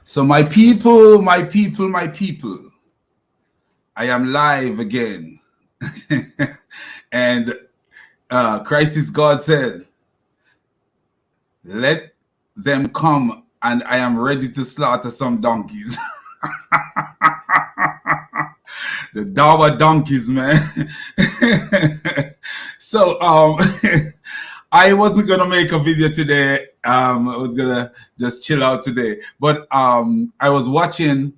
So my people, my people, my people, I am live again. And Christ is God said, let them come and I am ready to slaughter some donkeys. The Dawa donkeys, man. So I wasn't gonna make a video today. I was gonna just chill out today. But I was watching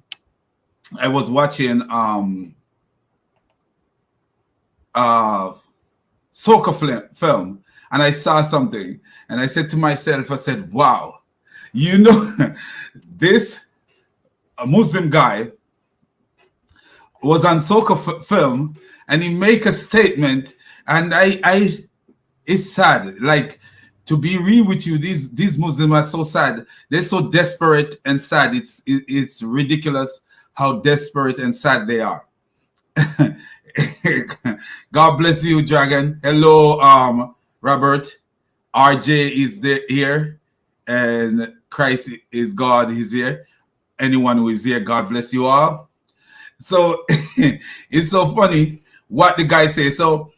soccer film, and I saw something, and I said to myself, I said, wow, you know, this Muslim guy was on soccer film, and he make a statement, and I it's sad. Like, to be real with you, these Muslims are so sad. They're so desperate and sad. It's ridiculous how desperate and sad they are. God bless you, Dragon. Hello, Robert. RJ is here, and Christ is God. He's here. Anyone who is here, God bless you all. So it's so funny what the guy says. So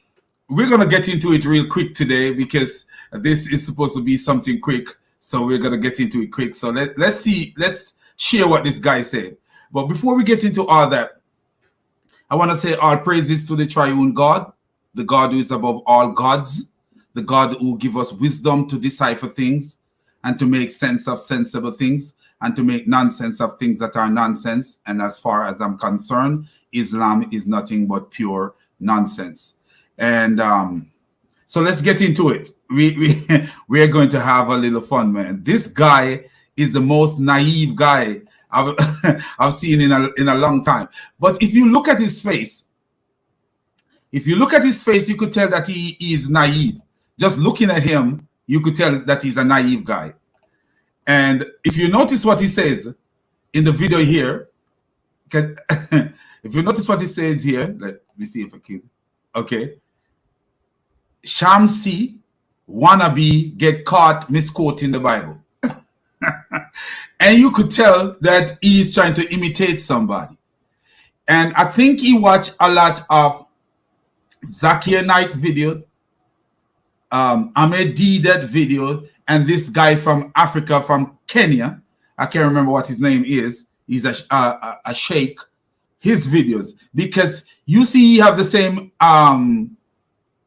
we're gonna get into it real quick today because this is supposed to be something quick. So we're gonna get into it quick. So let's share what this guy said. But before we get into all that, I want to say all praises to the triune God, the God who is above all gods, the God who gives us wisdom to decipher things and to make sense of sensible things and to make nonsense of things that are nonsense. And as far as I'm concerned, Islam is nothing but pure nonsense. And so let's get into it. We're going to have a little fun, man. This guy is the most naive guy I've seen in a long time. But if you look at his face, you could tell that he is naive. Just looking at him, you could tell that he's a naive guy. And if you notice what he says in the video here, if you notice what he says here, let me see if I can. Okay. Shamsi wannabe get caught misquoting the Bible. And you could tell that he is trying to imitate somebody. And I think he watched a lot of Zakir Naik videos, Ahmed Deedat video, and this guy from Africa, from Kenya. I can't remember what his name is. He's a sheikh. His videos, because you see he have the same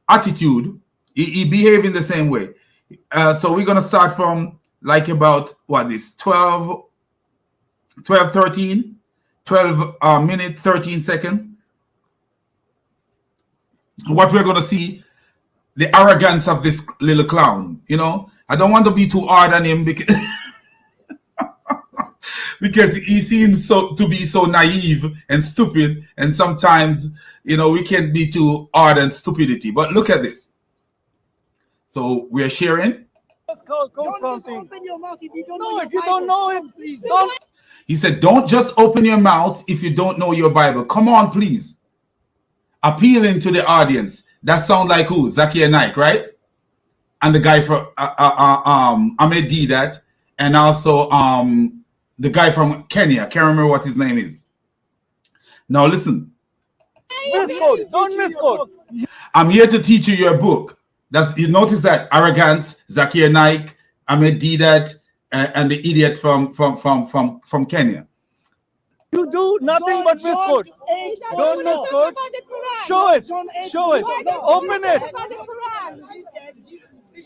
attitude. He behave in the same way. So we're gonna start from like about what is 12 minute 13 second. What we're gonna see, the arrogance of this little clown. You know, I don't want to be too hard on him because because he seems to be so naive and stupid, and sometimes, you know, we can't be too hard on stupidity. But look at this. So we're sharing. Don't just open your mouth if you don't know if you don't know it, please. He said, don't just open your mouth if you don't know your Bible. Come on, please. Appealing to the audience. That sound like who? Zakir Naik, right? And the guy from Ahmed Deedat, and also the guy from Kenya. Can't remember what his name is. Now listen. Misquote. Don't misquote. I'm here to teach you your book. You notice that arrogance, Zakir Naik, Ahmed Deedat, and the idiot from Kenya. You do nothing but misquote. Don't misquote. Show it. Show it. Open it.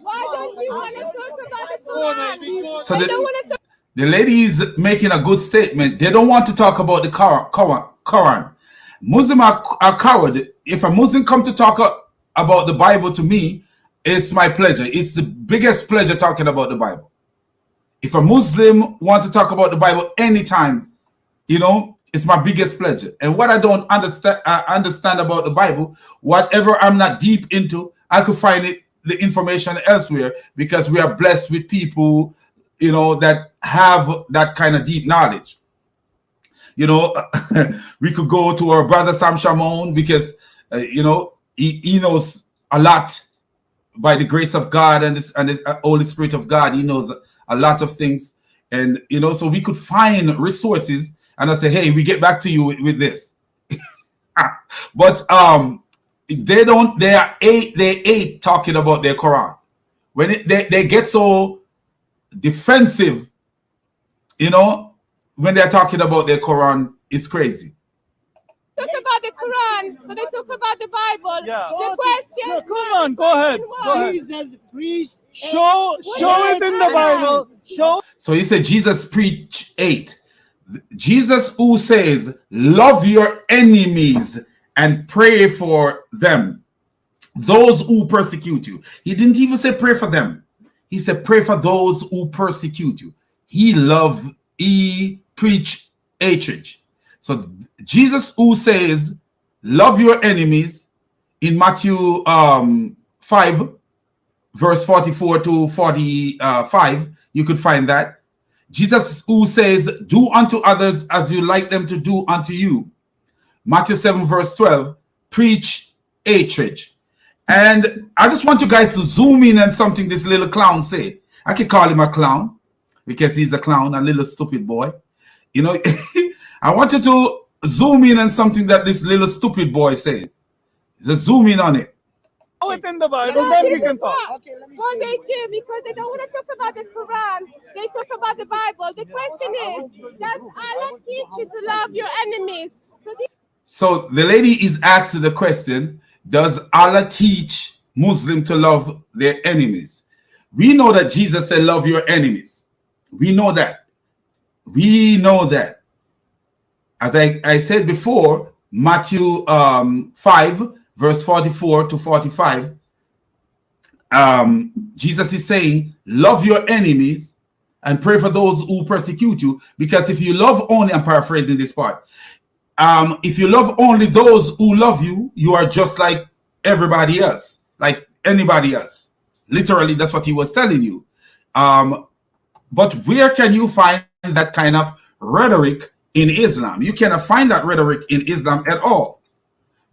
Why don't you want to talk about the Quran? So the lady is making a good statement. They don't want to talk about the Quran. Muslims are coward. If a Muslim come to talk about the Bible to me, it's my pleasure. It's the biggest pleasure talking about the Bible. If a Muslim want to talk about the Bible anytime, you know, it's my biggest pleasure. And what I don't understand about the Bible, whatever I'm not deep into, I could find the information elsewhere, because we are blessed with people, you know, that have that kind of deep knowledge. You know, we could go to our brother Sam Shamoun, because you know, he knows a lot by the grace of God and the Holy Spirit of God. He knows a lot of things. And you know, so we could find resources and I say, hey, we get back to you with this. But they don't, they hate talking about their Quran. When they get so defensive, you know, when they're talking about their Quran, it's crazy. Talk about the Quran, so they talk about the Bible. Yeah. The question. No, come on, go ahead. Go ahead. Jesus preached. Show it in the Bible. Show. So he said Jesus preached 8. Jesus who says, love your enemies and pray for them, those who persecute you. He didn't even say pray for them. He said pray for those who persecute you. He preached hatred. So Jesus who says, love your enemies in Matthew 5, verse 44 to 45, you could find that. Jesus who says, do unto others as you like them to do unto you. Matthew 7, verse 12, preach hatred. And I just want you guys to zoom in on something this little clown say. I can call him a clown because he's a clown, a little stupid boy. You know, I want you to zoom in on something that this little stupid boy said. Just zoom in on it. Show it in the Bible, then we can talk. Okay, let me What show they you. do, because they don't want to talk about the Quran, they talk about the Bible. The question is, does Allah teach you to love your enemies? So the lady is asked the question, does Allah teach Muslims to love their enemies? We know that Jesus said, love your enemies. We know that. We know that. As I said before, Matthew 5, verse 44 to 45, Jesus is saying, love your enemies and pray for those who persecute you. Because if you love only, I'm paraphrasing this part, if you love only those who love you, you are just like everybody else, like anybody else. Literally, that's what he was telling you. But where can you find that kind of rhetoric in Islam? You cannot find that rhetoric in Islam at all.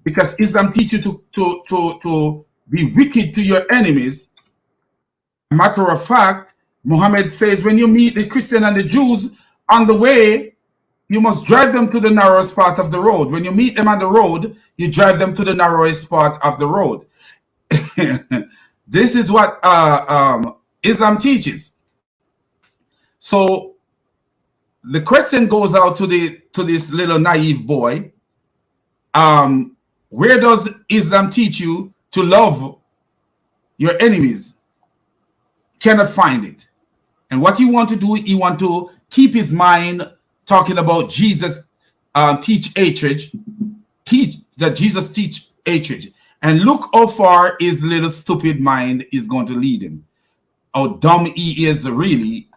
Because Islam teaches you to be wicked to your enemies. Matter of fact, Muhammad says when you meet the Christian and the Jews on the way, you must drive them to the narrowest part of the road. When you meet them on the road, you drive them to the narrowest part of the road. This is what Islam teaches. So the question goes out to this little naive boy. Where does Islam teach you to love your enemies? Cannot find it. And what he want to do, he want to keep his mind talking about Jesus teach hatred, teach that Jesus teach hatred. And look how far his little stupid mind is going to lead him. How dumb he is really.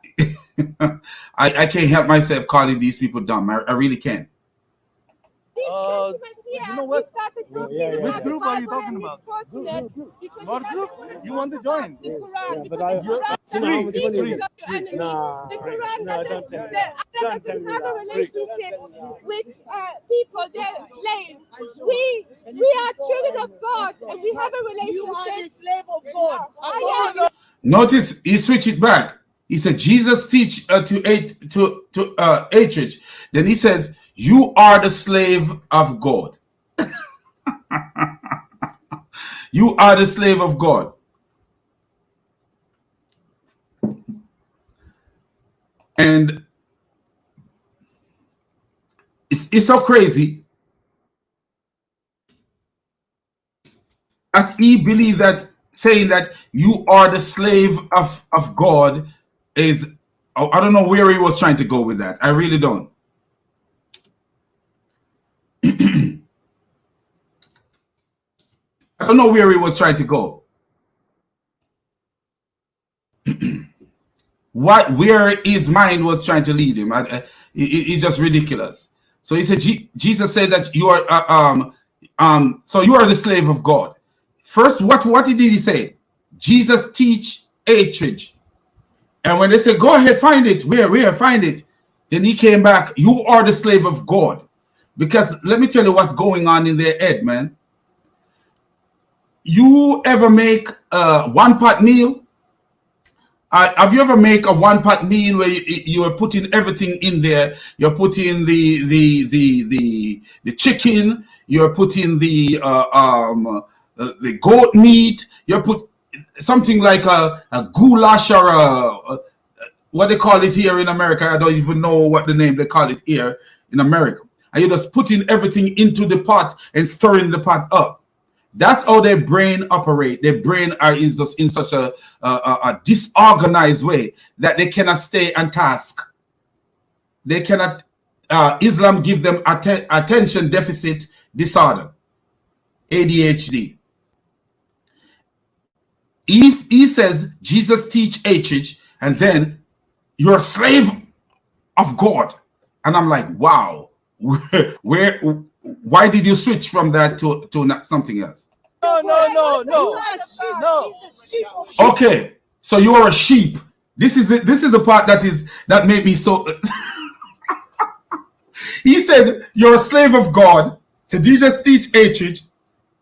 I can't help myself calling these people dumb. I really can't. You know what? Which group are you talking about? What group? You want to join? The Quran, but because the Quran it's teaches free. you love your enemies. Nah. The Quran No, doesn't, don't tell me. Allah doesn't have a relationship with people, they're slaves. We are children of God and we have a You are the relationship. slave of God. I am. Notice he switched it back. He said Jesus teach to hatred. Then he says you are the slave of God. You are the slave of God. And it's so crazy that he believes that saying that you are the slave of God is, oh, I don't know where he was trying to go with that. I really don't. I don't know where he was trying to go. Where his mind was trying to lead him. It's just ridiculous. So he said, Jesus said that you are, so you are the slave of God. First, what did he say? Jesus teach hatred. And when they said, go ahead, find it. Where, find it. Then he came back, you are the slave of God. Because let me tell you what's going on in their head, man. You ever make one pot meal Have you ever make a one pot meal where you are putting everything in there? You're putting the chicken. You're putting the goat meat. You're put something like a goulash or what they call it here in America. I don't even know what the name they call it here in America. And you're just putting everything into the pot and stirring the pot up. That's how their brain operate. Their brain is just in such a disorganized way that they cannot stay on task. They cannot. Islam give them attention deficit disorder, ADHD. If he says Jesus teach HH, and then you're a slave of God, and I'm like, wow, why did you switch from that to not something else? No. Okay, so you are a sheep. This is the part that made me so. He said you're a slave of God. So Jesus teach HH.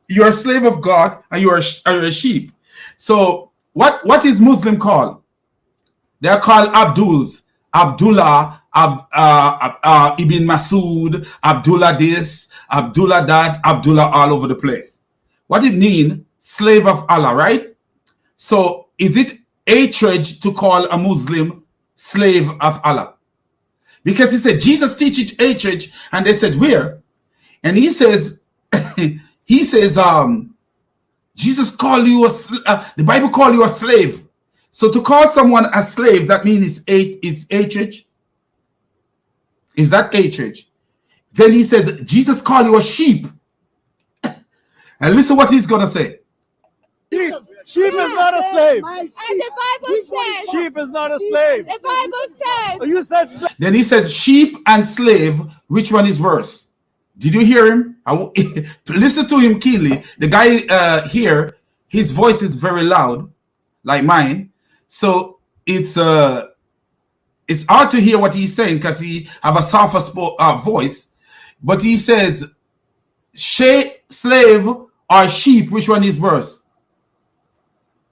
You're a slave of God, and you're a sheep. So what is Muslim called? They are called Abduls, Abdullah, Ibn Masud, Abdullah this, Abdullah that, Abdullah all over the place. What it mean? Slave of Allah, right? So is it hatred to call a Muslim slave of Allah? Because he said Jesus teaches hatred, and they said where? And he says, Jesus call you the Bible call you a slave. So to call someone a slave, that means it's hatred. Is that hatred? Then he said, Jesus call you a sheep. And listen what he's gonna say. Sheep is not a slave. And the Bible says Sheep is not a slave. the Bible says Oh, you said slave. Then he said, sheep and slave, which one is worse? Did you hear him? Listen to him keenly. The guy here, his voice is very loud, like mine. So it's hard to hear what he's saying because he have a softer voice. But he says, slave or sheep, which one is worse?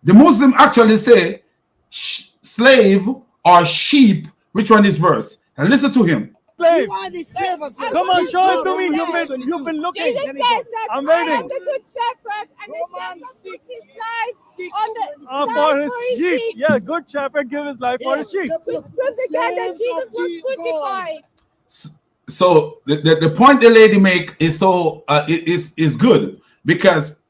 The Muslim actually say, slave or sheep, which one is worse? And listen to him. Slave. You are the slave as well. Come on, show it to me. Romans You've been looking. Jesus says that I'm I waiting. am the good shepherd, and the Romans shepherd puts 6, his life 6, on the For life his for his sheep. sheep. Yeah, good shepherd give his life for his sheep. Which proves again that Slaves Jesus of was God. crucified. So the point the lady make is so is good because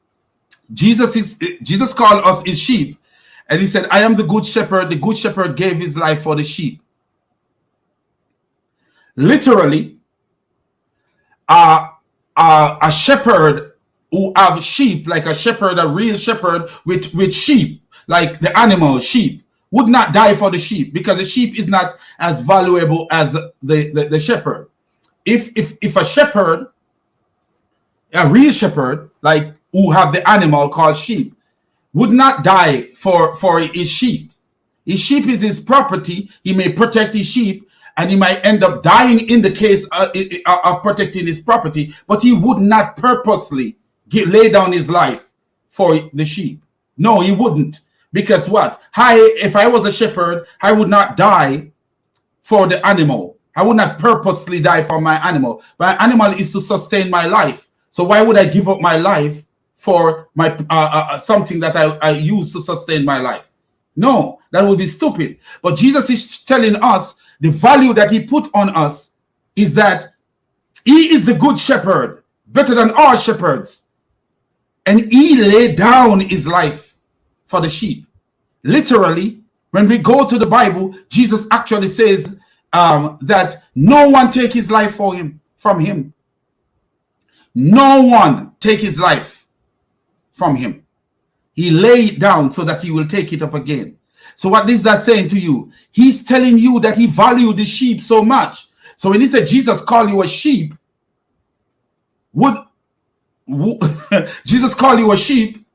Jesus called us his sheep, and he said, I am the good shepherd. The good shepherd gave his life for the sheep. Literally, a shepherd who have sheep, like a shepherd, a real shepherd with sheep, like the animal sheep, would not die for the sheep because the sheep is not as valuable as the shepherd. If a shepherd, a real shepherd, like who have the animal called sheep, would not die for his sheep. His sheep is his property. He may protect his sheep, and he might end up dying in the case of protecting his property, but he would not purposely lay down his life for the sheep. No, he wouldn't. Because what? If I was a shepherd, I would not die for the animal. I would not purposely die for my animal. My animal is to sustain my life. So why would I give up my life for my something that I use to sustain my life? No, that would be stupid. But Jesus is telling us the value that he put on us is that he is the good shepherd, better than all shepherds. And he laid down his life for the sheep. Literally, when we go to the Bible, Jesus actually says that no one take his life from him. No one take his life from him. He laid it down so that he will take it up again. So what is that saying to you? He's telling you that he valued the sheep so much. So when he said Jesus called you a sheep, would Jesus call you a sheep?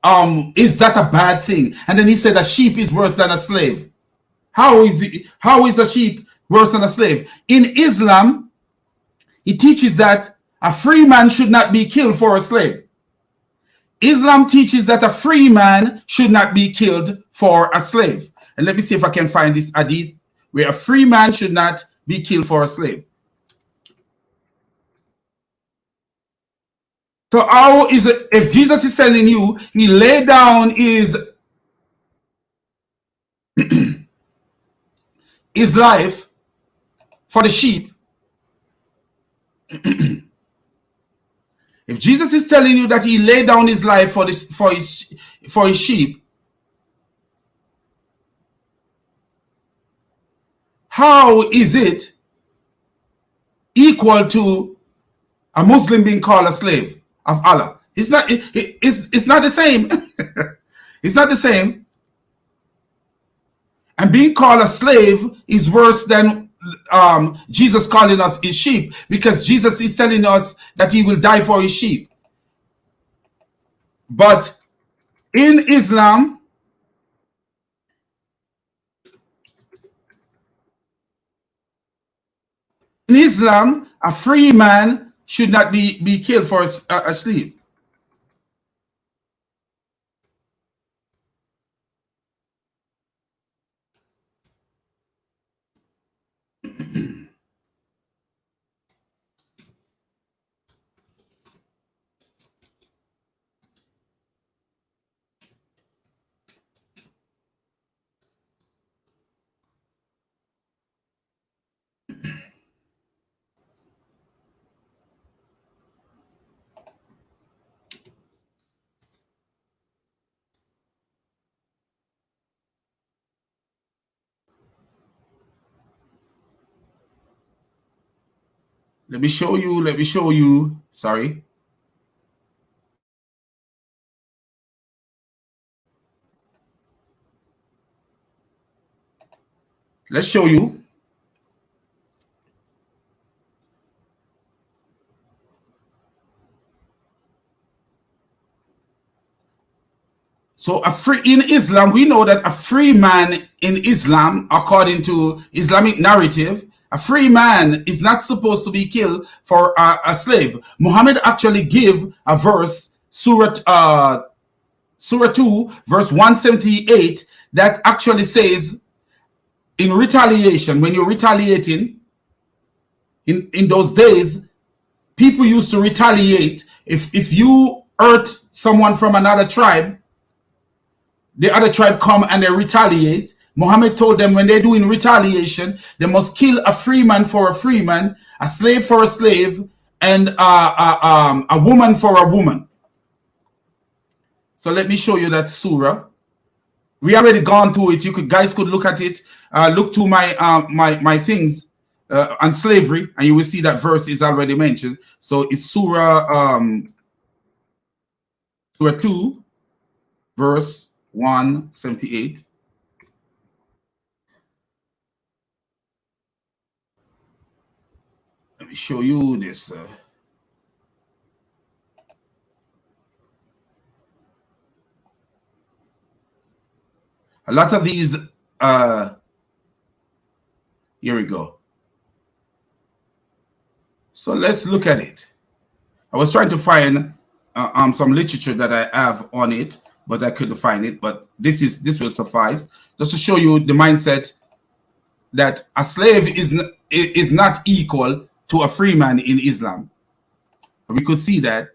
Is that a bad thing? And then he said a sheep is worse than a slave. How is a sheep worse than a slave? In Islam, it teaches that a free man should not be killed for a slave. Islam teaches that a free man should not be killed for a slave. And let me see if I can find this hadith where a free man should not be killed for a slave. So how is it, if Jesus is telling you he laid down his his life for the sheep? If Jesus is telling you that he laid down his life for his sheep, how is it equal to a Muslim being called a slave of Allah? It's not. It's not the same. It's not the same. And being called a slave is worse than Jesus calling us his sheep, because Jesus is telling us that he will die for his sheep. But in Islam, a free man should not be killed for a slave. Let me show you. Sorry. Let's show you. So in Islam, we know that a free man in Islam, according to Islamic narrative, a free man is not supposed to be killed for a slave. Muhammad actually give a verse, Surah 2, verse 178, that actually says, in retaliation, when you're retaliating, in those days, people used to retaliate. If you hurt someone from another tribe, the other tribe come and they retaliate. Muhammad told them when they're doing retaliation, they must kill a free man for a free man, a slave for a slave, and a woman for a woman. So let me show you that surah. We already gone through it. You guys could look at it. Look to my my things on slavery, and you will see that verse is already mentioned. So it's surah 2, verse 178. Let me show you this. A lot of these, here we go. So let's look at it. I was trying to find some literature that I have on it, but I couldn't find it. But this will suffice just to show you the mindset that a slave is not equal to a free man in Islam. We could see that.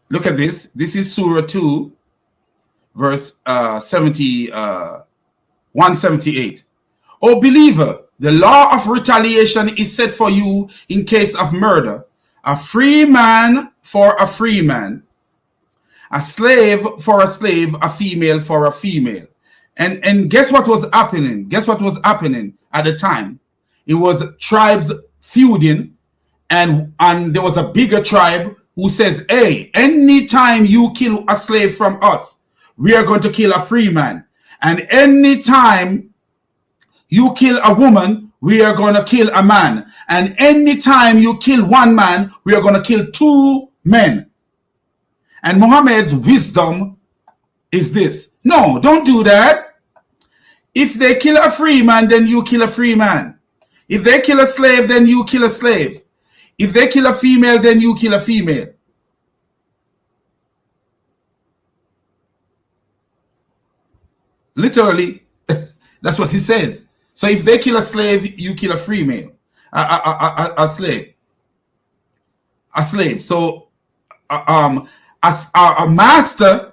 Look at this. This is Surah 2, verse 178. O believer, the law of retaliation is set for you in case of murder. A free man for a free man, a slave for a slave, a female for a female. And guess what was happening? Guess what was happening at the time? It was tribes feuding, and there was a bigger tribe who says, hey, anytime you kill a slave from us, we are going to kill a free man. And anytime you kill a woman, we are going to kill a man. And anytime you kill one man, we are going to kill two men. And Muhammad's wisdom is this. No, don't do that. If they kill a free man, then you kill a free man. If they kill a slave, then you kill a slave. If they kill a female, then you kill a female. Literally, that's what he says. So if they kill a slave, you kill a free male, a slave, So as a master,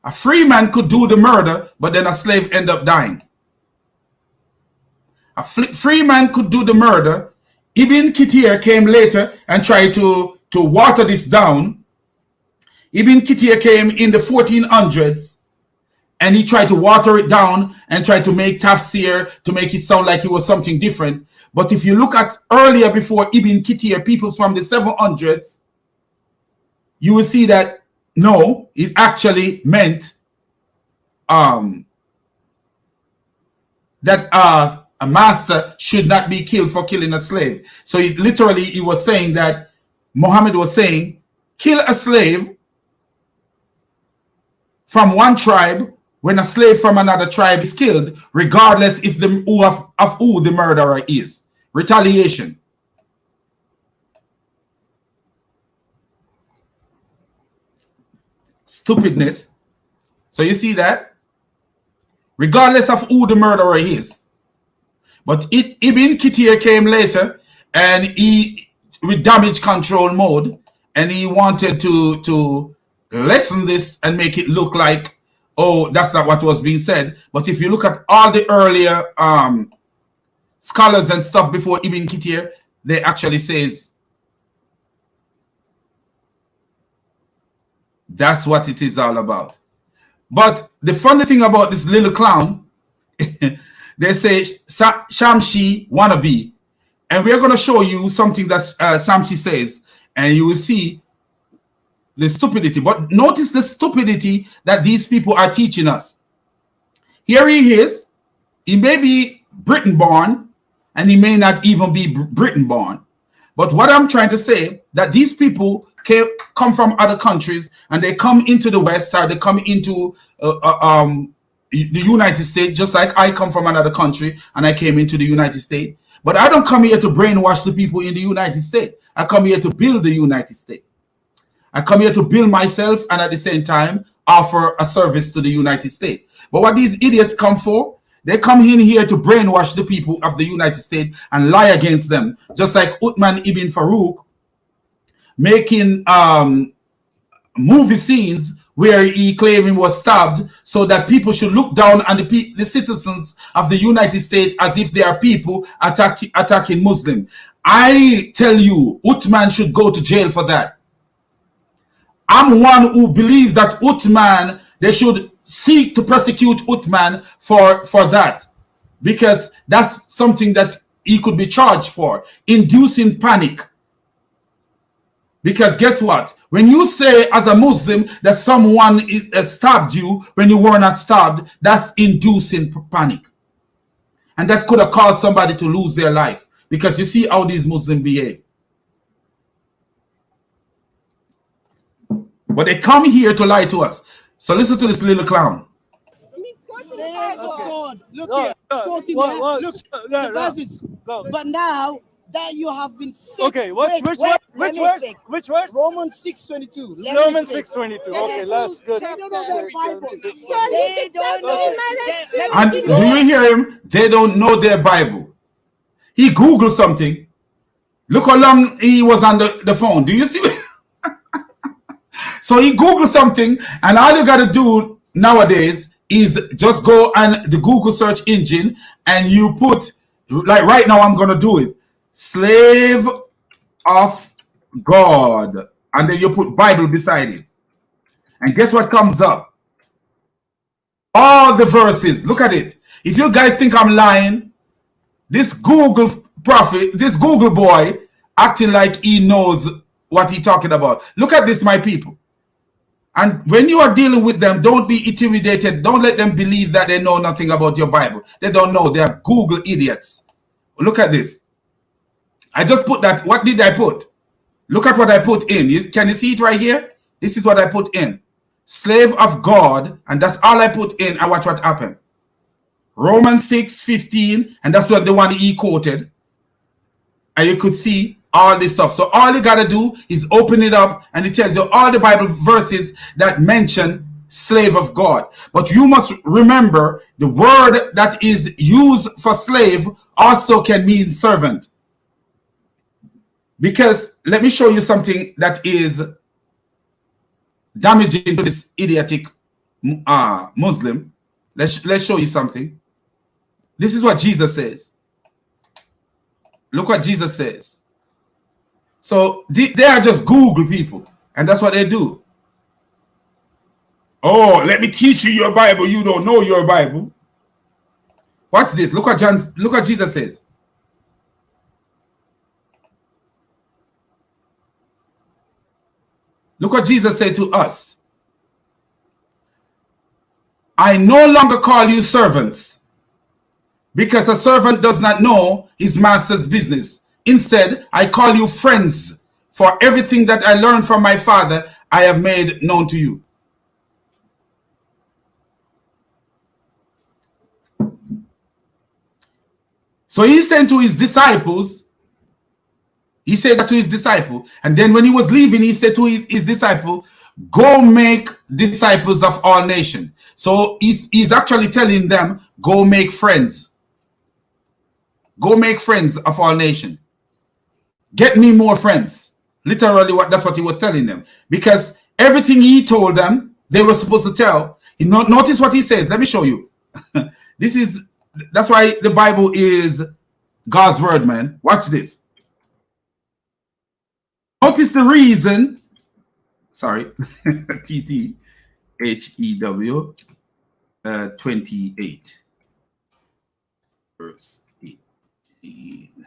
a free man could do the murder, but then a slave end up dying. A free man could do the murder. Ibn Kathir came later and tried to water this down. Ibn Kathir came in the 1400s and he tried to water it down and tried to make tafsir to make it sound like it was something different. But if you look at earlier before Ibn Kathir, people from the 700s, you will see that no, it actually meant that a master should not be killed for killing a slave. So it literally, he was saying that Muhammad was saying, kill a slave from one tribe when a slave from another tribe is killed, regardless if the of who the murderer is. Retaliation. Stupidness. So you see that? Regardless of who the murderer is. But Ibn Kathir came later and he, with damage control mode, and he wanted to lessen this and make it look like, oh, that's not what was being said. But if you look at all the earlier scholars and stuff before Ibn Kathir, they actually says that's what it is all about. But the funny thing about this little clown, they say Shamshi wannabe, and we're going to show you something that Shamshi says, and you will see the stupidity. But notice the stupidity that these people are teaching us. Here he is. He may be Britain born, and he may not even be Britain born. But what I'm trying to say, that these people come from other countries, and they come into the West, or they come into the United States, just like I come from another country and I came into the United States. But I don't come here to brainwash the people in the United States. I come here to build the United States. I come here to build myself and at the same time offer a service to the United States. But what these idiots come for, they come in here to brainwash the people of the United States and lie against them. Just like Uthman ibn Farouk making movie scenes where he claimed he was stabbed so that people should look down on the citizens of the United States as if they are people attacking Muslims. I tell you, Uthman should go to jail for that. I'm one who believes that Uthman, they should seek to prosecute Uthman for that, because that's something that he could be charged for, inducing panic. Because guess what? When you say as a Muslim that someone stabbed you when you were not stabbed, that's inducing panic. And that could have caused somebody to lose their life. Because you see how these Muslims behave. But they come here to lie to us. So listen to this little clown. Slaves of God. Look here. Look, the verses. But now that you have been set. Okay, which verse? Romans 6:22. Romans 6:22. Okay, that's good. They don't know their Bible. They don't know. And do you hear him? They don't know their Bible. He Googled something. Look how long he was on the phone. Do you see? So he Googled something, and all you got to do nowadays is just go on the Google search engine and you put, like right now I'm going to do it, slave of God, and then you put Bible beside it. And guess what comes up? All the verses. Look at it. If you guys think I'm lying, this Google prophet, this Google boy acting like he knows what he's talking about. Look at this, my people. And when you are dealing with them, don't be intimidated. Don't let them believe that they know nothing about your Bible. They don't know. They are Google idiots. Look at this. I just put that. What did I put? Look at what I put in. Can you see it right here? This is what I put in. Slave of God. And that's all I put in. And watch what happened. Romans 6:15. And that's what the one he quoted. And you could see all this stuff. So all you got to do is open it up and it tells you all the Bible verses that mention slave of God. But you must remember the word that is used for slave also can mean servant. Because let me show you something that is damaging to this idiotic Muslim. Let's show you something. This is what Jesus says. Look what Jesus says. So they are just Google people, and that's what they do. Oh, let me teach you your Bible. You don't know your Bible. Watch this. Look what Jesus says. Look what Jesus said to us. I no longer call you servants, because a servant does not know his master's business. Instead, I call you friends, for everything that I learned from my Father, I have made known to you. So he said to his disciples, he said that to his disciple, and then when he was leaving, he said to his disciple, go make disciples of all nations. So he's actually telling them, go make friends. Go make friends of all nations. Get me more friends. Literally, that's what he was telling them. Because everything he told them, they were supposed to tell. Notice what he says. Let me show you. That's why the Bible is God's word, man. Watch this. Notice the reason. Sorry. TTHEW 28. Verse 18.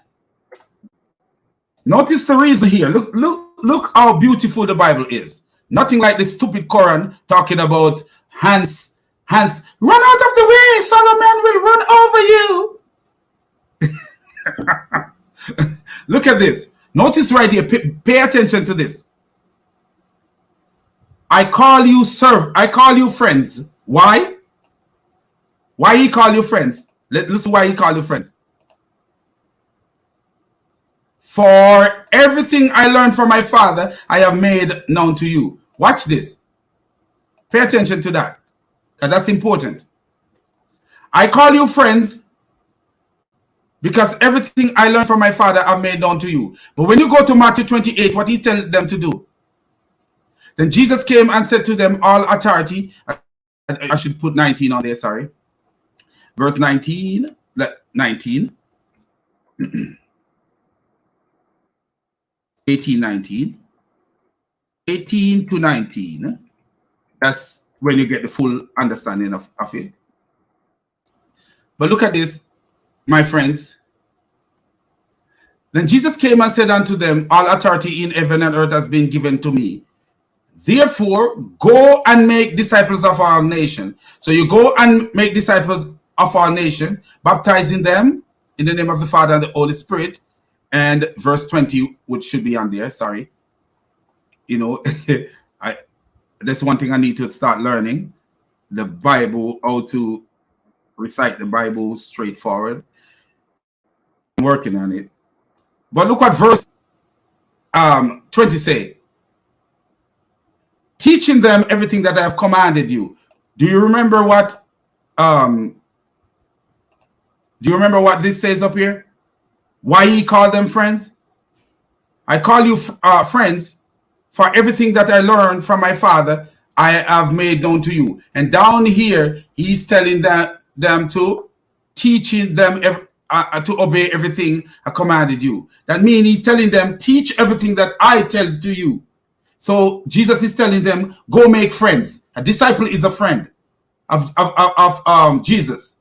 Notice the reason here. Look how beautiful the Bible is. Nothing like the stupid Quran talking about hands, run out of the way, Solomon will run over you. Look at this. Notice right here. Pay attention to this. I call you friends. Why? Why he call you friends? Listen why he call you friends. For everything I learned from my Father, I have made known to you. Watch this. Pay attention to that, because that's important. I call you friends because everything I learned from my Father, I've made known to you. But when you go to Matthew 28, what he tells them to do? Then Jesus came and said to them, all authority. I should put 19 on there, sorry. Verse 19. 18 to 19. That's when you get the full understanding of it. But look at this, my friends. Then Jesus came and said unto them, all authority in heaven and earth has been given to me. Therefore, go and make disciples of our nation. So you go and make disciples of our nation, baptizing them in the name of the Father and the Holy Spirit. And verse 20, which should be on there, sorry. You know, that's one thing I need to start learning. The Bible, how to recite the Bible straightforward. I'm working on it. But look what verse 20 say. Teaching them everything that I have commanded you. Do you remember what this says up here? Why he called them friends? I call you friends, for everything that I learned from my Father, I have made known to you. And down here, he's telling them to teaching them to obey everything I commanded you. That means he's telling them, teach everything that I tell to you. So Jesus is telling them, go make friends. A disciple is a friend of Jesus.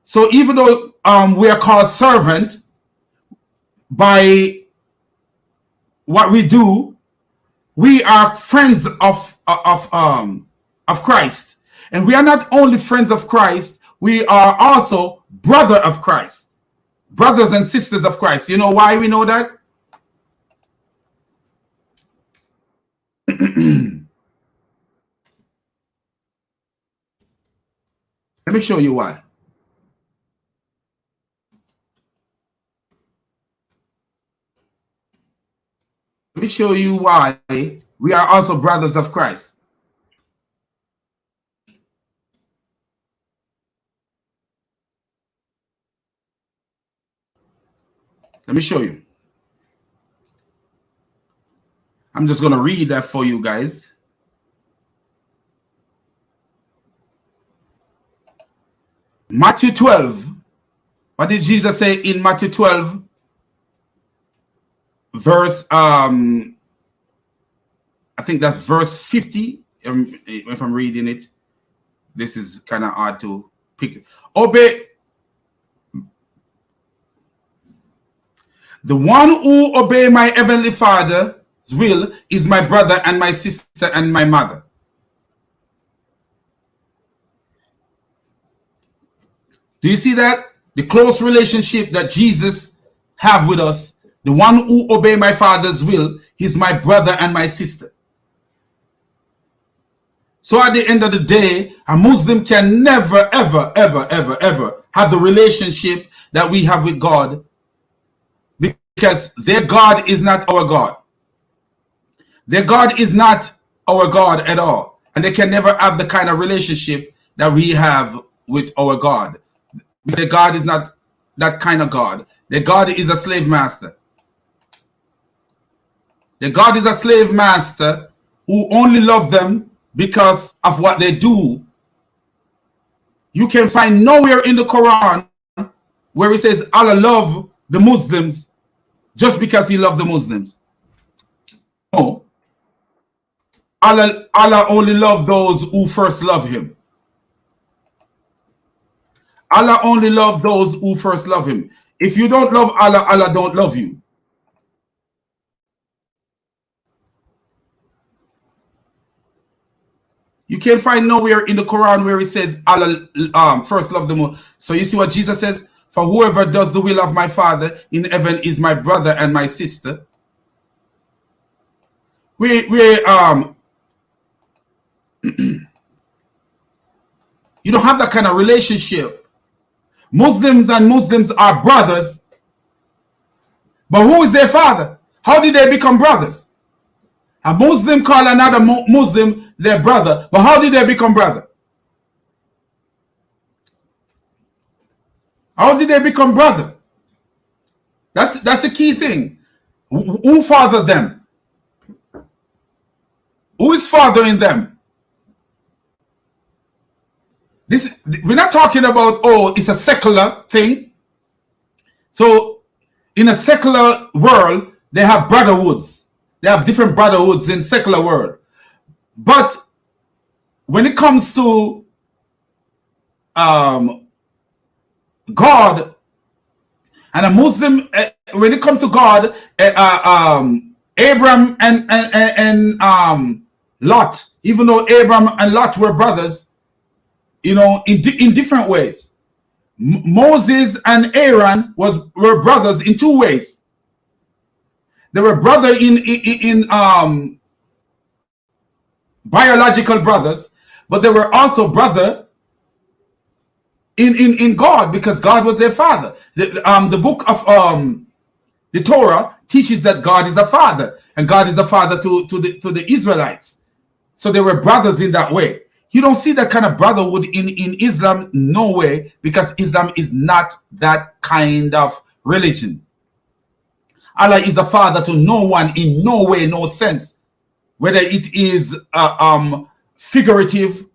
So even though we are called servant by what we do, we are friends of Christ. And we are not only friends of Christ, we are also brother of Christ. Brothers and sisters of Christ. You know why we know that? Let me show you why. Let me show you why we are also brothers of Christ. Let me show you. I'm just going to read that for you guys. Matthew 12. What did Jesus say in Matthew 12? Verse, I think that's verse 50. If I'm reading it, this is kind of hard to pick. Obey. The one who obey my heavenly Father's will is my brother and my sister and my mother. Do you see that? The close relationship that Jesus have with us. The one who obey my Father's will is my brother and my sister. So at the end of the day, a Muslim can never, ever, ever, ever, ever have the relationship that we have with God, because their God is not our God. Their God is not our God at all. And they can never have the kind of relationship that we have with our God. Their God is not that kind of God. Their God is a slave master. Their God is a slave master who only love them because of what they do. You can find nowhere in the Quran where it says Allah love the Muslims just because he loved the Muslims. No. Allah only loves those who first love him. Allah only loves those who first love him. If you don't love Allah, Allah don't love you. You can't find nowhere in the Quran where it says Allah first love them. So you see what Jesus says? For whoever does the will of my Father in heaven is my brother and my sister. You don't have that kind of relationship. Muslims and Muslims are brothers. But who is their father? How did they become brothers? A Muslim call another Muslim their brother. But how did they become brother? How did they become brother? That's the key thing. Who fathered them? Who is fathering them? We're not talking about, oh, it's a secular thing. So in a secular world, they have brotherhoods. They have different brotherhoods in secular world. But when it comes to God and a Muslim, when it comes to God, Abraham and Lot, even though Abraham and Lot were brothers, you know, in different ways. Moses and Aaron were brothers in two ways. They were brother in biological brothers, but they were also brother in God, because God was their father. The book of the Torah teaches that God is a father, and God is a father to the Israelites. So they were brothers in that way. You don't see that kind of brotherhood in Islam, no way, because Islam is not that kind of religion. Allah is a father to no one in no way, no sense, whether it is figurative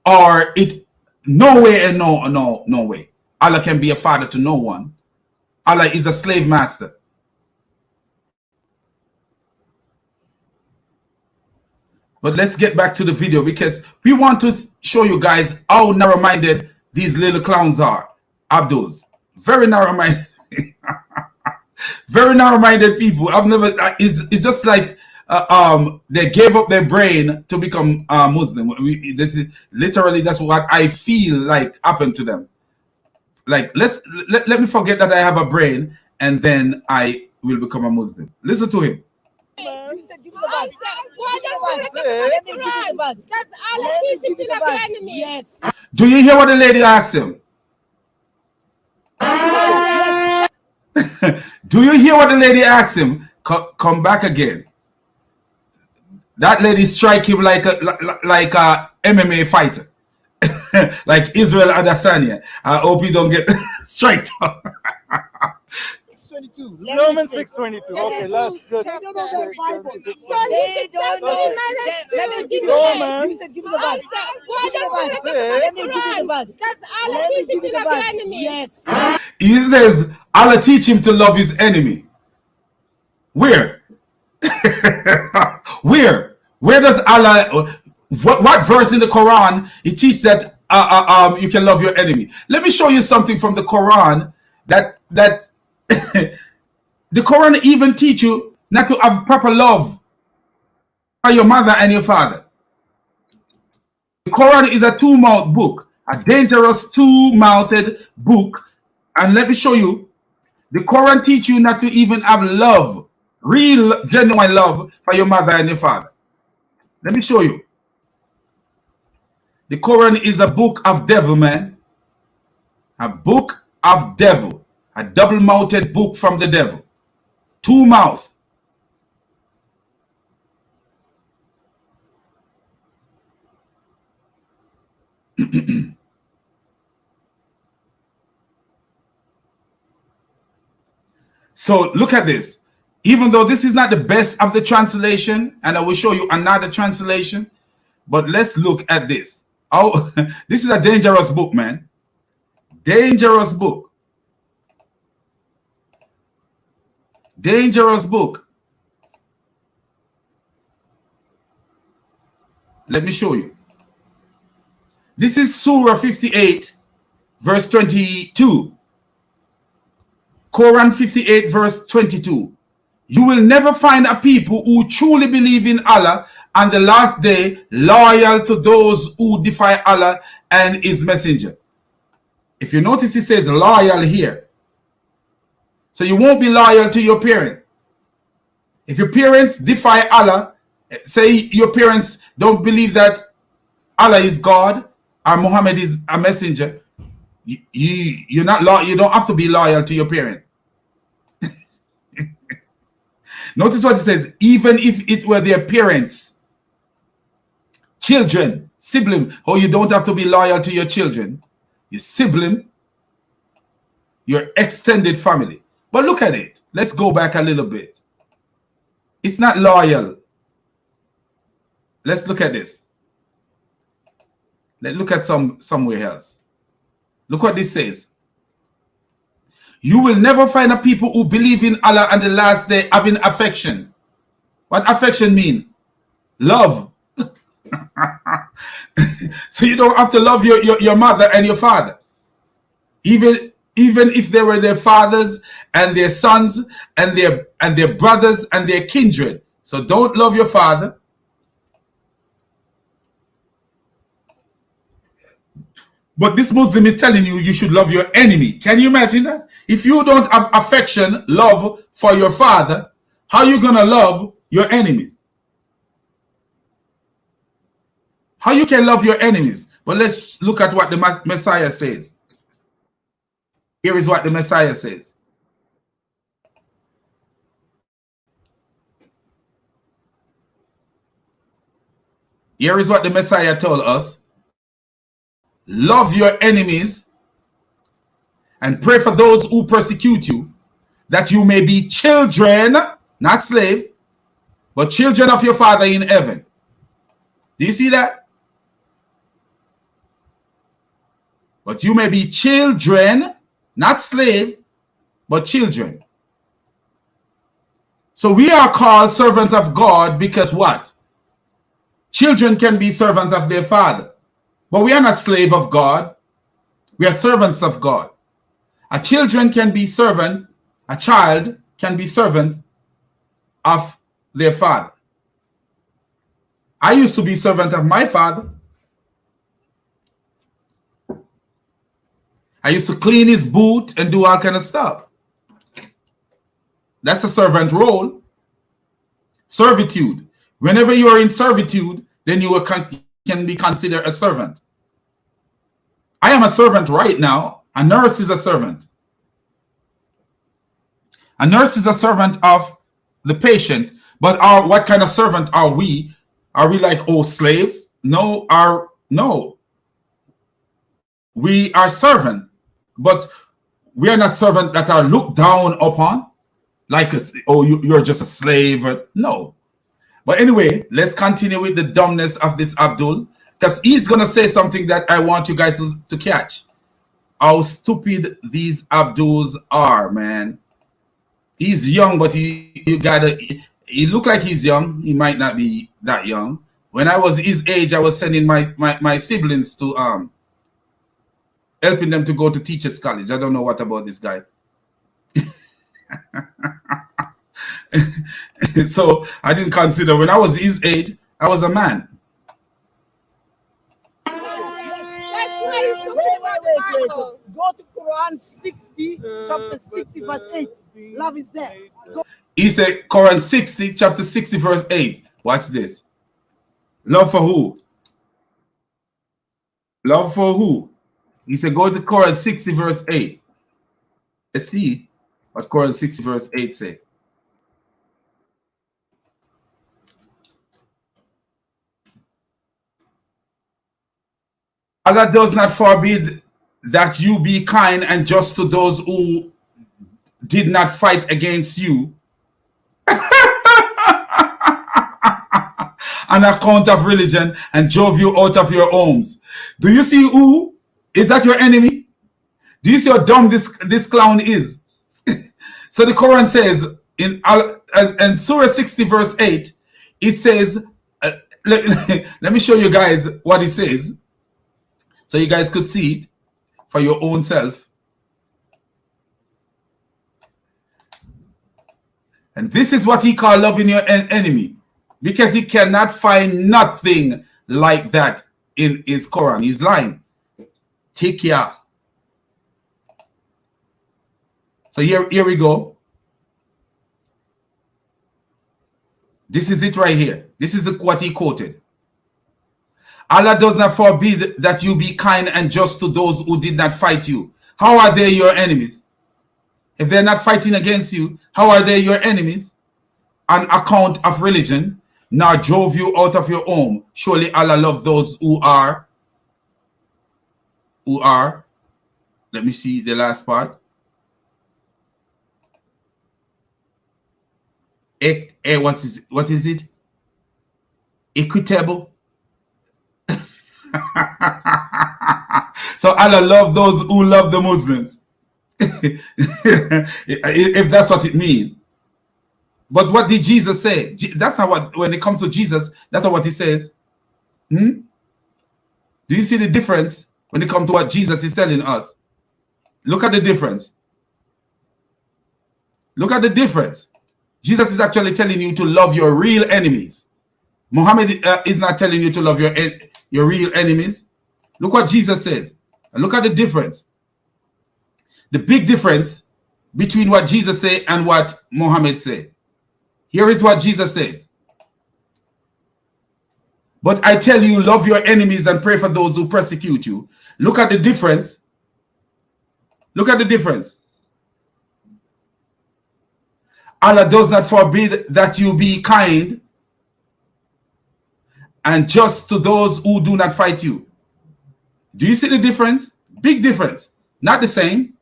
or it no way and no way. Allah can be a father to no one. Allah is a slave master. But let's get back to the video, because we want to show you guys how narrow-minded these little clowns are. Abduls, very narrow-minded. Very narrow-minded people. I've never. It's just like they gave up their brain to become Muslim. This is literally, that's what I feel like happened to them. Like let me forget that I have a brain, and then I will become a Muslim. Listen to him. Yes. Do you hear what the lady asked him? Yes. Do you hear what the lady asked him? Come back again. That lady strike him like a MMA fighter, like Israel Adesanya. I hope you don't get striked. 6:22. Romans 6:22. Okay, Genesis that's good. chapter They don't know their Bible. So you can tell me Okay. marriage Let me to give you divorce. the verse. You said give me the verse. Why don't you Six. look at the Let me give you the Quran? verse. That's Allah Let me teaching give to you the love your verse. enemy. Yes. He says, Allah teach him to love his enemy. Where? Where does Allah, what verse in the Quran it teaches that you can love your enemy? Let me show you something from the Quran that the Quran even teach you not to have proper love for your mother and your father. The Quran is a two-mouthed book, a dangerous two-mouthed book. And let me show you, the Quran teach you not to even have love, real, genuine love for your mother and your father. Let me show you. The Quran is a book of devil, man. A book of devil. A double-mouthed book from the devil. Two mouth. So look at this. Even though this is not the best of the translation, and I will show you another translation, but let's look at this. Oh, this is a dangerous book, man. Dangerous book. Dangerous book. Let me show you. This is Surah 58, verse 22. Quran 58, verse 22. You will never find a people who truly believe in Allah and the last day loyal to those who defy Allah and his messenger. If you notice, it says loyal here. So you won't be loyal to your parents. If your parents defy Allah, say your parents don't believe that Allah is God or Muhammad is a messenger, you're not loyal. You don't have to be loyal to your parent. Notice what it says. Even if it were their parents, children, sibling. Oh, you don't have to be loyal to your children, your sibling, your extended family. But look at it. Let's go back a little bit. It's not loyal. Let's look at this. Let's look at somewhere else. Look what this says. You will never find a people who believe in Allah and the last day having affection. What affection mean? Love. So you don't have to love your mother and your father. Even if they were their fathers and their sons and their brothers and their kindred. So don't love your father. But this Muslim is telling you you should love your enemy. Can you imagine that? If you don't have affection, love for your father, how are you going to love your enemies? How you can love your enemies? But let's look at what the Messiah says. Here is what the Messiah says. Here is what the Messiah told us. Love your enemies and pray for those who persecute you, that you may be children, not slave, but children of your Father in heaven. Do you see that? But you may be children, not slave, but children. So we are called servant of God because what? Children can be servant of their father. But we are not slave of God. We are servants of God. A child can be servant of their father. I used to be servant of my father. I used to clean his boot and do all kind of stuff. That's a servant role. Servitude. Whenever you are in servitude, then you can be considered a servant. I am a servant right now. A nurse is a servant. A nurse is a servant of the patient. But what kind of servant are we? Are we like, oh, slaves? No. We are servant. But we are not servant that are looked down upon. like you're just a slave. No. But anyway, let's continue with the dumbness of this Abdul, because he's gonna say something that I want you guys to catch. How stupid these Abduls are, man. He's young, but he look like he's young. He might not be that young. When I was his age, I was sending my siblings to helping them to go to teachers college. I don't know what about this guy. So I didn't consider, when I was his age, I was a man. Wait. Go to Quran 60, chapter 60, verse 8. Love is there. Go. He said, Quran 60, chapter 60, verse 8. Watch this. Love for who? Love for who? He said, go to Quran 60, verse 8. Let's see what Quran 60, verse 8 say. Allah does not forbid that you be kind and just to those who did not fight against you on account of religion and drove you out of your homes. Do you see who? Is that your enemy? Do you see how dumb this clown is? So the Quran says in Surah 60 verse 8, it says, let me show you guys what it says, so you guys could see it for your own self. And this is what he called loving your enemy, because he cannot find nothing like that in his Quran. He's lying. Take care. So here we go. This is it right here. This is what he quoted. Allah does not forbid that you be kind and just to those who did not fight you. How are they your enemies? If they're not fighting against you, how are they your enemies? On account of religion, nor drove you out of your home. Surely Allah loves those who are. Let me see the last part. What is it? Equitable. So Allah loves those who love the Muslims. If that's what it means. But what did Jesus say? That's not what, when it comes to Jesus, that's not what he says. Do you see the difference when it comes to what Jesus is telling us? Look at the difference. Look at the difference. Jesus is actually telling you to love your real enemies. Muhammad is not telling you to love your real enemies. Look what Jesus says. And look at the difference. The big difference between what Jesus said and what Muhammad said. Here is what Jesus says. But I tell you, love your enemies and pray for those who persecute you. Look at the difference. Look at the difference. Allah does not forbid that you be kind and just to those who do not fight you. Do you see the difference? Big difference. Not the same.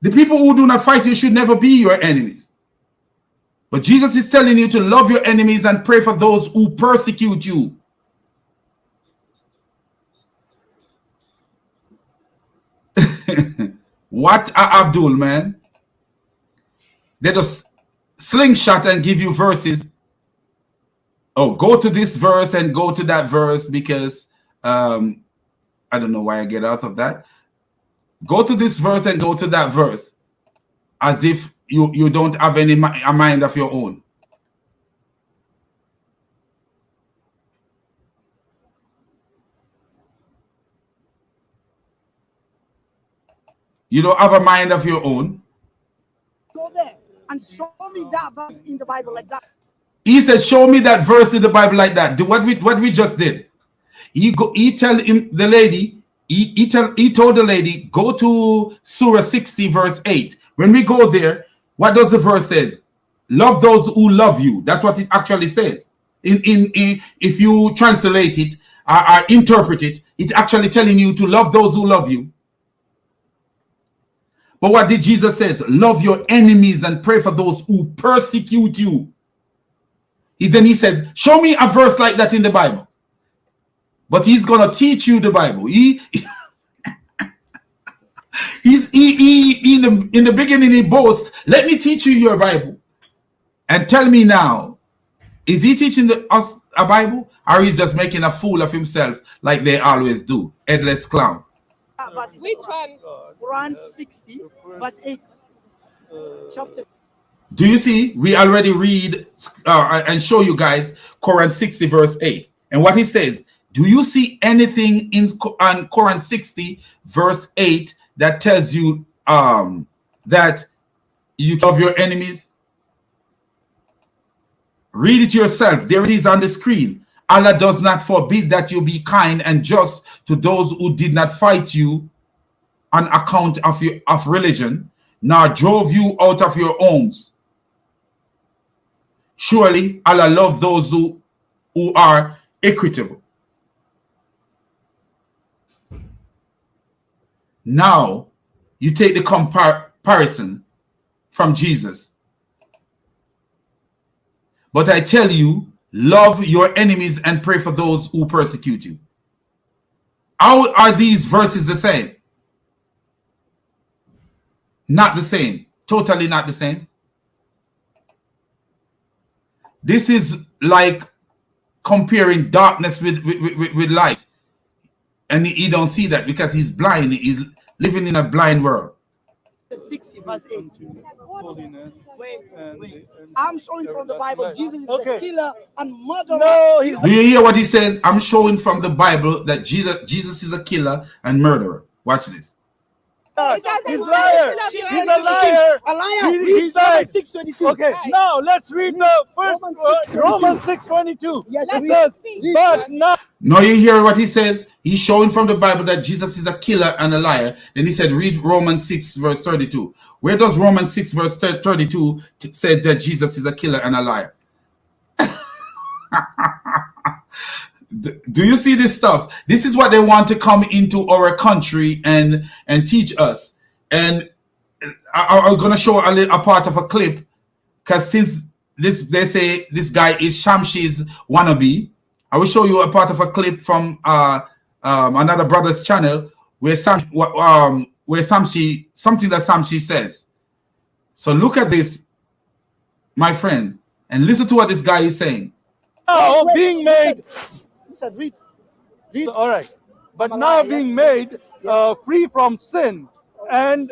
The people who do not fight you should never be your enemies. But Jesus is telling you to love your enemies and pray for those who persecute you. What a Abdul, man. They just slingshot and give you verses. Oh, go to this verse and go to that verse because I don't know why I get out of that. Go to this verse and go to that verse as if you don't have a mind of your own. You don't have a mind of your own. Go there and show me that verse in the Bible like that. He said, show me that verse in the Bible like that. Do what we just did. He told the lady, he told the lady, go to Surah 60 verse 8. When we go there, what does the verse says? Love those who love you. That's what it actually says. If you translate it or interpret it, it's actually telling you to love those who love you. But what did Jesus say? Love your enemies and pray for those who persecute you. Then he said, show me a verse like that in the Bible. But he's going to teach you the Bible. In the beginning, he boasts, let me teach you your Bible. And tell me now, is he teaching us a Bible? Or he's just making a fool of himself like they always do? Headless clown. Which one? Quran 60, verse 8. Chapter. Do you see? We already read and show you guys Quran 60, verse 8. And what he says, do you see anything in Quran 60, verse 8 that tells you that you love your enemies? Read it yourself. There it is on the screen. Allah does not forbid that you be kind and just to those who did not fight you on account of religion, nor drove you out of your homes. Surely Allah loves those who are equitable. Now you take the comparison from Jesus. But I tell you, love your enemies and pray for those who persecute you. How are these verses the same? Not the same. Totally not the same. This is like comparing darkness with light. And he don't see that because he's blind. He's living in a blind world. 60, verse 8. Wait. I'm showing from the Bible Jesus is a killer and murderer. No, do you hear what he says? I'm showing from the Bible that Jesus is a killer and murderer. Watch this. He's a liar. He's a liar. A liar. He's lying. 6:22. Okay, now let's read the first Romans 6:22. Yes, it says, but not. No, you hear what he says? He's showing from the Bible that Jesus is a killer and a liar. Then he said, read Romans 6, verse 32. Where does Romans 6, verse 32 say that Jesus is a killer and a liar? Do you see this stuff? This is what they want to come into our country and teach us. And I'm going to show a part of a clip, because since they say this guy is Shamshi's wannabe, I will show you a part of a clip from another brother's channel where something that Shamshi says. So look at this, my friend, and listen to what this guy is saying. Now being made. Read. All right, but now being made free from sin and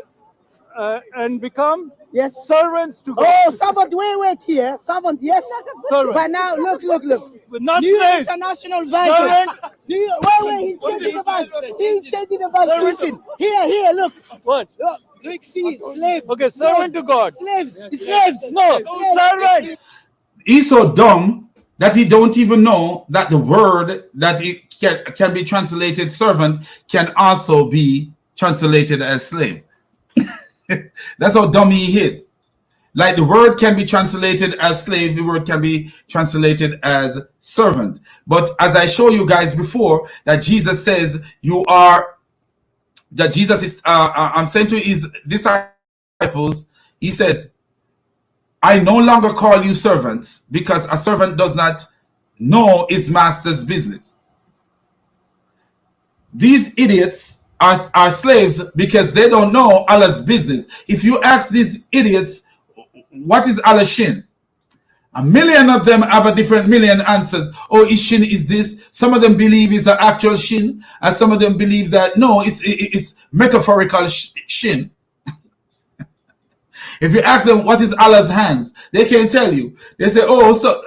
become servants to God. Oh, servant, wait here. Servant, yes. Servants. But now, look. But not New slaves. International Version. Servant. Wait, he's changing the verse. He's changing the verse. Listen. Here, look. What? Look, see, slave. Okay, servant to God. Slaves. No, servant. He's so dumb that he don't even know that the word that it can be translated servant can also be translated as slave. That's how dumb he is. Like the word can be translated as slave, the word can be translated as servant. But as I show you guys before, that Jesus says Jesus is, I'm saying to his disciples, he says, I no longer call you servants, because a servant does not know his master's business. These idiots are slaves because they don't know Allah's business. If you ask these idiots, what is Allah's shin? A million of them have a different million answers. Oh, his shin is this. Some of them believe it's an actual shin, and some of them believe that no, it's metaphorical shin. If you ask them what is Allah's hands, they can't tell you. They say, oh, so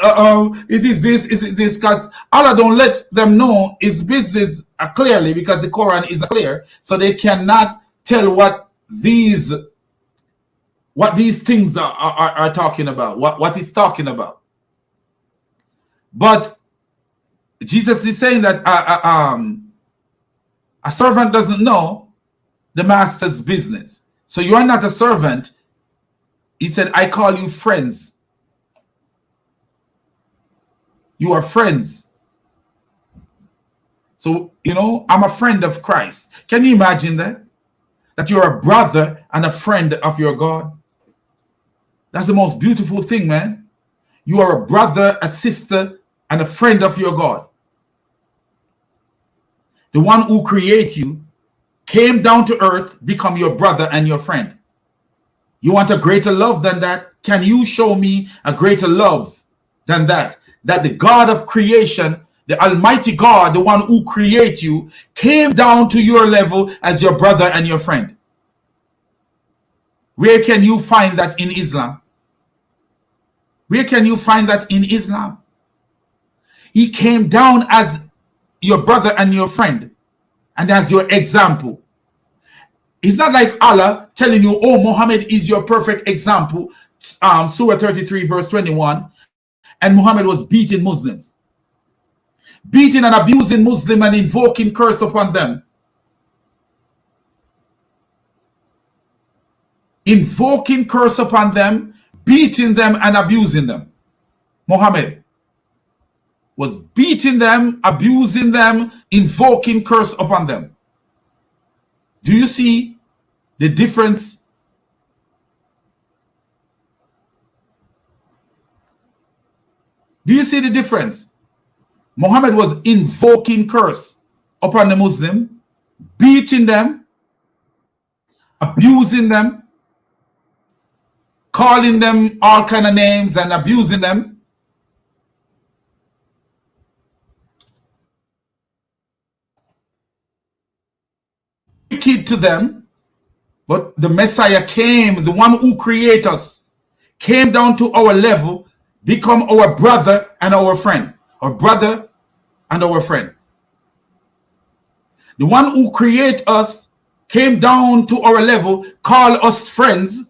it is this, because Allah don't let them know his business clearly, because the Quran is clear, so they cannot tell what these things are talking about, what he's talking about. But Jesus is saying that a servant doesn't know the master's business. So you are not a servant. He said, I call you friends. You are friends. So, I'm a friend of Christ. Can you imagine that? that you're a brother and a friend of your God. That's the most beautiful thing, man. You are a brother, a sister, and a friend of your God. The one who created you came down to earth, become your brother and your friend. You want a greater love than that? Can you show me a greater love than that? That the God of creation, the Almighty God, the one who created you, came down to your level as your brother and your friend. Where can you find that in Islam? Where can you find that in Islam? He came down as your brother and your friend and as your example. It's not like Allah telling you, oh, Muhammad is your perfect example. Surah 33 verse 21. And Muhammad was beating Muslims. Beating and abusing Muslims and invoking curse upon them. Invoking curse upon them, beating them and abusing them. Muhammad was beating them, abusing them, invoking curse upon them. Do you see the difference? Do you see the difference? Muhammad was invoking curse upon the Muslim, beating them, abusing them, calling them all kind of names and abusing them. Wicked to them, but the Messiah came, the one who created us, came down to our level, become our brother and our friend. Our brother and our friend. The one who created us came down to our level, call us friends,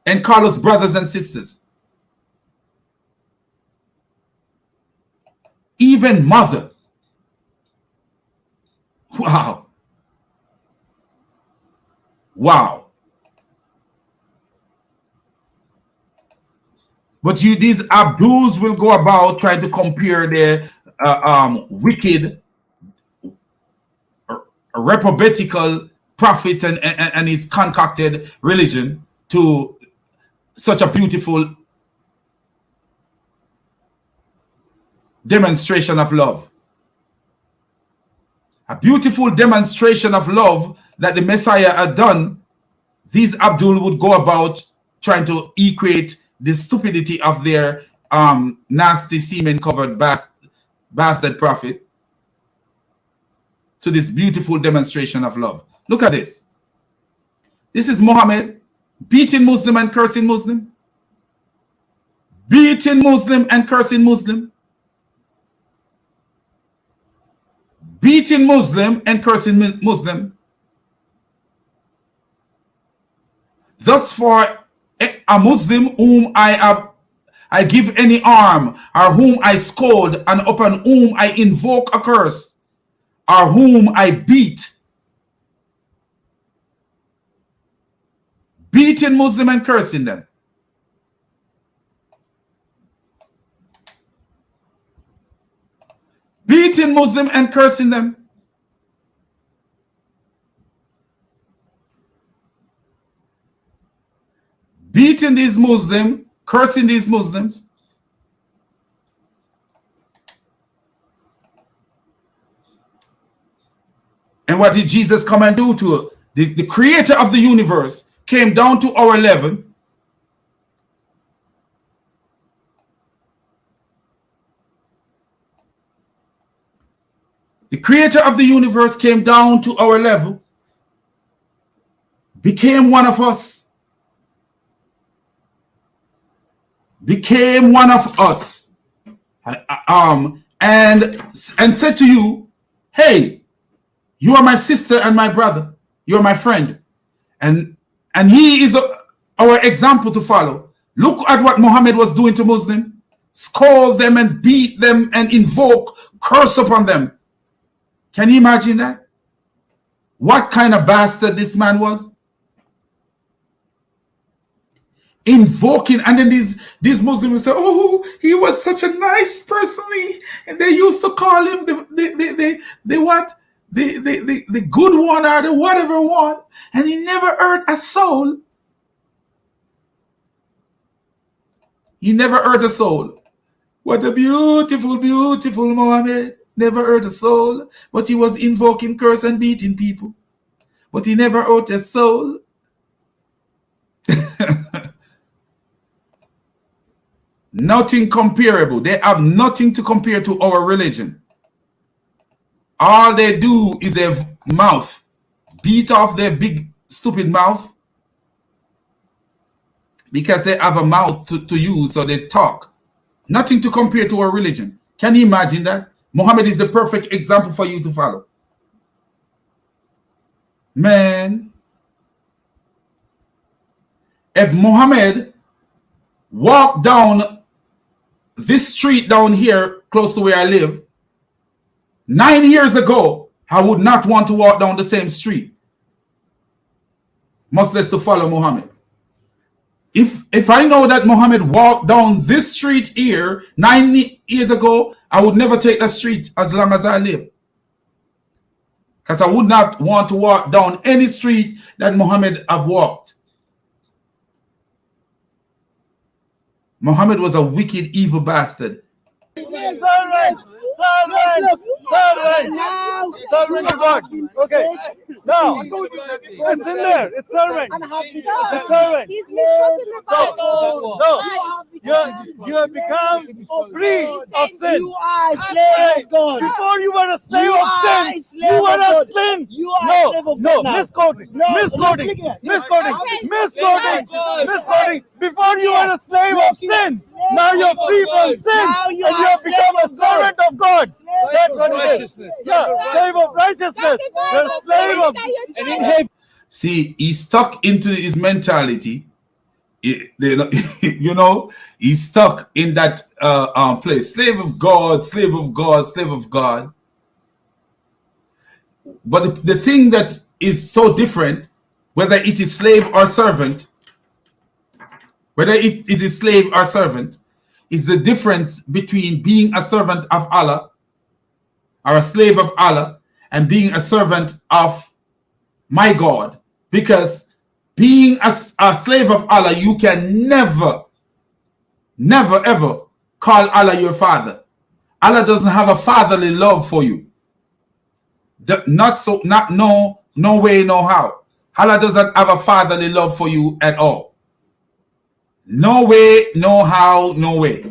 and call us brothers and sisters. Even mother. Wow. Wow. But these Abduls will go about trying to compare their wicked, reprobatical prophet and his concocted religion to such a beautiful demonstration of love. A beautiful demonstration of love that the Messiah had done. These Abdul would go about trying to equate the stupidity of their nasty semen-covered bastard prophet to this beautiful demonstration of love. Look at this. This is Muhammad beating Muslim and cursing Muslim. Beating Muslim and cursing Muslim. Beating Muslim and cursing Muslim. Thus for a Muslim whom I give any harm, or whom I scold, and upon whom I invoke a curse, or whom I beat. Beating Muslim and cursing them. Beating Muslim and cursing them. Beating these Muslims, cursing these Muslims. And what did Jesus come and do to it? The creator of the universe came down to our level. The creator of the universe came down to our level, became one of us. Became one of us, and said to you, hey, you are my sister and my brother, you're my friend, and he is our example to follow. Look at what Muhammad was doing to Muslims. Scold them and beat them and invoke curse upon them. Can you imagine that? What kind of bastard this man was? Invoking, and then these Muslims say, oh, he was such a nice person, and they used to call him the what? the good one or the whatever one, and he never hurt a soul. He never hurt a soul. What a beautiful, beautiful Muhammad. Never hurt a soul, but he was invoking curse and beating people. But he never hurt a soul. Nothing comparable. They have nothing to compare to our religion. All they do is their mouth. Beat off their big, stupid mouth. Because they have a mouth to use, so they talk. Nothing to compare to our religion. Can you imagine that? Muhammad is the perfect example for you to follow. Man. If Muhammad walked down this street down here, close to where I live, 9 years ago, I would not want to walk down the same street. Much less to follow Muhammad. If I know that Muhammad walked down this street here 9 years ago, I would never take that street as long as I live. Because I would not want to walk down any street that Muhammad have walked. Muhammad was a wicked, evil bastard. Servant of God. Okay. Now, it's in there. It's servant. It's servant. So, you have become free of sin. You are a slave of God. Before you were a slave of sin. You were a sin. You are a slave of God. Misquoting. Before you were a slave of sin. Now you're free from sin. And you have become a servant of God. That's what it is. Yeah, slave of righteousness. You're a slave of sin. See, he's stuck into his mentality. You know, he's stuck in that place. Slave of God, slave of God, slave of God. But the thing that is so different, whether it is slave or servant, is the difference between being a servant of Allah or a slave of Allah and being a servant of my God. Because being a slave of Allah, you can never ever call Allah your father. Allah doesn't have a fatherly love for you. No way, no how. Allah doesn't have a fatherly love for you at all. No way, no how, no way.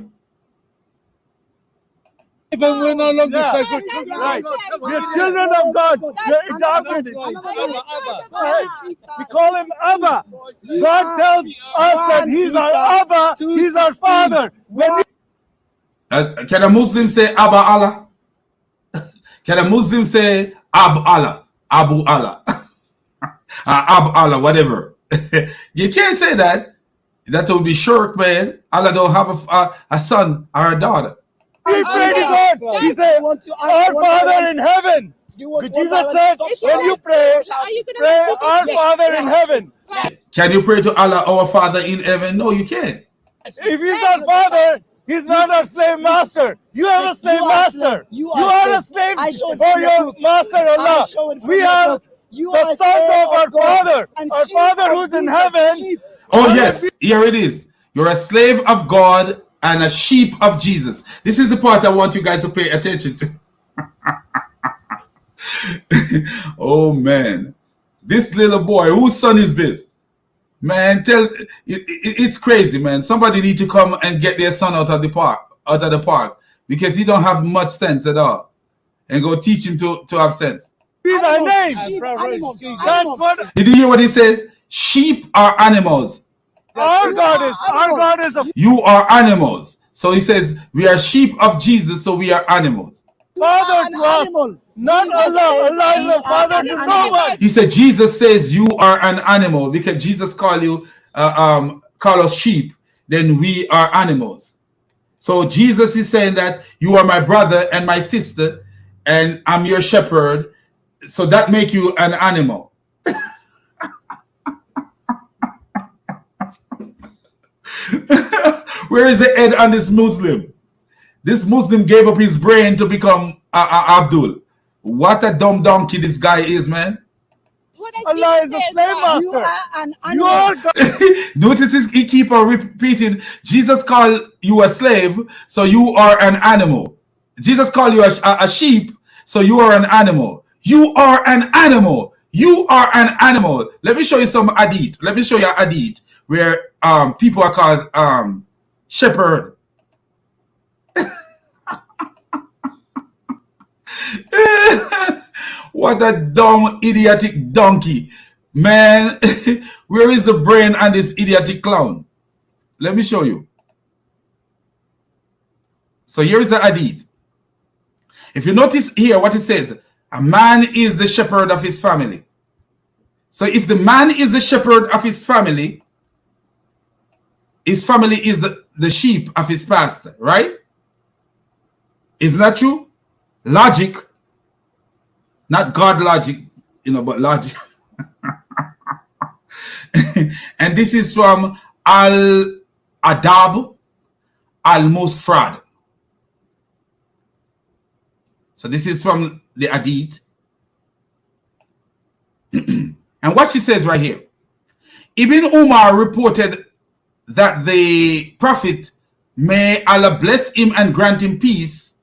Even we're no longer sacred children. Right. We're children of God. We're adopted. We call him Abba. God tells us that he's our Abba, he's our father. Can a Muslim say Abba Allah? Can a Muslim say Ab Allah? Abu Allah? Ab Allah, whatever. You can't say that. That would be shirk, man. Allah don't have a son or a daughter. We pray to God. He said, our Father in heaven. Jesus said, when you pray, pray our Father in heaven. Can you pray to Allah, our Father in heaven? No, you can't. If he's our Father, he's not our slave master. You have a slave master. You are a slave for your master Allah. We are the sons of our Father. Our Father who's in heaven. Oh yes, here it is. You're a slave of God and a sheep of Jesus. This is the part I want you guys to pay attention to. Oh man, this little boy, whose son is this? Man, it's crazy, man. Somebody need to come and get their son out of the park, because he don't have much sense at all, and go teach him to have sense. Be thy name. Did you hear what he said? Sheep are animals. Our God is a. You are animals. So he says we are sheep of Jesus, so we are animals. Father to us, not Allah. Allah is a father to no one. He said Jesus says you are an animal, because Jesus call us sheep. Then we are animals. So Jesus is saying that you are my brother and my sister, and I'm your shepherd. So that make you an animal. Where is the head on this Muslim? This Muslim gave up his brain to become Abdul. What a dumb donkey this guy is, man. What does Allah is Jesus a say, slave God? You master. are an You animal. are God. Notice he keep on repeating, Jesus called you a slave, so you are an animal. Jesus called you a sheep, so you are an animal. You are an animal. You are an animal. Let me show you some hadith. Let me show you a hadith where people are called shepherd. What a dumb, idiotic donkey. Man, where is the brain on this idiotic clown? Let me show you. So here is the hadith. If you notice here what it says, a man is the shepherd of his family. So if the man is the shepherd of his family is the sheep of his pastor, right? Isn't that true? Logic. Not God logic, but logic. And this is from Al-Adab Al-Musfrad. So this is from the Hadith. And what she says right here. Ibn Umar reported that the Prophet, may Allah bless him and grant him peace,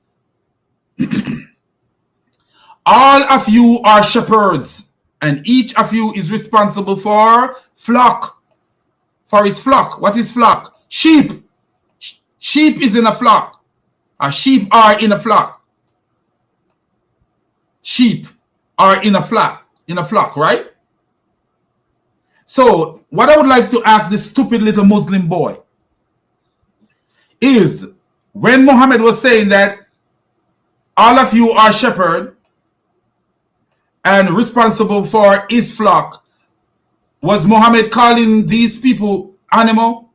all of you are shepherds, and each of you is responsible for flock, for his flock. What is flock? Sheep. Sheep is in a flock. Sheep are in a flock. Sheep are in a flock, right? So what I would like to ask this stupid little Muslim boy is, when Muhammad was saying that all of you are shepherd and responsible for his flock, was Muhammad calling these people animal?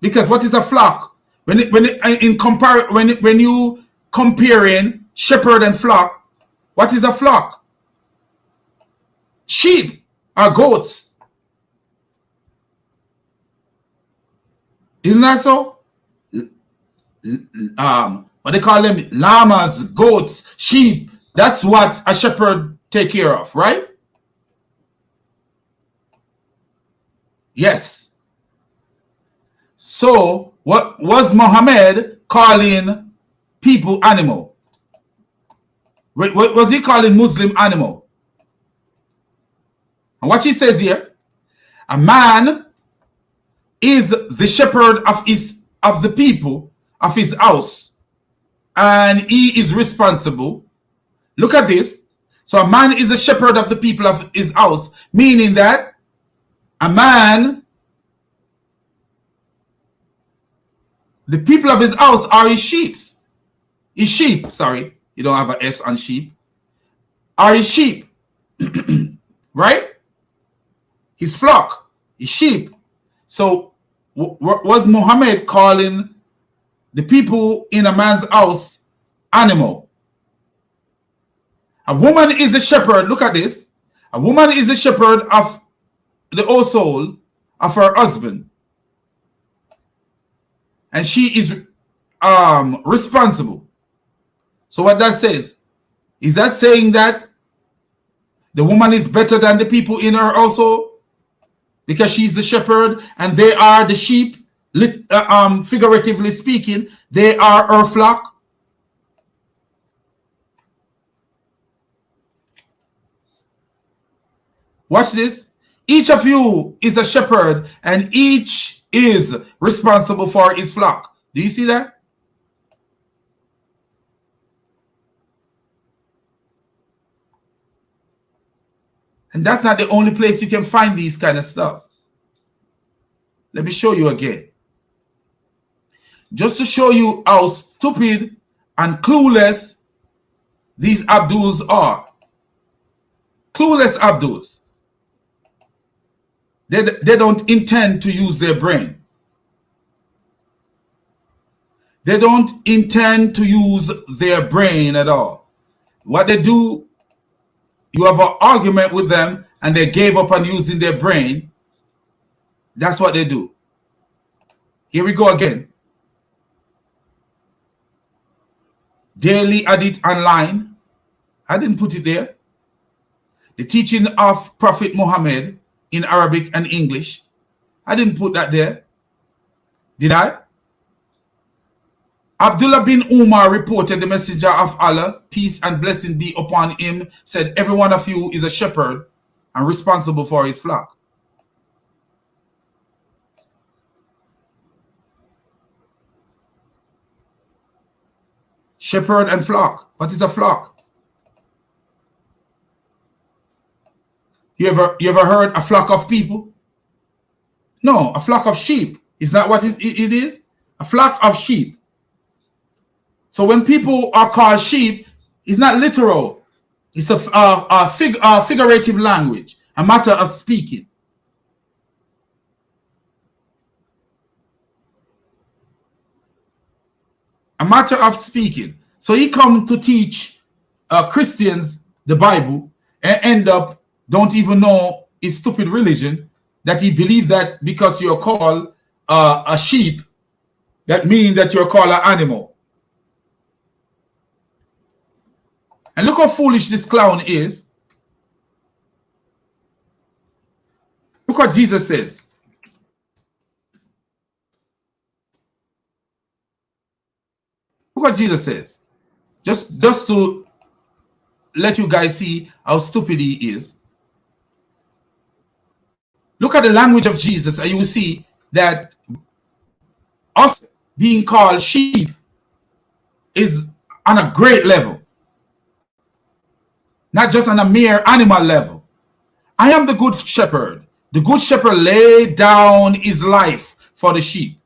Because what is a flock? When you comparing shepherd and flock, what is a flock? Sheep or goats. Isn't that so? What they call them? Llamas, goats, sheep. That's what a shepherd take care of, right? Yes. So what was Muhammad calling people animal? What was he calling Muslim animal? And what he says here, a man is the shepherd of the people of his house, and he is responsible. Look at this. So a man is a shepherd of the people of his house, meaning that a man, the people of his house are his sheep. His sheep, sorry, you don't have an S on sheep. Are his sheep, right? His flock, his sheep. So was Muhammad calling the people in a man's house animal? A woman is a shepherd. Look at this. A woman is a shepherd of the whole soul of her husband, and she is responsible. So what that says, is that saying that the woman is better than the people in her household because she's the shepherd and they are the sheep? Figuratively speaking, they are her flock. Watch this. Each of you is a shepherd and each is responsible for his flock. Do you see that? And that's not the only place you can find these kind of stuff. Let me show you again. Just to show you how stupid and clueless these Abduls are. Clueless Abduls. They don't intend to use their brain. They don't intend to use their brain at all. What they do, you have an argument with them and they gave up on using their brain. That's what they do. Here we go again. Daily Hadith Online. I didn't put it there. The teaching of Prophet Muhammad in Arabic and English, I didn't put that there. Did I? Abdullah bin Umar reported the messenger of Allah, peace and blessing be upon him, said, every one of you is a shepherd and responsible for his flock. Shepherd and flock. What is a flock? You ever heard a flock of people? No, a flock of sheep. Is that what it is? A flock of sheep. So when people are called sheep, it's not literal. It's a figurative language, a matter of speaking. A matter of speaking. So he come to teach Christians the Bible and end up don't even know his stupid religion, that he believe that because you're called a sheep, that means that you're called an animal. And look how foolish this clown is. Look what Jesus says. Look what Jesus says. Just to let you guys see how stupid he is. Look at the language of Jesus and you will see that us being called sheep is on a great level. Not just on a mere animal level. I am the good shepherd. The good shepherd laid down his life for the sheep.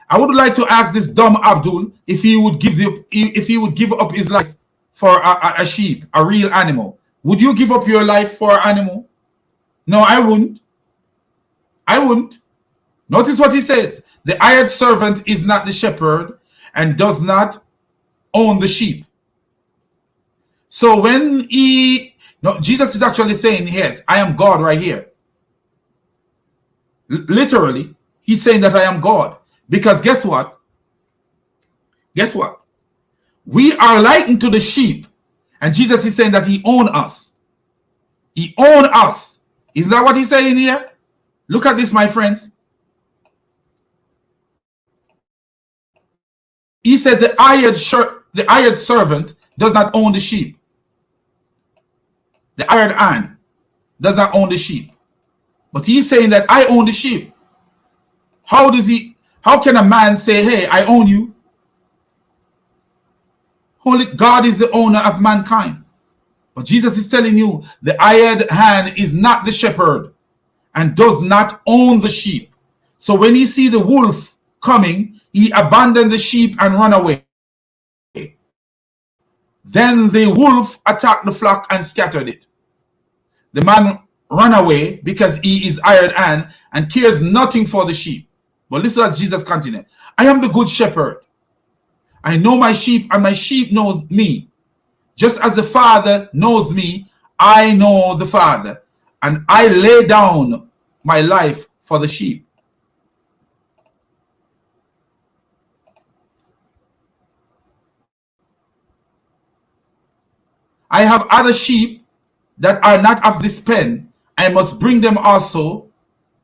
I would like to ask this dumb Abdul if he would give up his life for a sheep, a real animal. Would you give up your life for an animal? No, I wouldn't. I wouldn't. Notice what he says. The hired servant is not the shepherd and does not own the sheep. So when Jesus is actually saying, yes, I am God right here. Literally, he's saying that I am God. Because guess what? Guess what? We are likened to the sheep. And Jesus is saying that he owns us. He owns us. Is that what he's saying here? Look at this, my friends. He said the hired servant does not own the sheep. The hired hand does not own the sheep. But he's saying that I own the sheep. How can a man say, hey, I own you? Only God is the owner of mankind. But Jesus is telling you the hired hand is not the shepherd and does not own the sheep. So when he see the wolf coming, he abandoned the sheep and run away. Then the wolf attacked the flock and scattered it. The man ran away because he is hired hand and cares nothing for the sheep. But listen as Jesus continued. I am the good shepherd. I know my sheep and my sheep knows me. Just as the Father knows me, I know the Father. And I lay down my life for the sheep. I have other sheep that are not of this pen. I must bring them also.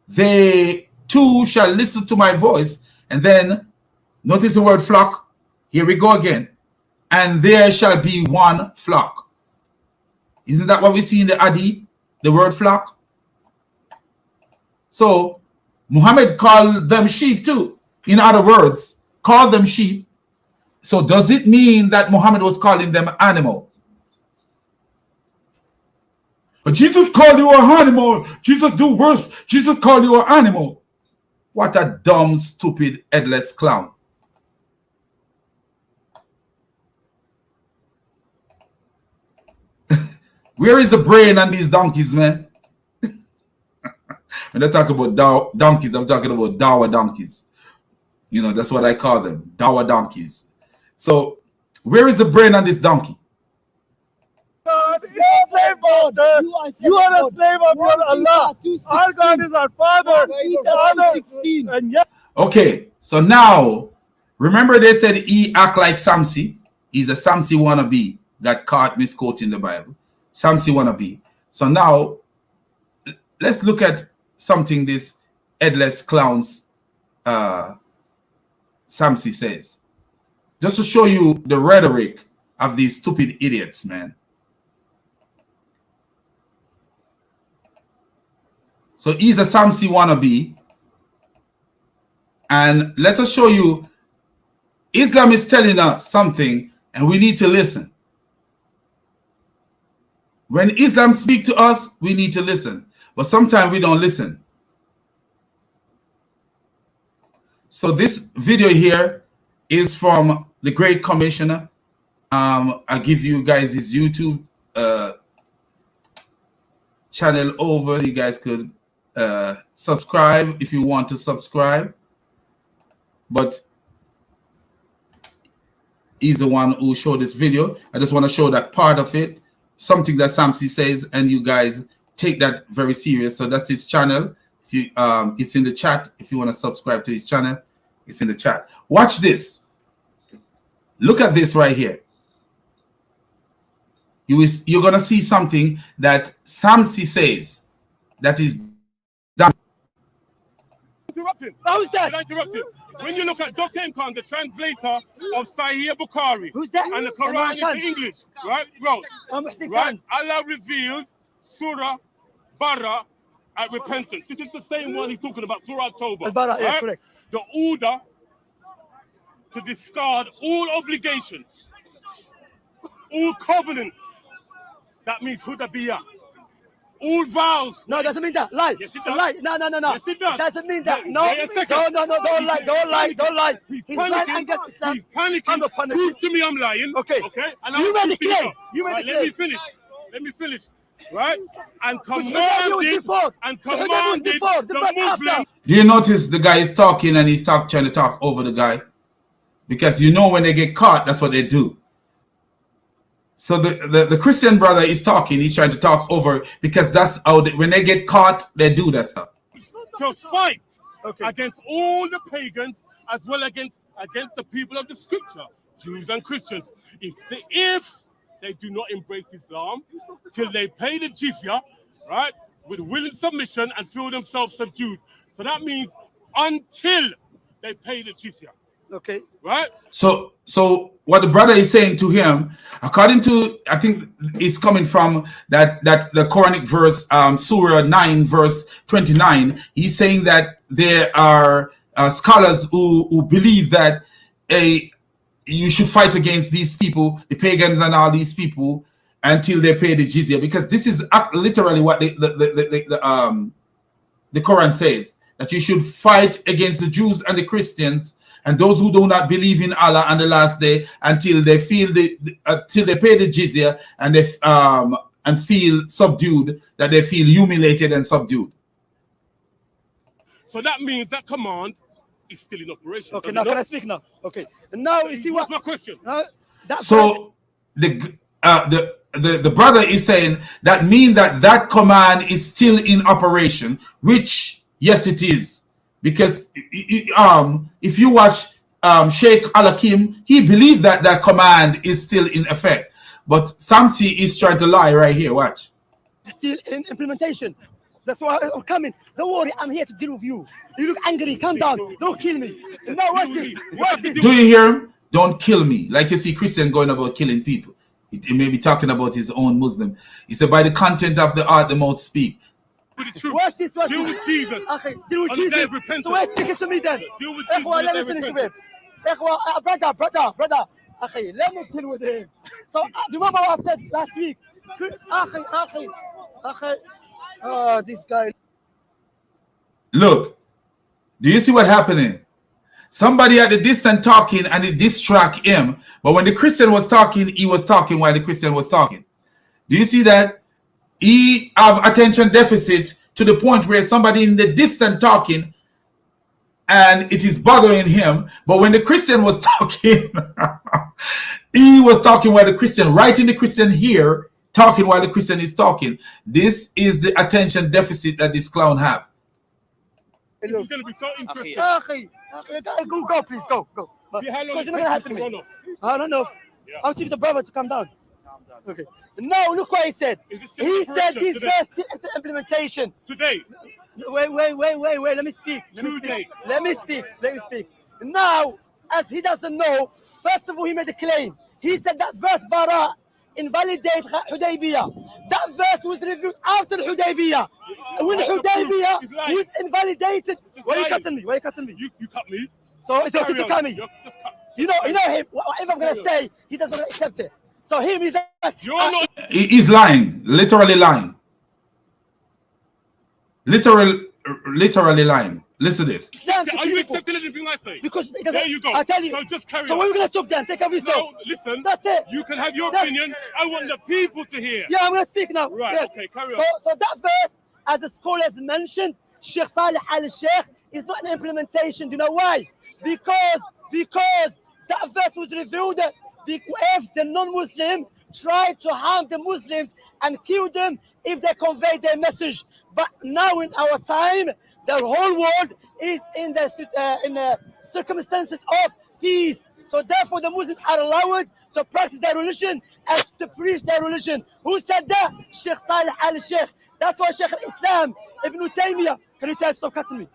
They too shall listen to my voice. And then notice the word flock. Here we go again. And there shall be one flock. Isn't that what we see in the Hadith? The word flock. So Muhammad called them sheep too. In other words, called them sheep. So does it mean that Muhammad was calling them animal? But Jesus called you an animal. Jesus do worse. Jesus called you an animal. What a dumb, stupid, headless clown. Where is the brain on these donkeys, man? When I talk about donkeys, I'm talking about Dawa donkeys. You know, that's what I call them, Dawa donkeys. So, where is the brain on this donkey? God is a slave master. You are a slave of your Allah. Our God is our Father. And yet, okay, so now, remember they said he act like Samsi. He's a Samsi wannabe. got caught misquoting the Bible. Samsi wannabe. So now let's look at something this headless clowns Samsi says. Just to show you the rhetoric of these stupid idiots, man. So he's a Samsi wannabe. And let us show you Islam is telling us something and we need to listen. When Islam speaks to us, we need to listen. But sometimes we don't listen. So this video here is from the Great Commissioner. I'll give you guys his YouTube channel over. You guys could subscribe if you want to subscribe. But he's the one who showed this video. I just want to show that part of it, something that Samsi says, and you guys take that very serious. So that's his channel. If you, it's in the chat. If you want to subscribe to his channel, it's in the chat. Watch this. Look at this right here. You're going to see something that Samsi says that is done. Interrupted. Who's that? Interrupted. When you look at Dr. Imkan, the translator of Sahih Bukhari, Who's that? and the Quran into English, right? Bro, right? Allah revealed Surah Bara at repentance. This is the same one he's talking about, Surah October. Bara, yeah, correct. The order to discard all obligations, all covenants. That means Hudaybiyah. All vows. No, it doesn't mean that. Lie. Yes, it does. Lie. No. Yes, it does. It doesn't mean that. Wait No. a second. No. Don't lie. He's lying panicking. against Islam. He's panicking. I'm not panicking. Prove to me I'm lying. Okay. Okay. And You made the claim. Right, let me finish. Right? And commanded the Muslim. Do you notice the guy is talking and he's trying to talk over the guy? Because you know when they get caught, that's what they do. So the Christian brother is talking, he's trying to talk over, because that's how when they get caught, they do that stuff. To fight against all the pagans as well against the people of the scripture, Jews and Christians. If they do not embrace Islam till they pay the jizya, right, with willing submission and feel themselves subdued. So that means until they pay the jizya. Okay. Right? So what the brother is saying to him, according to, I think it's coming from that the Quranic verse, Surah 9, verse 29, he's saying that there are scholars who believe that you should fight against these people, the pagans and all these people, until they pay the jizya, because this is literally what the Quran says, that you should fight against the Jews and the Christians and those who do not believe in Allah on the last day until they feel till they pay the jizya and they and feel subdued, that they feel humiliated and subdued. So that means that command is still in operation. Okay, now can I speak now? Okay. Now you see what's my question? So the brother is saying that means that command is still in operation, which yes it is, because if you watch Sheikh Al-Hakim, he believed that command is still in effect, but Samsi is trying to lie right here. Watch. Still in implementation. That's why I'm coming. Don't worry, I'm here to deal with you. You look angry. Calm down. Don't kill me. No, watch this. Watch this. Do you hear him? Don't kill me. Like you see Christian going about killing people. He may be talking about his own Muslim. He said, by the content of the heart, the mouth speak. Watch this. Watch Deal this. with Jesus. Okay, deal with Jesus. So why speaking to me then? Deal with Jesus. Let me finish with him. Brother. Okay, let me deal with him. So remember what I said last week? Okay. This guy. Look, do you see what happening? Somebody at the distance talking and it distract him. But when the Christian was talking, he was talking while the Christian was talking. Do you see that? He have attention deficit to the point where somebody in the distance talking and it is bothering him. But when the Christian was talking, he was talking while the Christian, right in the Christian here, talking while the Christian is talking. This is the attention deficit that this clown have. This is going to be so interesting. Go, please, go. See how long I don't know. Yeah. I'm seeing the brother to come down. Okay. No, look what he said. He said this verse still into implementation. Today. Wait. Let me speak. Let me speak. Now, as he doesn't know, first of all, he made a claim. He said that verse Bara invalidates Hudaybiyah. That verse was reviewed after Hudaybiyah. When Hudaybiyah was invalidated. Why are you cutting me? You cut me. So it's okay to cut me. You know him. Whatever I'm gonna say, he doesn't accept it. So him, he's like, you're not. He's lying, literally lying. Literally lying. Listen to this. Are you accepting anything I say? Because there you go. I tell you. So just carry on. So when we're gonna talk then, take off yourself. No, listen. That's it. You can have your opinion. I want the people to hear. Yeah, I'm gonna speak now. Right. Yes. Okay. Carry on. So that verse, as the scholars mentioned, Sheikh Salih al-Sheikh, is not an implementation. Do you know why? Because that verse was revealed. If the non-Muslim tried to harm the Muslims and kill them if they convey their message. But now in our time, the whole world is in the circumstances of peace. So therefore the Muslims are allowed to practice their religion and to preach their religion. Who said that? Sheikh Salih al-Sheikh. That's why Sheikh al-Islam, Ibn Taymiyyah. Can you tell stop cutting me?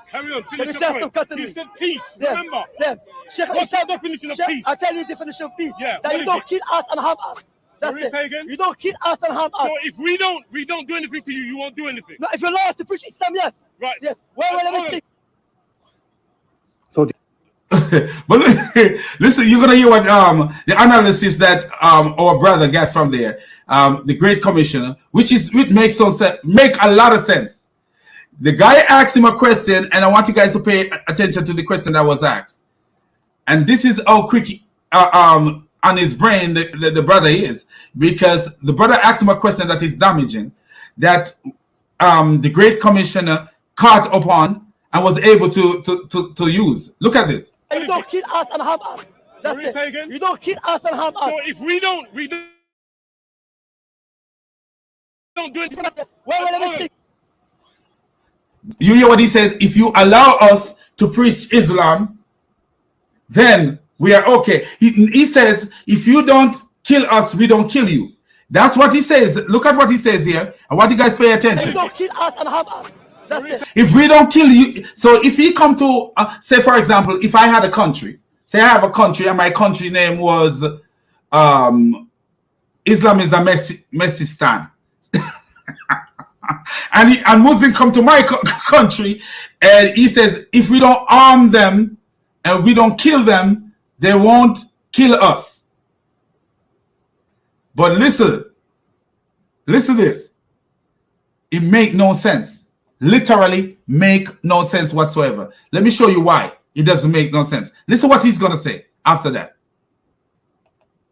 Carry on, finish Can your you point. stop You me? said peace, remember? What's the definition of peace? I'll tell you the definition of peace. Yeah, that you don't kill us and harm us. That's Sorry, it. say again? You don't kill us and harm us. So if we don't do anything to you, you won't do anything. No, if you allow us to preach Islam, yes. Right. Yes. Wait, let me speak. So but listen, you're gonna hear what the analysis that our brother got from there, the Great Commissioner, which makes a lot of sense. The guy asked him a question, and I want you guys to pay attention to the question that was asked. And this is how quick on his brain the brother is, because the brother asked him a question that is damaging, that the Great Commissioner caught upon and was able to use. Look at this. You don't kill us and harm us. That's Sorry, it. say again? You don't kill us and harm us. So if we don't do anything. Wait, let me speak. You hear what he said? If you allow us to preach Islam, then we are okay. He says, if you don't kill us, we don't kill you. That's what he says. Look at what he says here. I want you guys to pay attention. You don't kill us and harm us. That's it. If we don't kill you, so if he come to, say for example, if I had a country, say I have a country and my country name was Islam is the Messistan. and Muslim come to my country and he says, if we don't arm them and we don't kill them, they won't kill us. But listen to this. It make no sense. Literally make no sense whatsoever. Let me show you why it doesn't make no sense. Listen what he's going to say after that.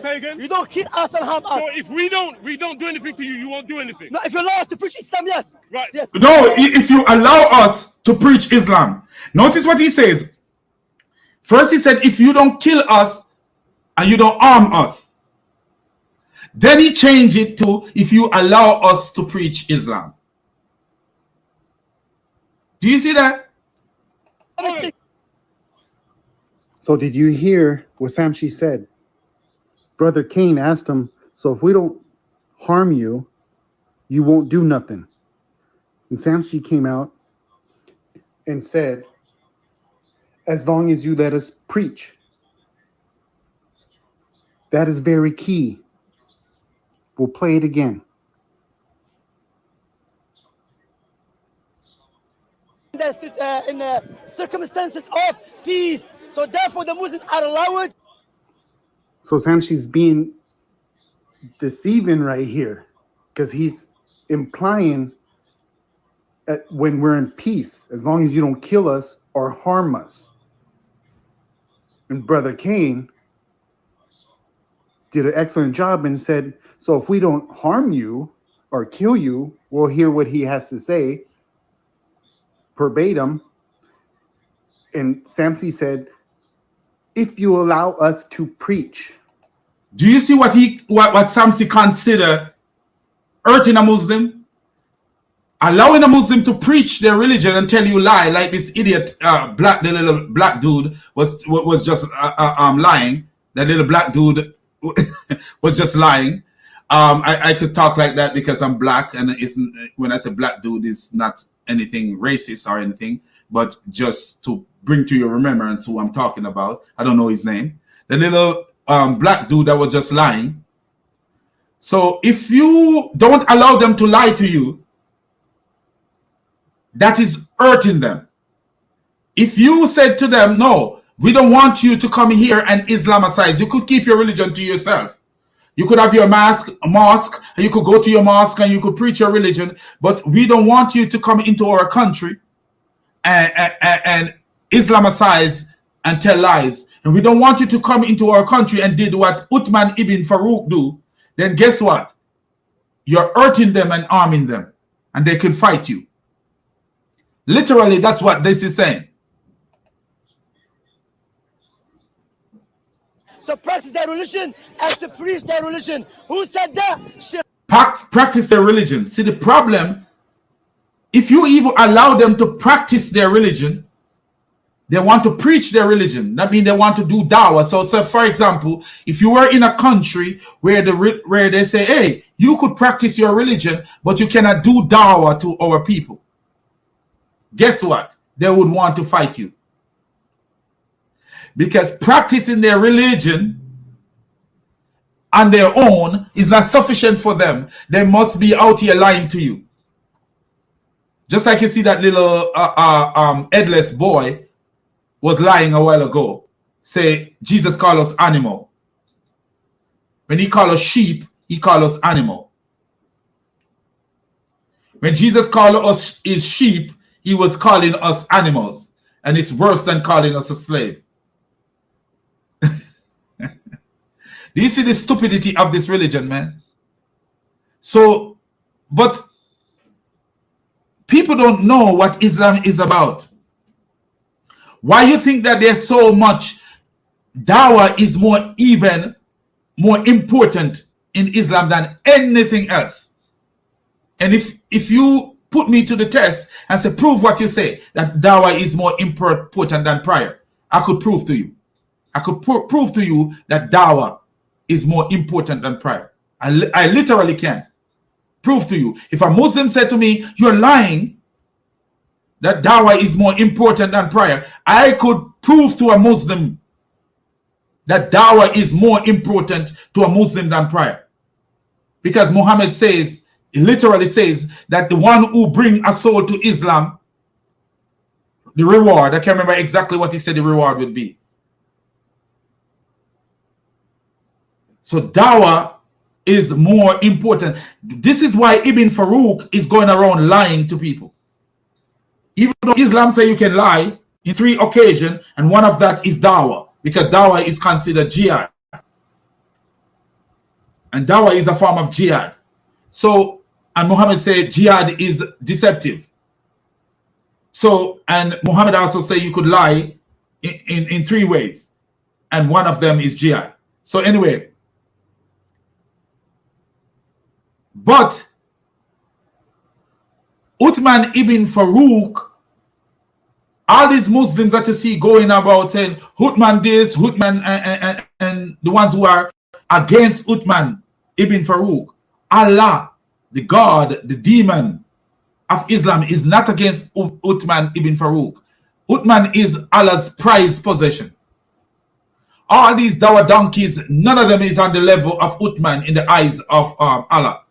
Say again? You don't kill us and harm us. So if we don't do anything to you, you won't do anything. No, if you allow us to preach Islam, yes. Right. Yes. No, if you allow us to preach Islam. Notice what he says. First he said, if you don't kill us and you don't harm us. Then he changed it to, if you allow us to preach Islam. Do you see that? So did you hear what Samshi said? Brother Cain asked him, so if we don't harm you, you won't do nothing. And Samshi came out and said, as long as you let us preach. That is very key. We'll play it again. In circumstances of peace. So therefore the Muslims are allowed. So Samshi's being deceiving right here because he's implying that when we're in peace, as long as you don't kill us or harm us. And Brother Cain did an excellent job and said, so if we don't harm you or kill you, we'll hear what he has to say verbatim. And Samsi said, if you allow us to preach. Do you see what Samsi consider hurting a Muslim? Allowing a Muslim to preach their religion and tell you lie, like this idiot the little black dude was just lying. That little black dude was just lying. I could talk like that because I'm black, and when I say black dude, it's not anything racist or anything, but just to bring to your remembrance who I'm talking about. I don't know his name. The little black dude that was just lying. So if you don't allow them to lie to you, that is hurting them. If you said to them, no, we don't want you to come here and Islamicize, you could keep your religion to yourself. You could have your mosque, and you could go to your mosque and you could preach your religion, but we don't want you to come into our country and Islamicize and tell lies. And we don't want you to come into our country and did what Uthman ibn Farouk do. Then guess what? You're hurting them and arming them, and they can fight you. Literally, that's what this is saying. To practice their religion and to preach their religion. Who said that? Practice their religion. See, the problem, if you even allow them to practice their religion, they want to preach their religion. That means they want to do dawah. So for example, if you were in a country where they say, hey, you could practice your religion, but you cannot do dawah to our people. Guess what? They would want to fight you. Because practicing their religion on their own is not sufficient for them. They must be out here lying to you. Just like you see that little headless boy was lying a while ago. Say, Jesus called us animal. When he called us sheep, he called us animal. When Jesus called us his sheep, he was calling us animals. And it's worse than calling us a slave. Do you see the stupidity of this religion, man? So, but people don't know what Islam is about. Why you think that there's so much dawah is more important in Islam than anything else? And if you put me to the test and say, prove what you say, that dawah is more important than prayer, I could prove to you. I could prove to you that dawah is more important than prayer. I literally can prove to you. If a Muslim said to me, you're lying, that dawah is more important than prayer, I could prove to a Muslim that dawah is more important to a Muslim than prayer. Because Muhammad says, he literally says that the one who bring a soul to Islam, the reward, I can't remember exactly what he said the reward would be. So dawah is more important. This is why Ibn Farouk is going around lying to people. Even though Islam say you can lie in 3 occasions, and one of that is dawah, because dawah is considered jihad. And dawah is a form of jihad. So, and Muhammad said jihad is deceptive. So, and Muhammad also say you could lie in 3 ways, and one of them is jihad. So anyway, but Uthman ibn Farouk, all these Muslims that you see going about saying Uthman this, Uthman, and the ones who are against Uthman ibn Farouk, Allah, the God, the demon of Islam, is not against Uthman ibn Farouk. Uthman is Allah's prized possession. All these dawah donkeys, none of them is on the level of Uthman in the eyes of Allah.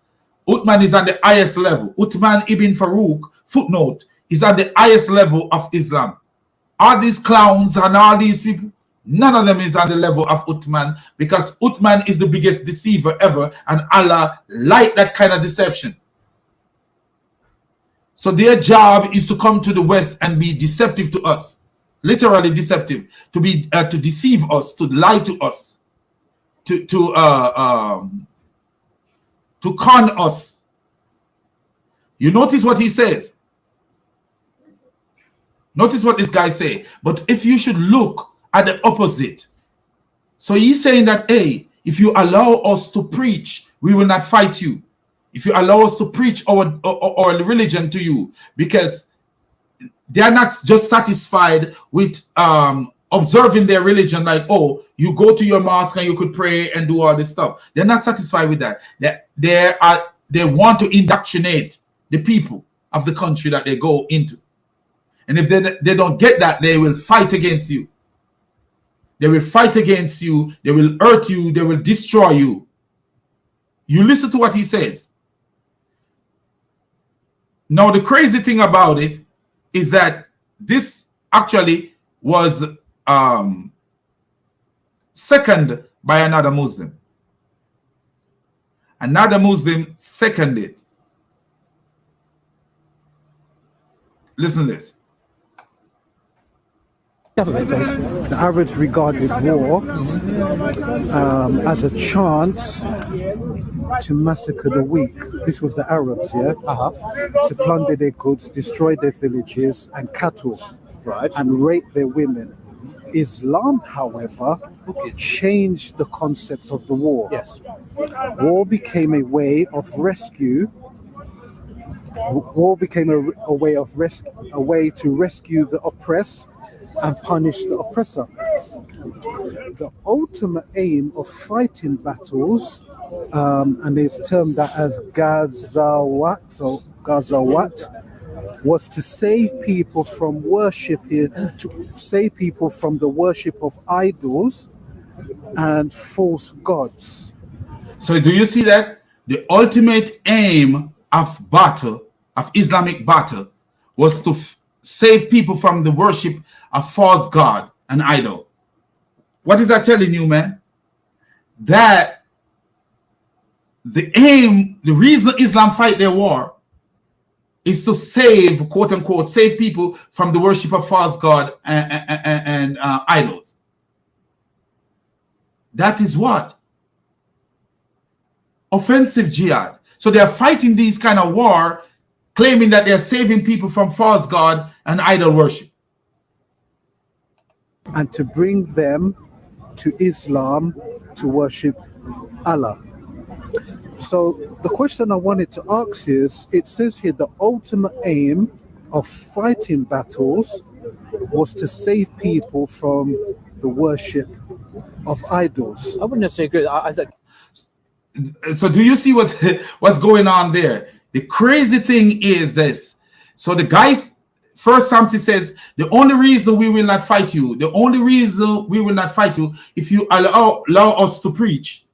Uthman is on the highest level. Uthman ibn Farouk, footnote, is on the highest level of Islam. All these clowns and all these people, none of them is on the level of Uthman, because Uthman is the biggest deceiver ever, and Allah liked that kind of deception. So their job is to come to the West and be deceptive to us, literally deceptive, to be to deceive us, to lie to us, to con us. You notice what he says. Notice what this guy say. But if you should look at the opposite. So he's saying that, hey, if you allow us to preach, we will not fight you. If you allow us to preach our religion to you, because they are not just satisfied with observing their religion, like, oh, you go to your mosque and you could pray and do all this stuff. They're not satisfied with that. They want to indoctrinate the people of the country that they go into. And if they don't get that, they will fight against you. They will fight against you. They will hurt you. They will destroy you. You listen to what he says. Now, the crazy thing about it is that this actually was seconded by another Muslim. Another Muslim seconded. Listen to this. The Arabs regarded war as a chance to massacre the weak. This was the Arabs, yeah? To plunder their goods, destroy their villages and cattle, and rape their women. Islam, however, changed the concept of the war. Yes. War became a way of rescue. War became a way to rescue the oppressed and punish the oppressor. The ultimate aim of fighting battles, and they've termed that as Ghazawat, was to save people from the worship of idols and false gods. So do you see that? The ultimate aim of battle, of Islamic battle, was to save people from the worship of false god and idol. What is that telling you, man? That the aim, the reason Islam fight their war is to save, quote unquote, save people from the worship of false god and idols. That is what? Offensive jihad. So they are fighting these kind of war, claiming that they are saving people from false god and idol worship. And to bring them to Islam to worship Allah. So the question I wanted to ask is, it says here the ultimate aim of fighting battles was to save people from the worship of idols. I wouldn't necessarily agree. So do you see what's going on there? The crazy thing is this. So the guys, First Samson says, the only reason we will not fight you, if you allow us to preach.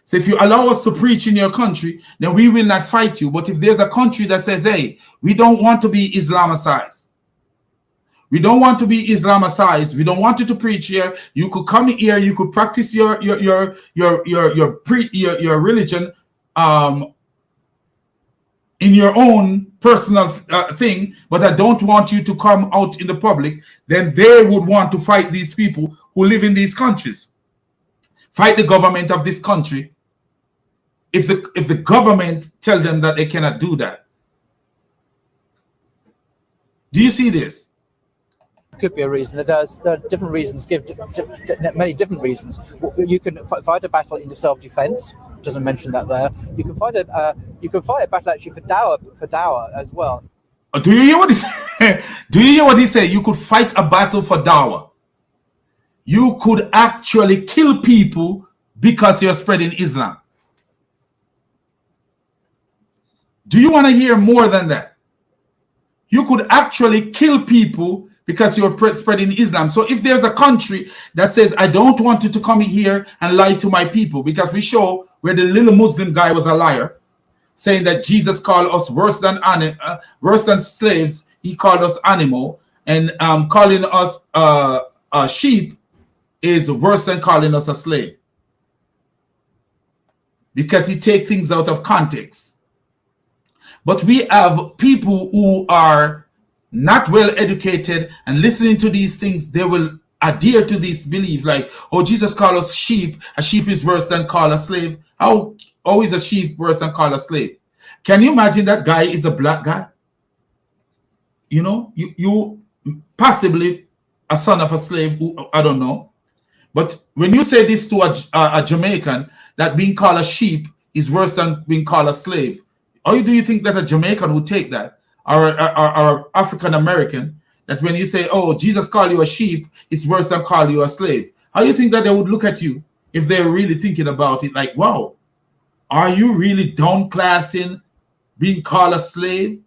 So if you allow us to preach in your country, then we will not fight you. But if there's a country that says, hey, we don't want to be Islamicized. We don't want to be Islamicized. We don't want you to preach here. You could come here. You could practice your religion in your own personal thing. But I don't want you to come out in the public. Then they would want to fight these people who live in these countries. Fight the government of this country. If the government tell them that they cannot do that. Do you see this? Could be a reason. There are different reasons. Many different reasons. You can fight a battle in self-defense. Doesn't mention that there. You can fight a battle actually for dawah as well. Do you hear what he said? Do you hear what he said? You could fight a battle for dawah. You could actually kill people because you're spreading Islam. Do you want to hear more than that? You could actually kill people because you're spreading Islam. So if there's a country that says, I don't want you to come here and lie to my people, because we show where the little Muslim guy was a liar, saying that Jesus called us worse than slaves. He called us animal, and calling us a sheep is worse than calling us a slave, because he takes things out of context. But we have people who are not well educated and listening to these things, they will adhere to this belief like, oh, Jesus called us sheep. A sheep is worse than call a slave. How is a sheep worse than call a slave? Can you imagine that guy is a black guy? You know, you possibly a son of a slave, who, I don't know. But when you say this to a Jamaican, that being called a sheep is worse than being called a slave, how do you think that a Jamaican would take that? Or African American, that when you say, oh, Jesus called you a sheep, it's worse than call you a slave. How do you think that they would look at you if they're really thinking about it? Like, wow, are you really downclassing being called a slave?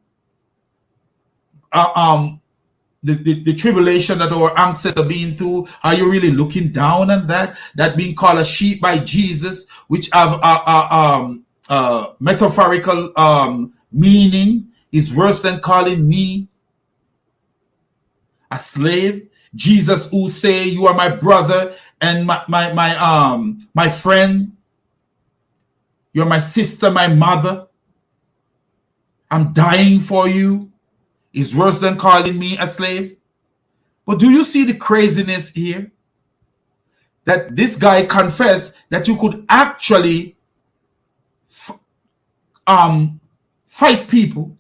The tribulation that our ancestors are being through, are you really looking down on that? That being called a sheep by Jesus, which have metaphorical meaning, is worse than calling me a slave? Jesus, who say you are my brother and my friend, you're my sister, my mother, I'm dying for you, is worse than calling me a slave. But do you see the craziness here? That this guy confessed that you could actually fight people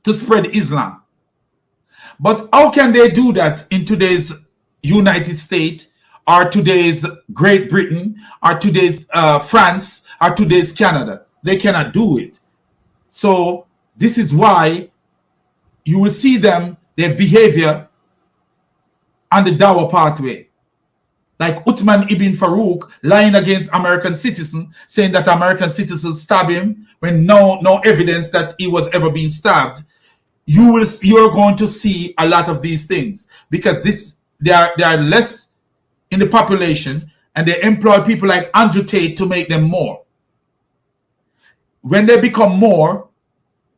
to spread Islam. But how can they do that in today's United States, or today's Great Britain, or today's France, or today's Canada? They cannot do it. So this is why you will see them, their behavior on the Dawa pathway. Like Uthman ibn Farouk lying against American citizen, saying that American citizens stab him when no evidence that he was ever being stabbed. You're going to see a lot of these things, because they are less in the population, and they employ people like Andrew Tate to make them more. When they become more,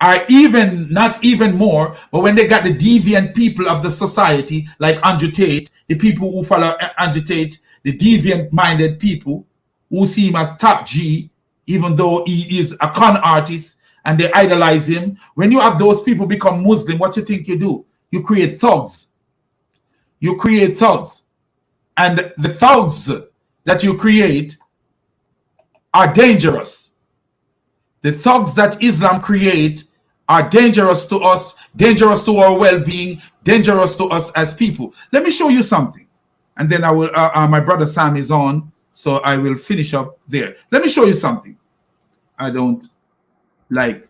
are even not even more, but when they got the deviant people of the society like Andrew Tate, the people who follow Andrew Tate, the deviant-minded people who see him as top G, even though he is a con artist, and they idolize him. When you have those people become Muslim, what you think you do? You create thugs. You create thugs. And the thugs that you create are dangerous. The thugs that Islam create are dangerous to us, dangerous to our well-being, dangerous to us as people. Let me show you something. And then I will, my brother Sam is on, so I will finish up there. Let me show you something. I don't like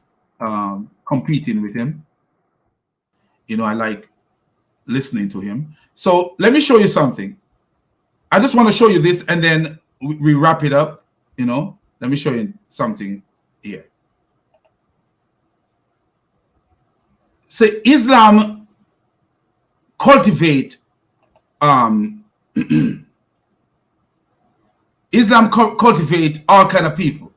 competing with him. You know, I like listening to him. So let me show you something. I just want to show you this, and then we wrap it up. You know, let me show you something here. So Islam cultivate Islam cultivate all kind of people.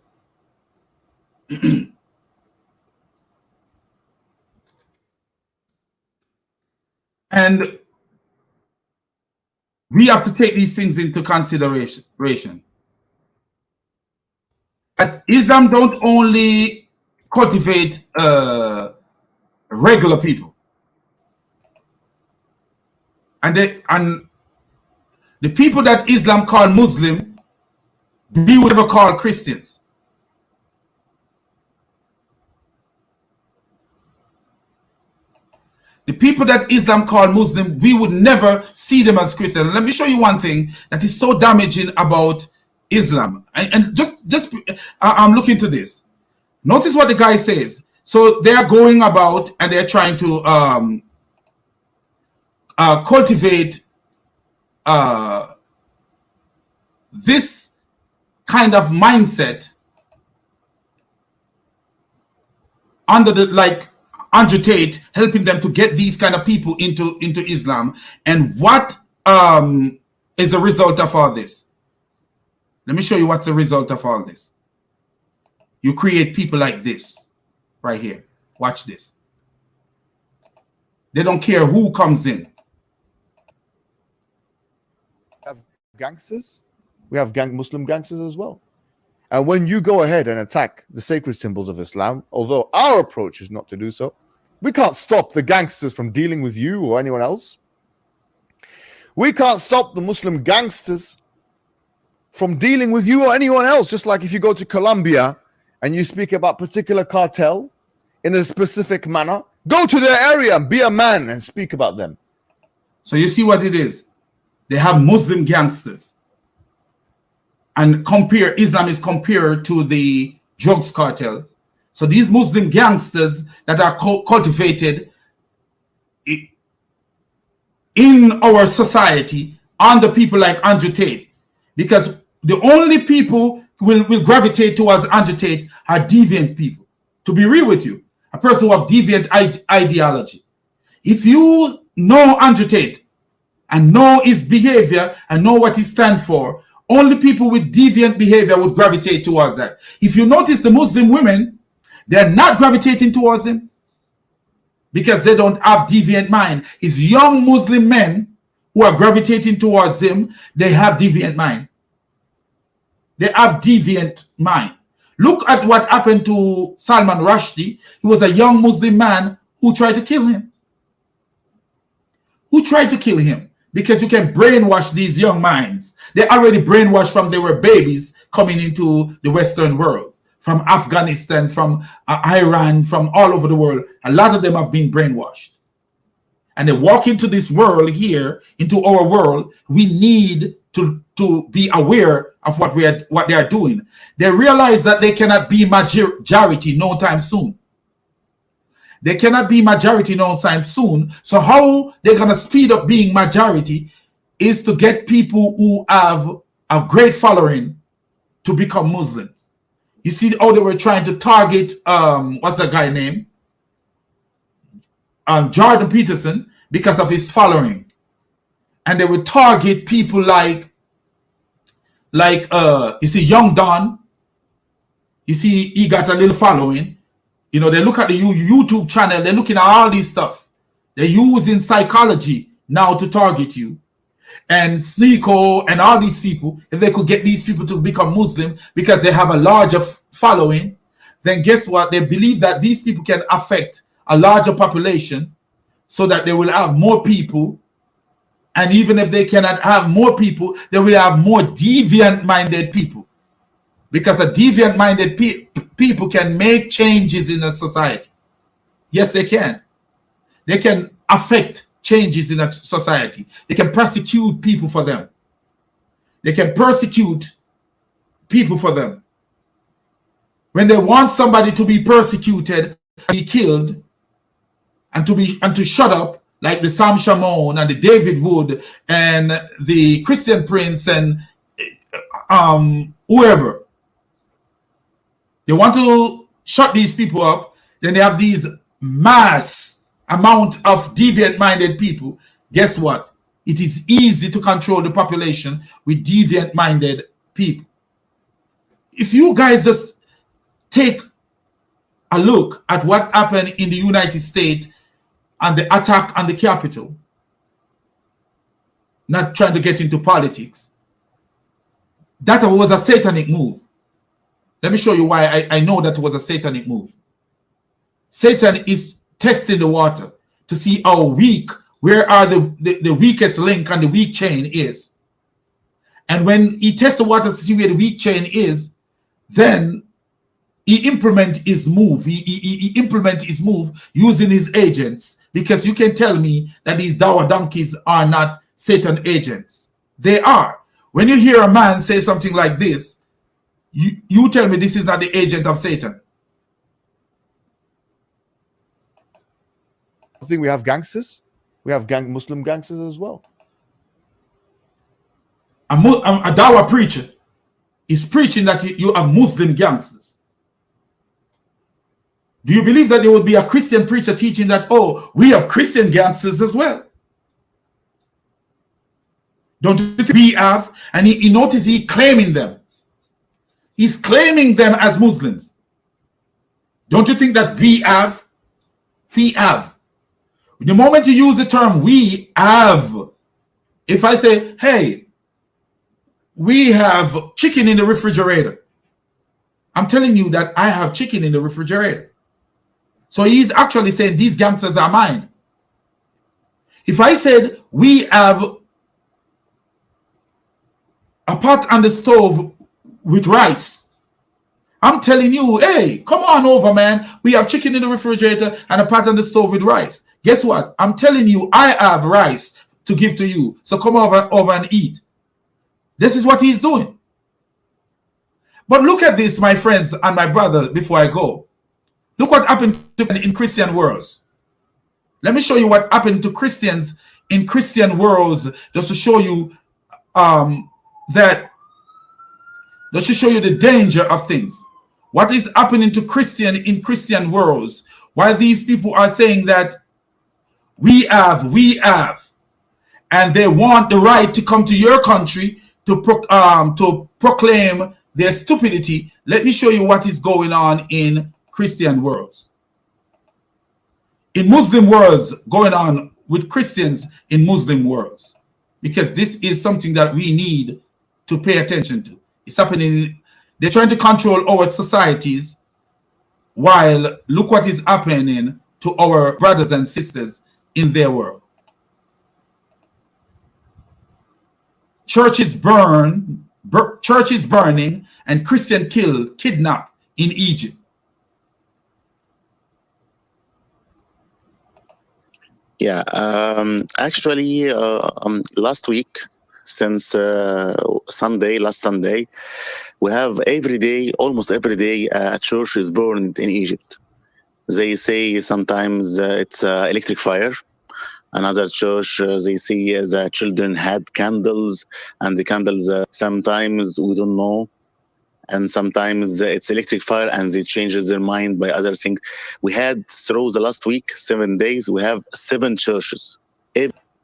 And we have to take these things into consideration. But Islam don't only cultivate regular people, and the people that Islam call Muslim, we would never call Christians. The people that Islam call Muslim, we would never see them as Christian. Let me show you one thing that is so damaging about Islam. And just I'm looking to this. Notice what the guy says. So they are going about and they're trying to cultivate this kind of mindset under the, like, Andrew Tate, helping them to get these kind of people into Islam. And what is the result of all this? Let me show you what's the result of all this. You create people like this right here. Watch this. They don't care who comes in. We have gangsters. We have Muslim gangsters as well. And when you go ahead and attack the sacred symbols of Islam, although our approach is not to do so, we can't stop the gangsters from dealing with you or anyone else. We can't stop the Muslim gangsters from dealing with you or anyone else. Just like if you go to Colombia and you speak about particular cartel in a specific manner, go to their area and be a man and speak about them. So you see what it is? They have Muslim gangsters. And Islam is compared to the drugs cartel. So these Muslim gangsters that are cultivated in our society under people like Andrew Tate, because the only people who will gravitate towards Andrew Tate are deviant people. To be real with you, a person who have deviant ideology. If you know Andrew Tate and know his behavior and know what he stands for, only people with deviant behavior would gravitate towards that. If you notice the Muslim women, they're not gravitating towards him because they don't have deviant mind. It's young Muslim men who are gravitating towards him. They have deviant mind. They have deviant mind. Look at what happened to Salman Rushdie. He was a young Muslim man who tried to kill him. Who tried to kill him? Because you can brainwash these young minds. They already brainwashed from they were babies coming into the Western world. From Afghanistan, from Iran, from all over the world. A lot of them have been brainwashed. And they walk into this world here, into our world. We need to be aware of what they are doing. They realize that they cannot be majority no time soon. They cannot be majority no time soon. So how they're going to speed up being majority is to get people who have a great following to become Muslims. You see how they were trying to target, what's that guy name? Jordan Peterson, because of his following. And they would target people like you see, Young Don. You see, he got a little following. You know, they look at the YouTube channel, they're looking at all this stuff. They're using psychology now to target you. And Sneeko and all these people, if they could get these people to become Muslim because they have a larger following, then guess what? They believe that these people can affect a larger population so that they will have more people. And even if they cannot have more people, they will have more deviant-minded people. Because a deviant-minded people can make changes in a society. Yes, they can. They can affect changes in a society. They can prosecute people for them. They can persecute people for them. When they want somebody to be persecuted, be killed, and to shut up, like the Sam Shamoun and the David Wood and the Christian Prince and whoever. They want to shut these people up. Then they have these mass amount of deviant-minded people. Guess what? It is easy to control the population with deviant-minded people. If you guys just take a look at what happened in the United States and the attack on the Capitol, not trying to get into politics, that was a satanic move. Let me show you why I know that was a satanic move. Satan is testing the water to see how weak, where are the weakest link on the weak chain is. And when he tests the water to see where the weak chain is, then he implement his move. He implement his move using his agents. Because you can tell me that these Dawa donkeys are not Satan agents. They are. When you hear a man say something like this, you tell me this is not the agent of Satan. I think we have gangsters. We have Muslim gangsters as well. A Dawa preacher is preaching that you have Muslim gangsters. Do you believe that there would be a Christian preacher teaching that, oh, we have Christian gangsters as well? Don't you think we have? And he notice he claiming them. He's claiming them as Muslims. Don't you think that we have? We have. The moment you use the term we have, if I say, hey, we have chicken in the refrigerator, I'm telling you that I have chicken in the refrigerator. So he's actually saying these gangsters are mine. If I said we have a pot on the stove with rice, I'm telling you, hey, come on over, man. We have chicken in the refrigerator and a pot on the stove with rice. Guess what? I'm telling you, I have rice to give to you. So come over and eat. This is what he's doing. But look at this, my friends and my brother, before I go. Look what happened in Christian worlds. Let me show you what happened to Christians in Christian worlds, just to show you just to show you the danger of things. What is happening to Christian worlds? Why these people are saying that we have, and they want the right to come to your country to proclaim their stupidity. Let me show you what is going on in Christian worlds. In Muslim worlds, going on with Christians in Muslim worlds, because this is something that we need to pay attention to. It's happening. They're trying to control our societies, while look what is happening to our brothers and sisters in their world. Churches burning, and Christian kidnapped in Egypt. Yeah, actually, last week, since last Sunday, we have almost every day, a church is burned in Egypt. They say sometimes it's electric fire. Another church, they say the children had candles, and the candles sometimes we don't know, and sometimes it's electric fire, and they change their mind by other things. We had through the last week, 7 days, we have 7 churches.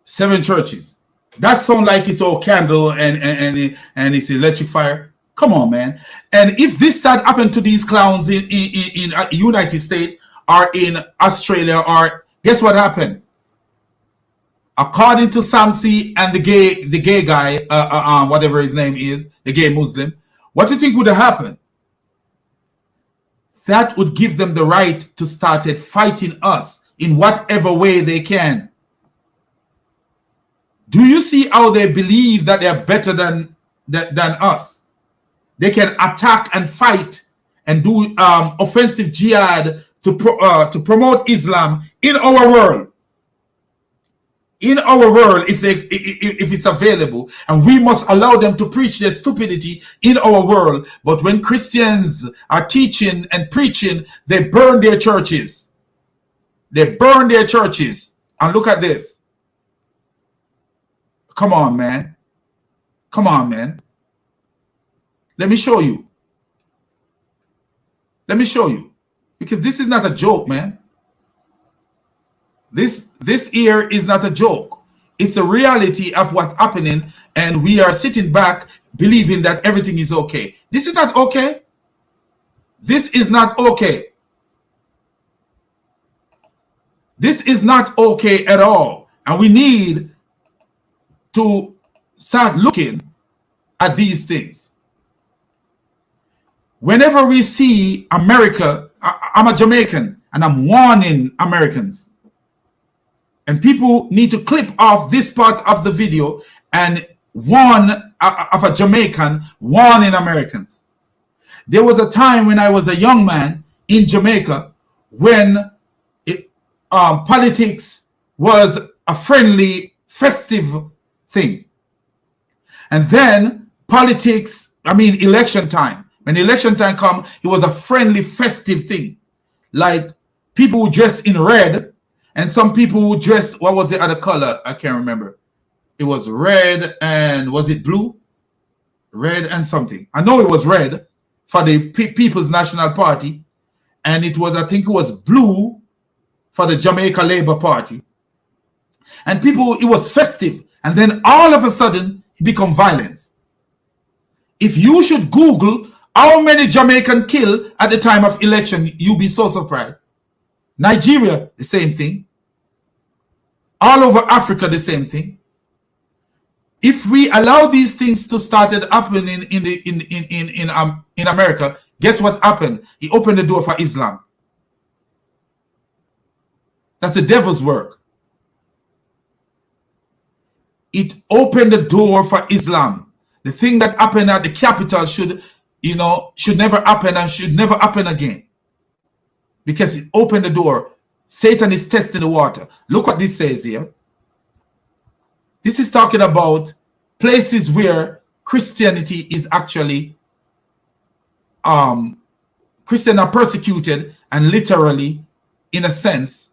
7 churches. That sounds like it's all candle and it's electric fire. Come on, man. And if this start happen to these clowns in United States or in Australia, or guess what happened? According to Samsi and the gay guy, whatever his name is, the gay Muslim, what do you think would have happened? That would give them the right to start fighting us in whatever way they can. Do you see how they believe that they're better than us? They can attack and fight and do offensive jihad to promote Islam in our world. In our world, if it's available, and we must allow them to preach their stupidity in our world. But when Christians are teaching and preaching, they burn their churches. They burn their churches. And look at this. Come on, man. Come on, man. Let me show you. Let me show you. Because this is not a joke, man. This here is not a joke. It's a reality of what's happening, and we are sitting back believing that everything is okay. This is not okay. This is not okay. This is not okay at all. And we need to start looking at these things. Whenever we see America, I'm a Jamaican, and I'm warning Americans. And people need to clip off this part of the video and warn of a Jamaican warning Americans. There was a time when I was a young man in Jamaica when politics was a friendly, festive thing. And then politics, election time. When election time come, it was a friendly, festive thing. Like people would dress in red, and some people would dress, what was the other color? I can't remember. It was red and, was it blue? Red and something. I know it was red for the People's National Party. And it was, I think it was blue for the Jamaica Labour Party. And people, it was festive. And then all of a sudden, it became violence. If you should Google how many Jamaicans killed at the time of election, you'll be so surprised. Nigeria, the same thing. All over Africa, the same thing. If we allow these things to start happening in America, guess what happened? He opened the door for Islam. That's the devil's work. It opened the door for Islam. The thing that happened at the capital should never happen and should never happen again. Because it opened the door. Satan is testing the water. Look what this says here. This is talking about places where Christianity is actually, Christians are persecuted, and literally, in a sense,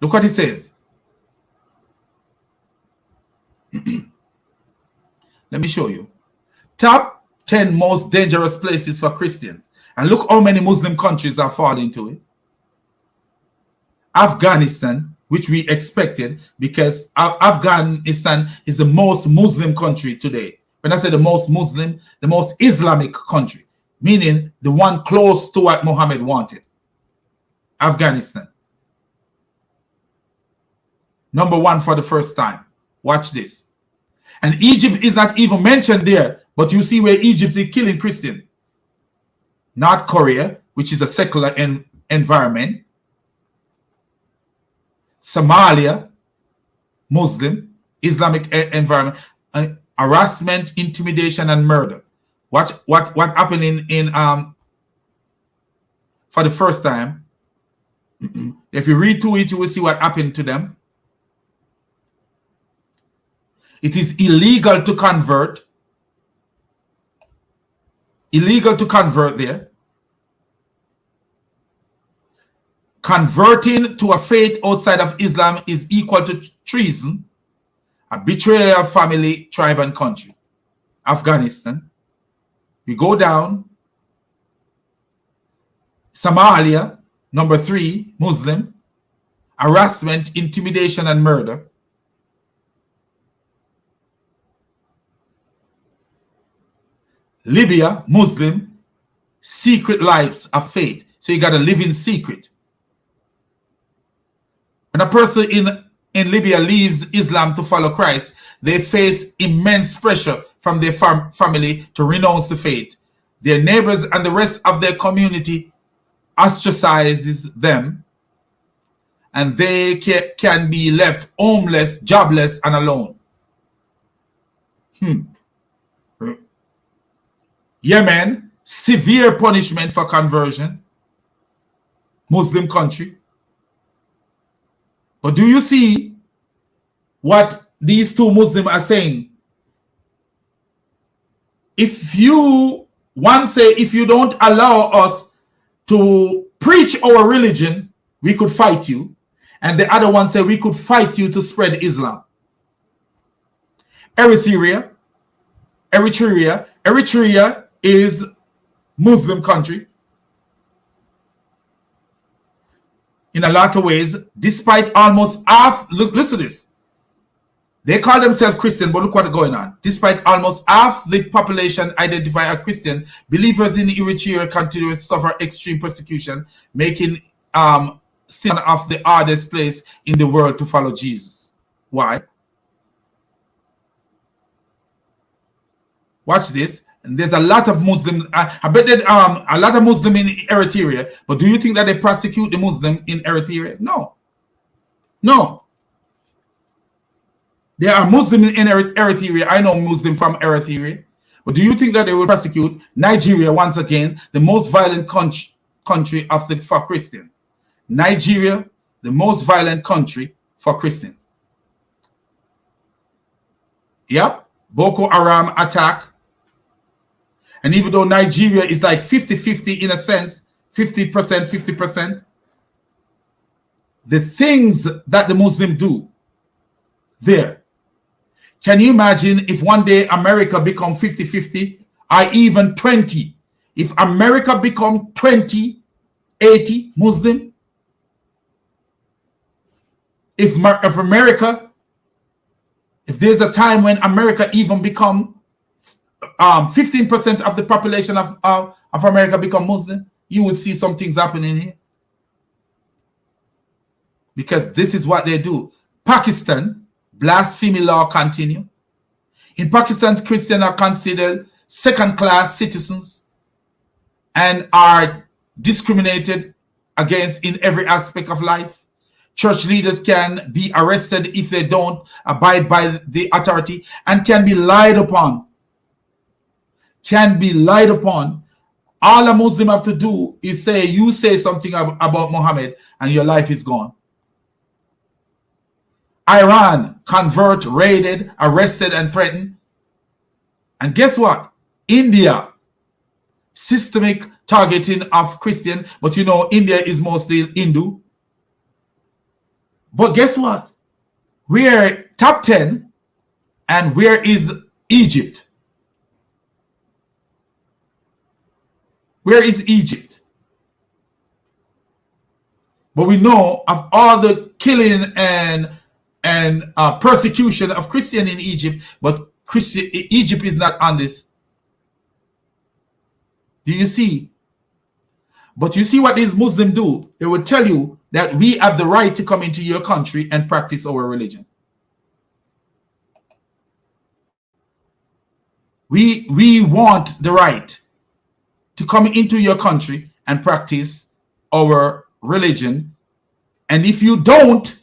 Look what it says. Let me show you. Top 10 most dangerous places for Christians. And look how many Muslim countries are falling into it. Afghanistan, which we expected, because Afghanistan is the most Muslim country today. When I say the most Muslim, the most Islamic country, meaning the one close to what Muhammad wanted. Afghanistan. Number 1 for the first time. Watch this. And Egypt is not even mentioned there, but you see where Egypt is killing Christians. North Korea, which is a secular environment. Somalia, Muslim, Islamic environment. Harassment, intimidation, and murder. Watch what happened in for the first time. If you read through it, you will see what happened to them. It is illegal to convert. Illegal to convert there. Converting to a faith outside of Islam is equal to treason, a betrayal of family, tribe, and country. Afghanistan. We go down. Somalia, number 3, Muslim. Harassment, intimidation, and murder. Libya, Muslim, secret lives of faith. So you got to live in secret. When a person in Libya leaves Islam to follow Christ, they face immense pressure from their family to renounce the faith. Their neighbors and the rest of their community ostracizes them, and they can be left homeless, jobless, and alone. Yemen, severe punishment for conversion. Muslim country. But do you see what these two Muslims are saying? If you, one say, if you don't allow us to preach our religion, we could fight you. And the other one say, we could fight you to spread Islam. Eritrea is Muslim country. In a lot of ways, despite almost half, listen to this. They call themselves Christian, but look what's going on. Despite almost half the population identify as Christian, believers in Eritrea continue to suffer extreme persecution, making sin of the hardest place in the world to follow Jesus. Why? Watch this. And there's a lot of Muslims. I bet that a lot of Muslims in Eritrea. But do you think that they prosecute the Muslim in Eritrea? No. No. There are Muslims in Eritrea. I know Muslims from Eritrea. But do you think that they will prosecute Nigeria once again, the most violent country for Christians? Nigeria, the most violent country for Christians. Yep. Boko Haram attack. And even though Nigeria is like 50-50 in a sense, 50%, 50%, the things that the Muslims do there. Can you imagine if one day America become 50-50 or even 20? If America become 20, 80 Muslim, if there's a time when America even become 15% of the population of America become Muslim, you would see some things happening here. Because this is what they do. Pakistan, blasphemy law continue. In Pakistan, Christians are considered second-class citizens and are discriminated against in every aspect of life. Church leaders can be arrested if they don't abide by the authority and can be lied upon. Can be lied upon. All a Muslim have to do is say, you say something about Muhammad and your life is gone. Iran, convert, raided, arrested, and threatened. And guess what? India, systemic targeting of Christian, but you know, India is mostly Hindu. But guess what? We're top 10, and where is Egypt? Where is Egypt? But we know of all the killing and persecution of Christian in Egypt, but Egypt is not on this. Do you see? But you see what these Muslims do? They will tell you that we have the right to come into your country and practice our religion. We want the right to come into your country and practice our religion. And if you don't,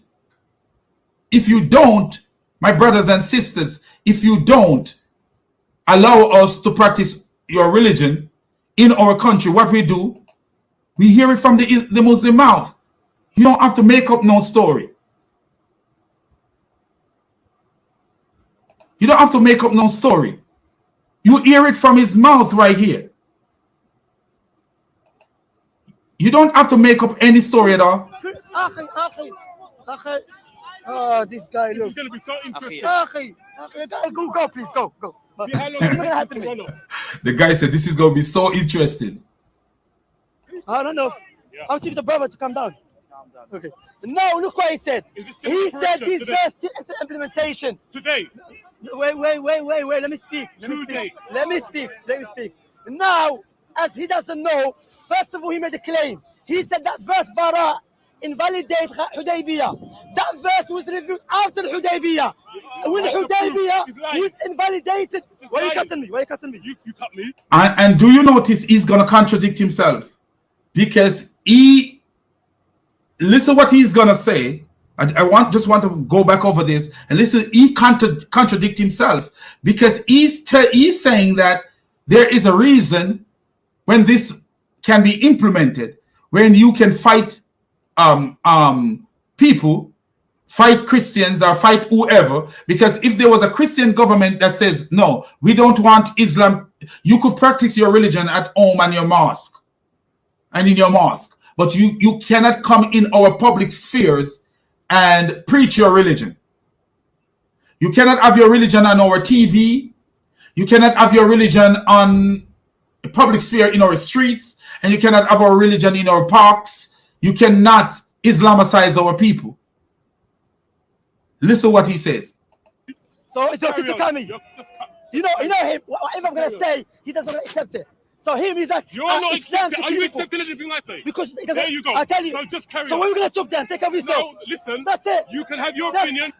my brothers and sisters, if you don't allow us to practice your religion in our country, what we do, we hear it from the Muslim mouth. You don't have to make up no story. You don't have to make up no story. You hear it from his mouth right here. You don't have to make up any story at all. Oh, this guy, This is look. going to be so interesting. Go, please, go. See how long it's going to happen to run off. The guy said this is going to be so interesting. I don't know. Yeah. I'm seeing the brother to come down. Okay. No, look what he said. Is it still He in said correction this today? verse into implementation. Today. Wait. Let me speak. Let me speak. Now, as he doesn't know, first of all, he made a claim. He said that verse bara invalidates Hudaybiyah. That verse was reviewed after Hudaybiyah. When Hudaybiyah was invalidated. Why are you cutting me? You cut me. And do you notice he's going to contradict himself? Because listen what he's going to say. I just want to go back over this and listen. He contradict himself because he's saying that there is a reason when this can be implemented, when you can fight people, fight Christians or fight whoever, because if there was a Christian government that says, no, we don't want Islam, you could practice your religion at home and your mosque and in your mosque, but you cannot come in our public spheres and preach your religion. You cannot have your religion on our TV. You cannot have your religion on the public sphere in our streets, and you cannot have our religion in our parks. You cannot Islamicize our people. Listen what he says. So it's okay to cut me. You know him. Whatever I'm gonna say, he doesn't accept it. So him, he's like, You're not accepting. Are you accepting anything I say? Because there you go. I tell you. So just carry so on. when we're gonna talk then, take off yourself. No, listen. That's it. You can have your opinion.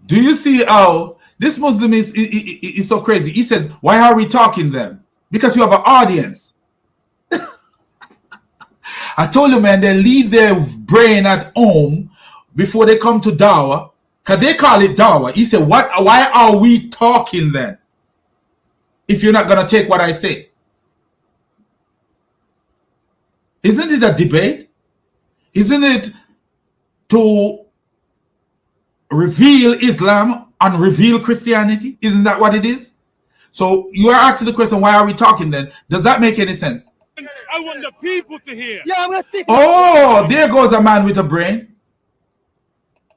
Do you see how this Muslim is so crazy? He says, why are we talking then? Because you have an audience. I told you, man, they leave their brain at home before they come to Dawah. Because they call it Dawah. He said, why are we talking then? If you're not going to take what I say. Isn't it a debate? Isn't it to reveal Islam and reveal Christianity? Isn't that what it is? So you are asking the question, why are we talking then? Does that make any sense? I want the people to hear. Yeah, I'm gonna speak. Oh, there goes a man with a brain.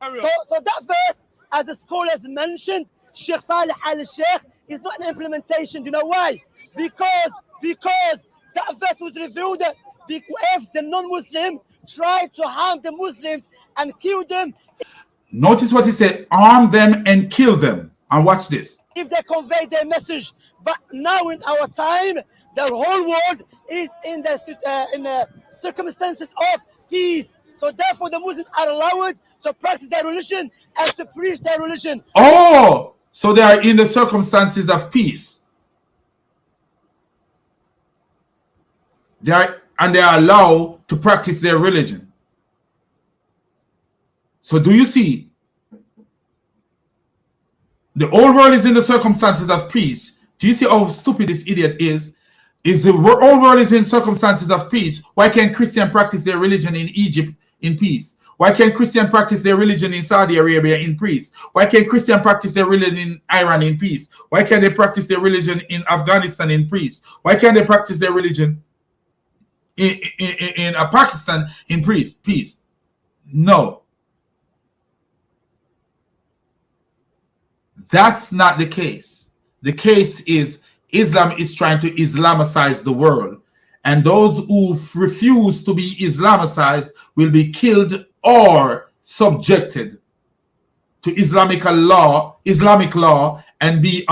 So that verse, as the scholars mentioned, Sheikh Salih al-Sheikh, is not an implementation. Do you know why? Because that verse was revealed if the non-Muslim tried to harm the Muslims and kill them. Notice what he said, arm them and kill them. And watch this. If they convey their message. But now in our time, the whole world is in the circumstances of peace. So therefore the Muslims are allowed to practice their religion and to preach their religion. Oh, so they are in the circumstances of peace. They are allowed to practice their religion. So do you see? The whole world is in the circumstances of peace. Do you see how stupid this idiot is? The whole world is in circumstances of peace. Why can't Christians practice their religion in Egypt in peace? Why can't Christians practice their religion in Saudi Arabia in peace? Why can't Christians practice their religion in Iran in peace? Why can't they practice their religion in Afghanistan in peace? Why can't they practice their religion in Pakistan in peace? No. That's not the case. The case is Islam is trying to Islamicize the world. And those who refuse to be Islamicized will be killed or subjected to Islamic law, and be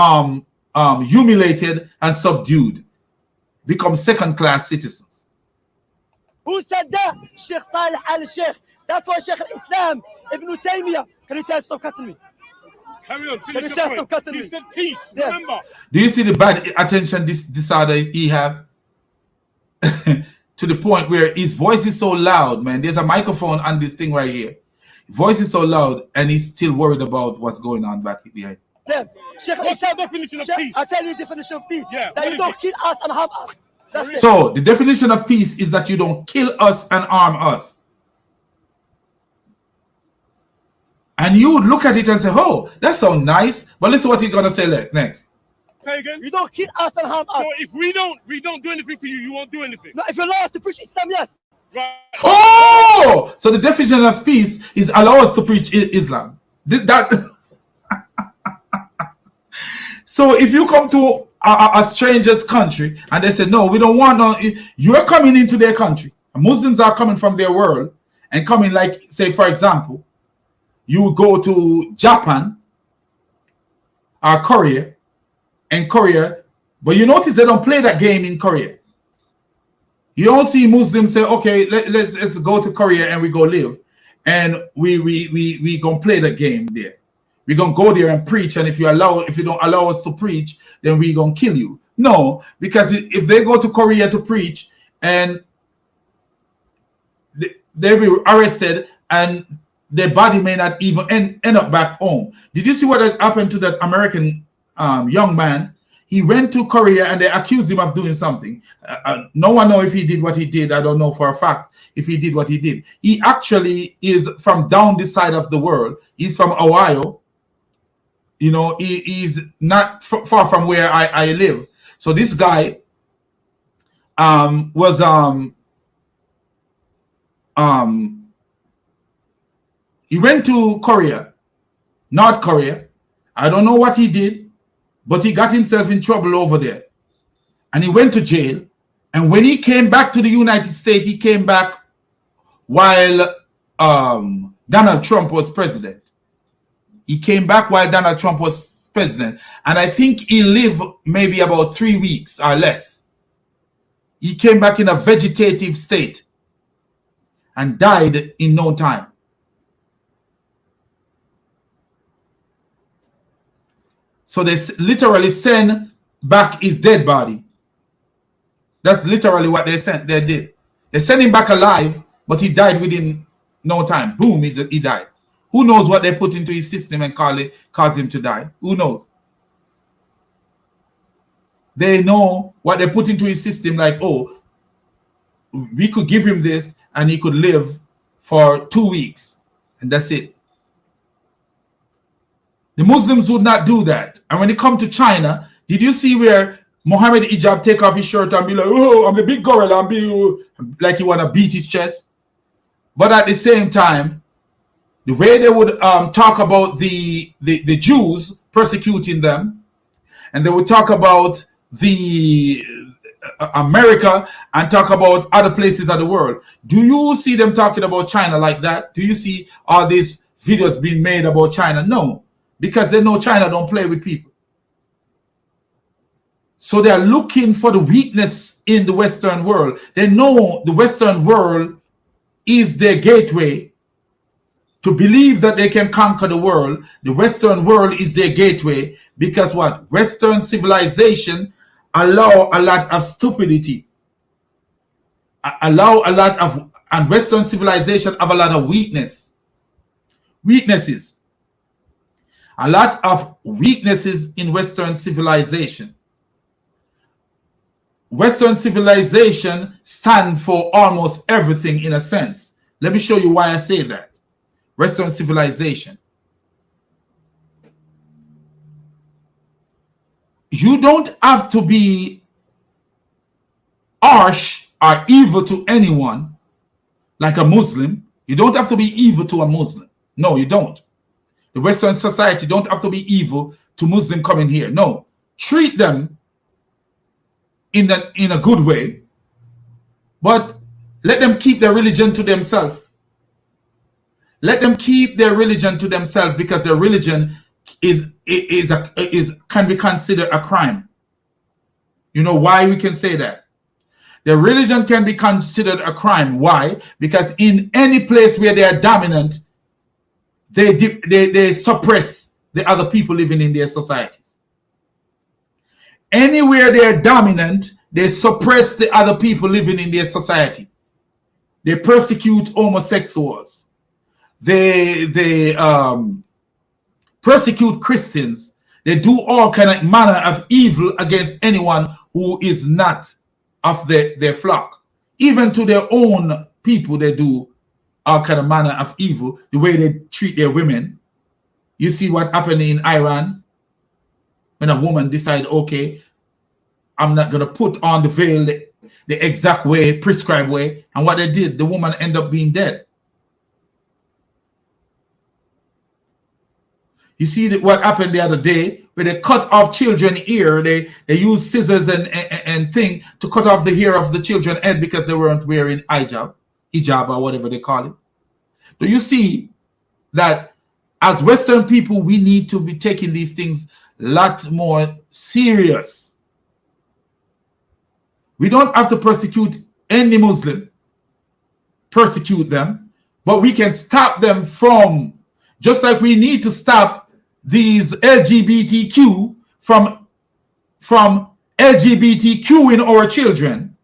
humiliated and subdued, become second-class citizens. Who said that? Sheikh Salih al-Sheikh. That's why Sheikh al-Islam, Ibn Taymiyyah. Can you tell stop cutting me? Carry on. Can you tell stop cutting me? He said peace. Yeah. Remember. Do you see the bad attention this other he have? To the point where his voice is so loud, man. There's a microphone on this thing right here. His voice is so loud, and he's still worried about what's going on back behind. Yeah. Sheikh, what's the definition of peace? I'll tell you the definition of peace. Yeah. That you don't kill us and harm us. That's it. So the definition of peace is that you don't kill us and harm us. And you would look at it and say, oh, that sounds nice. But listen what he's gonna say next. Say again? You don't kill us and harm us. So if we don't do anything to you, you won't do anything. No, if you allow us to preach Islam, yes. Right. Oh, so the definition of peace is allow us to preach Islam. So if you come to a stranger's country and they say, no, we don't want no, you're coming into their country. Muslims are coming from their world and coming, like, say, for example, you go to Japan or Korea, but you notice they don't play that game in Korea. You don't see Muslims say, okay, let's go to Korea and we go live, and we gonna play the game there. We're gonna go there and preach, and if you don't allow us to preach, then we're gonna kill you. No, because if they go to Korea to preach and they'll be arrested and their body may not even end up back home. Did you see what happened to that American young man? He went to Korea and they accused him of doing something. No one knows if he did what he did. I don't know for a fact if he did what he did. He actually is from down this side of the world. He's from Ohio. You know, he's not far from where I live. So this guy was he went to Korea, North Korea. I don't know what he did, but he got himself in trouble over there. And he went to jail. And when he came back to the United States, he came back while Donald Trump was president. He came back while Donald Trump was president. And I think he lived maybe about 3 weeks or less. He came back in a vegetative state and died in no time. So they literally sent back his dead body. That's literally what they did. They sent him back alive, but he died within no time. Boom, he died. Who knows what they put into his system and caused him to die? Who knows? They know what they put into his system, like, oh, we could give him this and he could live for 2 weeks, and that's it. The Muslims would not do that. And when it come to China, did you see where Muhammad Hijab take off his shirt and be like, oh, I'm a big gorilla, and be like he want to beat his chest? But at the same time, the way they would talk about the Jews, persecuting them, and they would talk about the America and talk about other places of the world. Do you see them talking about China like that? Do you see all these videos being made about China? No. Because they know China don't play with people. So they are looking for the weakness in the Western world. They know the Western world is their gateway to believe that they can conquer the world. The Western world is their gateway because what? Western civilization allow a lot of stupidity. And Western civilization have a lot of weaknesses. A lot of weaknesses in Western civilization. Western civilization stands for almost everything in a sense. Let me show you why I say that. Western civilization. You don't have to be harsh or evil to anyone like a Muslim. You don't have to be evil to a Muslim. No, you don't. The Western society don't have to be evil to Muslim coming here. No, treat them in a good way, but let them keep their religion to themselves. Let them keep their religion to themselves, because their religion can be considered a crime. You know why we can say that? Their religion can be considered a crime. Why? Because in any place where they are dominant, they suppress the other people living in their societies. Anywhere they are dominant, they suppress the other people living in their society. They persecute homosexuals. They persecute Christians. They do all kind of manner of evil against anyone who is not of their flock. Even to their own people, they do all kind of manner of evil. The way they treat their women. You see what happened in Iran when a woman decided, okay, I'm not going to put on the veil the exact way, prescribed way. And what they did, the woman ended up being dead. You see what happened the other day where they cut off children's ear. They use scissors and thing to cut off the hair of the children's head because they weren't wearing hijab or whatever they call it. Do you see that as Western people, we need to be taking these things a lot more serious? We don't have to persecute any Muslim, persecute them, but we can stop them from, just like we need to stop these LGBTQ from LGBTQing our children.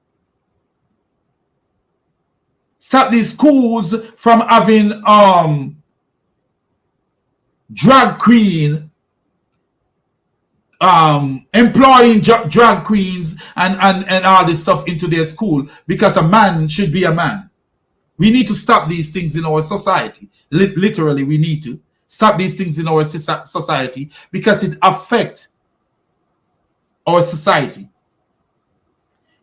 Stop these schools from having drag queen, employing drag queens and all this stuff into their school, because a man should be a man. We need to stop these things in our society. Literally, we need to stop these things in our society because it affects our society.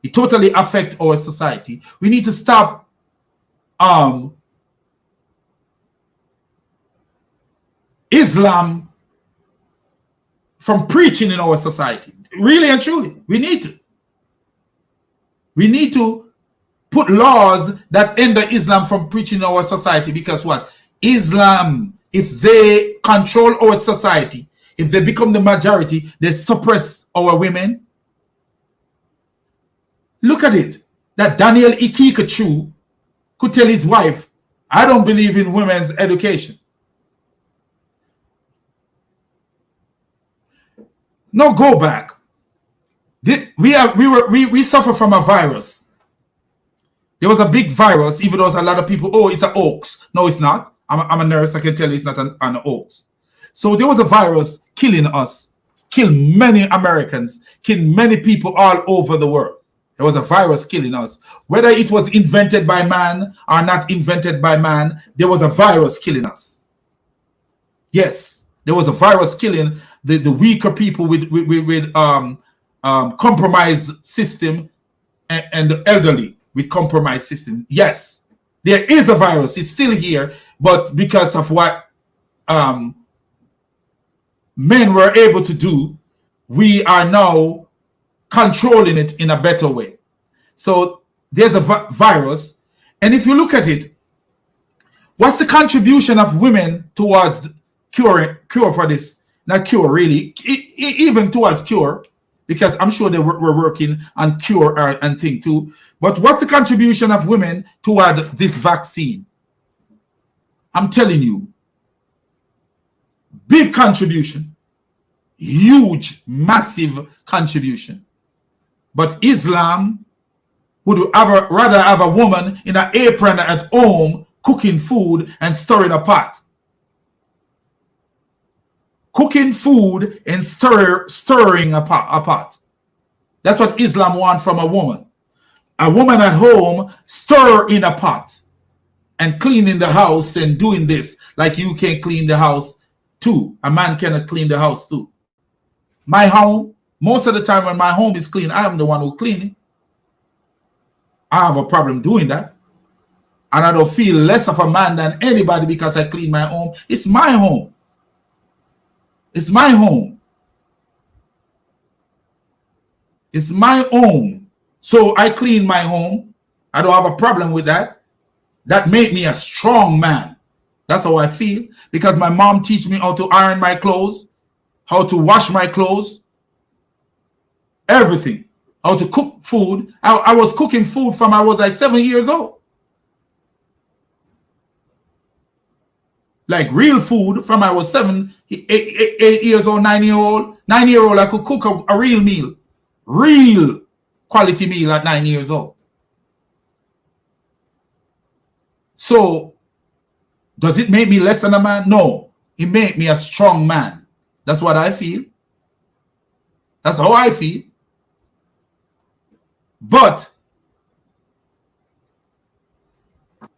It totally affects our society. We need to stop Islam from preaching in our society. Really and truly, we need to. We need to put laws that hinder Islam from preaching in our society, because what? Islam, if they control our society, if they become the majority, they suppress our women. Look at it. That Daniel Ikikachu could tell his wife, I don't believe in women's education. No, go back. We suffer from a virus. There was a big virus, even though a lot of people, oh, it's an hoax. No, it's not. I'm a nurse. I can tell you it's not an hoax. So there was a virus killing us, killed many Americans, killed many people all over the world. There was a virus killing us. Whether it was invented by man or not invented by man, there was a virus killing us. Yes, there was a virus killing the weaker people with compromised system and the elderly with compromised system. Yes, there is a virus. It's still here, but because of what men were able to do, we are now controlling it in a better way. So there's a virus, and if you look at it, what's the contribution of women towards cure for this? Not cure, really, even towards cure, because I'm sure they were working on cure and thing too. But what's the contribution of women toward this vaccine? I'm telling you, big contribution, huge, massive contribution. But Islam would rather have a woman in an apron at home cooking food and stirring a pot. Cooking food and stirring a pot. That's what Islam wants from a woman. A woman at home stir in a pot and cleaning the house and doing this. Like you can clean the house too. A man cannot clean the house too. My home, most of the time when my home is clean, I am the one who clean it. I have a problem doing that. And I don't feel less of a man than anybody because I clean my home. It's my home. It's my home. It's my home. So I clean my home. I don't have a problem with that. That made me a strong man. That's how I feel. Because my mom teach me how to iron my clothes, how to wash my clothes, everything. How to cook food. I was cooking food from I was like 7 years old. Like real food from I was 7, 8 years old, 9 year old. 9 year old, I could cook a real meal. Real quality meal at 9 years old. So, does it make me less than a man? No. It made me a strong man. That's what I feel. That's how I feel. But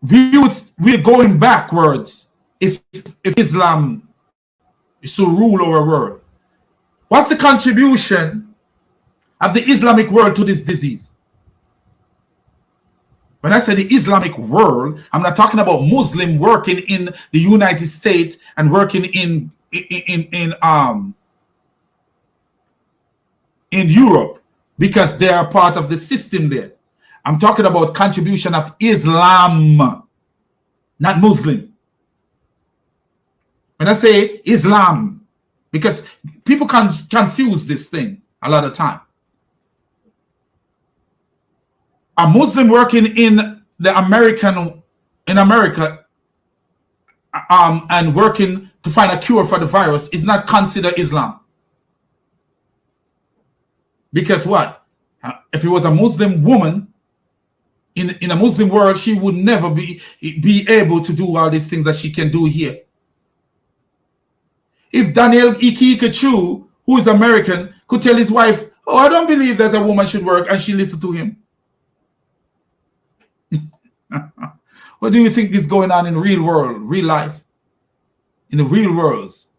we're going backwards if Islam is to rule our world. What's the contribution of the Islamic world to this disease? When I say the Islamic world, I'm not talking about Muslim working in the United States and working in Europe because they are part of the system there. I'm talking about contribution of Islam, not Muslim. When I say Islam, because people can confuse this thing a lot of time. A Muslim working in America and working to find a cure for the virus is not considered Islam. Because what? If it was a Muslim woman in a Muslim world, she would never be able to do all these things that she can do here. If Daniel Ikeke-Chu, who is American, could tell his wife, "Oh, I don't believe that a woman should work," and she listened to him. What do you think is going on in real world, real life? In the real worlds,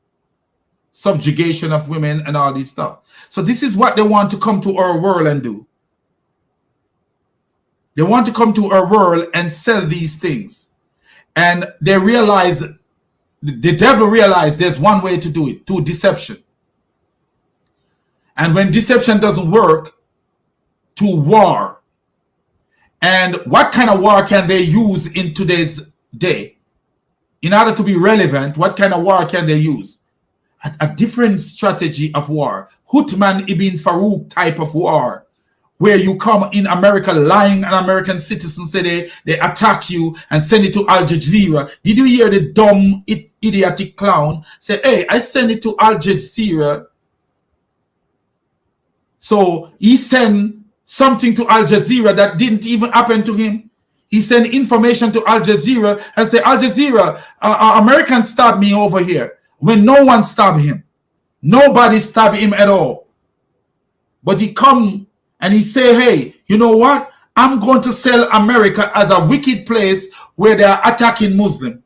subjugation of women and all this stuff. So this is what they want to come to our world and do. They want to come to our world and sell these things. And they realize, the devil realized there's one way to do it, through deception. And when deception doesn't work, to war. And what kind of war can they use in today's day? In order to be relevant, what kind of war can they use? A different strategy of war. Uthman ibn Farouk type of war, where you come in America lying an American citizen, say they attack you and send it to Al Jazeera. Did you hear the dumb, idiotic clown say, "Hey, I send it to Al Jazeera"? So he sent something to Al Jazeera that didn't even happen to him. He sent information to Al Jazeera and said, "Al Jazeera, Americans stabbed me over here," when no one stabbed him. Nobody stabbed him at all. But he come and he say, "Hey, you know what? I'm going to sell America as a wicked place where they are attacking Muslims."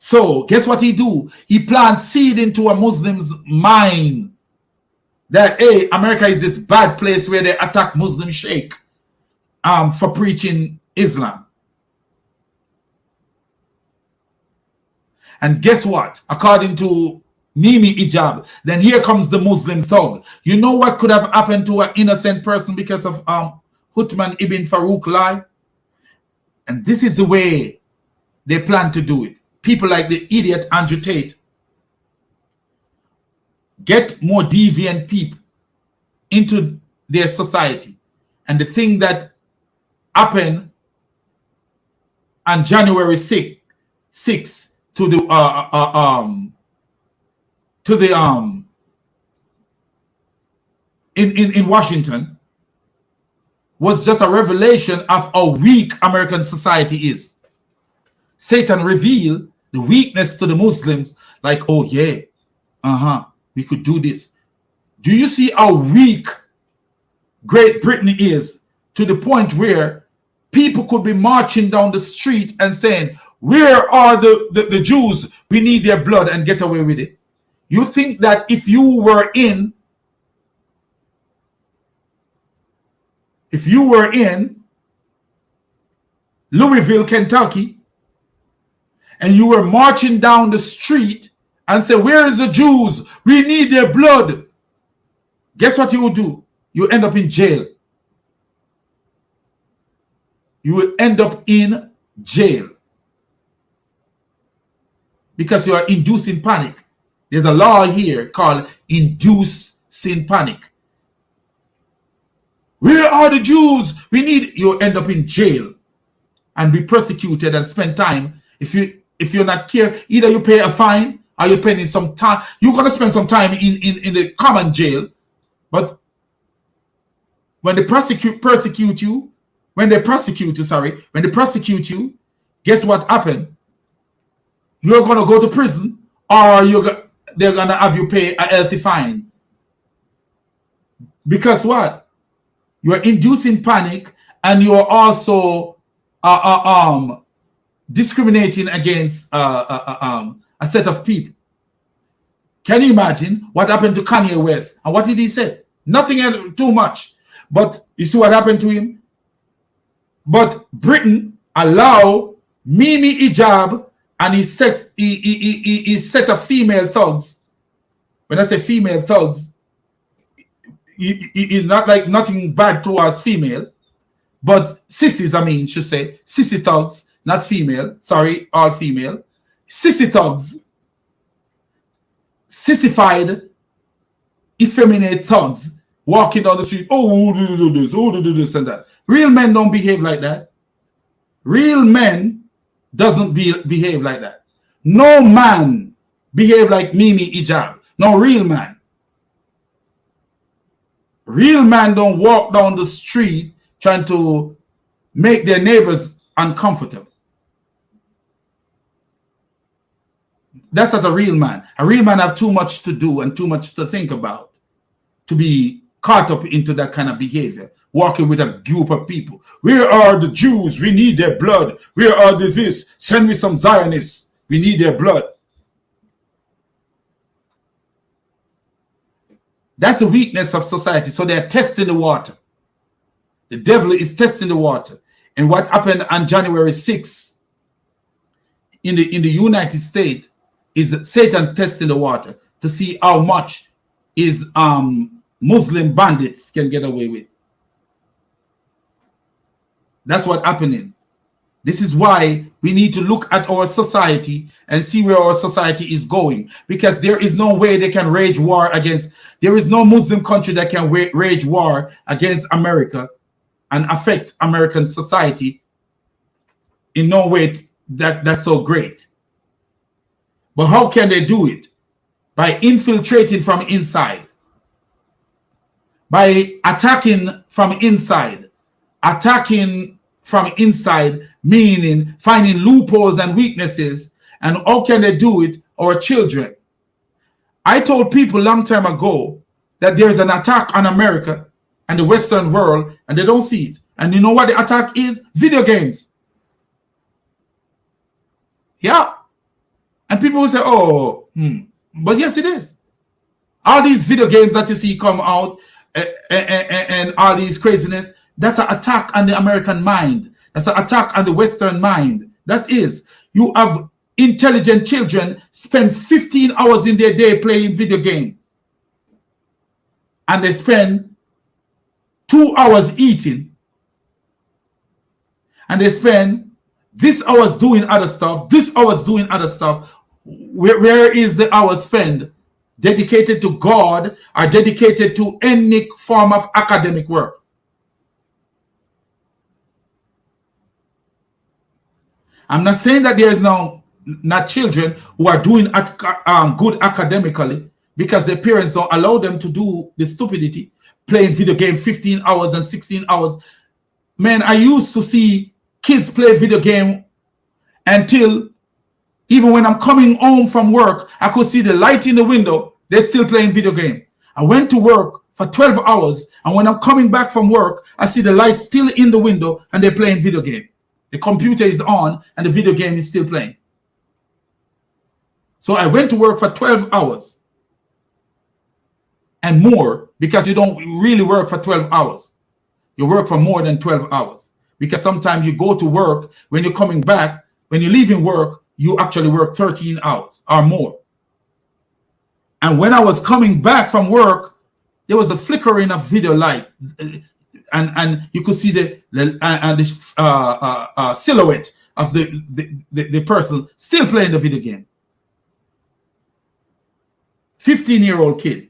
So guess what he do? He plants seed into a Muslim's mind that, hey, America is this bad place where they attack Muslim sheikh for preaching Islam. And guess what? According to Mimi Ijab, then here comes the Muslim thug. You know what could have happened to an innocent person because of Uthman ibn Farouk lie? And this is the way they plan to do it. People like the idiot Andrew Tate get more deviant people into their society. And the thing that happened on January 6th to the in Washington was just a revelation of how weak American society is. Satan revealed the weakness to the Muslims, like, oh yeah, we could do this. Do you see how weak Great Britain is, to the point where people could be marching down the street and saying, "Where are the Jews? We need their blood," and get away with it? You think that if you were in Louisville, Kentucky, and you were marching down the street and say, where is the Jews? We need their blood. Guess what you will do? You end up in jail. You will end up in jail. Because you are inducing panic. There's a law here called inducing panic. Where are the Jews? We need, you end up in jail and be persecuted and spend time. If you're not care, either you pay a fine or you're spending some time. You're gonna spend some time in the common jail. But when they persecute you, guess what happened? You're gonna go to prison, or they're gonna have you pay a healthy fine. Because what? You're inducing panic, and you're also discriminating against a set of people. Can you imagine what happened to Kanye West? And what did he say? Nothing too much. But you see what happened to him? But Britain allow Mimi Hijab and his set of female thugs. When I say female thugs, it's not like nothing bad towards female, but sissies, I mean, should say sissy thugs, not female. Sorry, all female. Sissy thugs, sissified, effeminate thugs walking down the street. Oh, who do this? Who do this and that? Real men don't behave like that. Real men doesn't behave like that. No man behave like Mimi Hijab. No real man. Real man don't walk down the street trying to make their neighbors uncomfortable. That's not a real man. A real man have too much to do and too much to think about to be caught up into that kind of behavior. Walking with a group of people. Where are the Jews? We need their blood. Where are the this? Send me some Zionists. We need their blood. That's the weakness of society. So they're testing the water. The devil is testing the water. And what happened on January 6th in the United States is Satan testing the water to see how much is Muslim bandits can get away with. That's what's happening. This is why we need to look at our society and see where our society is going. Because there is no way they can wage war against, there is no Muslim country that can wage war against America and affect American society in no way that's so great. But how can they do it? By infiltrating from inside. By attacking from inside. Attacking from inside, meaning finding loopholes and weaknesses. And how can they do it? Our children. I told people a long time ago that there is an attack on America and the Western world, and they don't see it. And you know what the attack is? Video games. Yeah. And people will say, oh, but yes, it is. All these video games that you see come out and all these craziness, that's an attack on the American mind. That's an attack on the Western mind. That is, you have intelligent children spend 15 hours in their day playing video games. And they spend 2 hours eating. And they spend this hours doing other stuff, this hours doing other stuff. Where is the hour spent dedicated to God or dedicated to any form of academic work? I'm not saying that there is not children who are doing good academically because their parents don't allow them to do the stupidity, playing video game 15 hours and 16 hours. Man, I used to see kids play video game until even when I'm coming home from work, I could see the light in the window. They're still playing video game. I went to work for 12 hours, and when I'm coming back from work, I see the light still in the window, and they're playing video game. The computer is on, and the video game is still playing. So I went to work for 12 hours and more, because you don't really work for 12 hours. You work for more than 12 hours. Because sometimes you go to work, when you're coming back, when you're leaving work, you actually work 13 hours or more. And when I was coming back from work, there was a flickering of video light, and you could see the silhouette of the person still playing the video game. 15-year-old kid.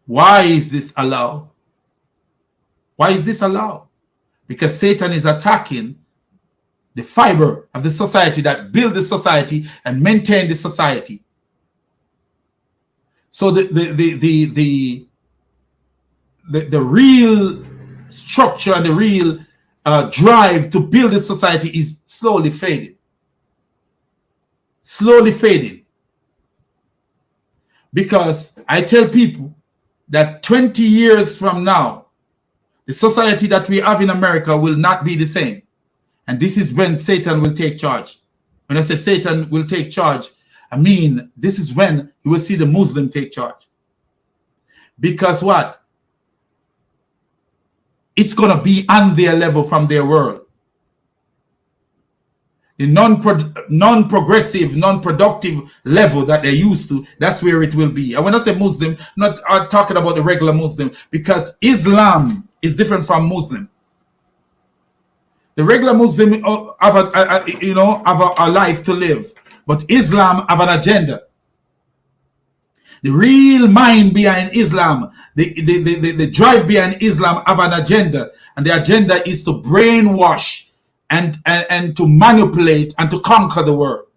Why is this allowed? Why is this allowed? Because Satan is attacking the fiber of the society that build the society and maintain the society. So the real structure and the real drive to build the society is slowly fading. Slowly fading. Because I tell people that 20 years from now, the society that we have in America will not be the same. And this is when Satan will take charge. When I say Satan will take charge, I mean, this is when you will see the Muslim take charge. Because what? It's going to be on their level from their world. The non-progressive, non-productive level that they're used to, that's where it will be. And when I say Muslim, I'm not talking about the regular Muslim, because Islam is different from Muslim. The regular Muslim have a life to live, but Islam have an agenda. The real mind behind Islam, the drive behind Islam have an agenda, and the agenda is to brainwash and to manipulate and to conquer the world.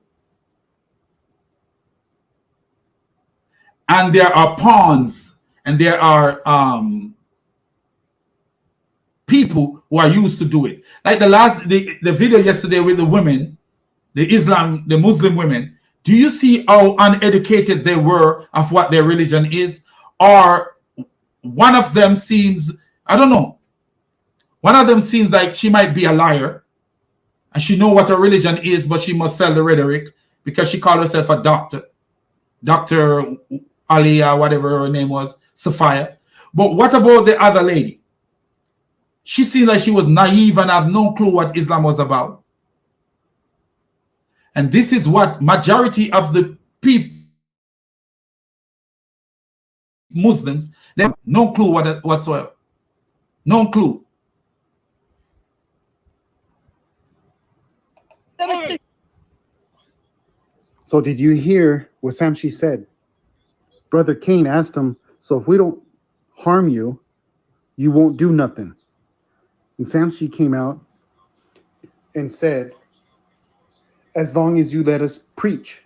And there are pawns, and there are people who are used to do it. Like the video yesterday with the women, the Muslim women. Do you see how uneducated they were of what their religion is? Or one of them seems, I don't know, one of them seems like she might be a liar, and she know what her religion is, but she must sell the rhetoric because she called herself a doctor. Dr. Aliyah, whatever her name was, Sophia. But what about the other lady? She seemed like she was naive and have no clue what Islam was about. And this is what majority of the people, Muslims, they have no clue whatsoever. No clue. So did you hear what Samshi said? Brother Cain asked him, so if we don't harm you, you won't do nothing. And Samshi came out and said, as long as you let us preach.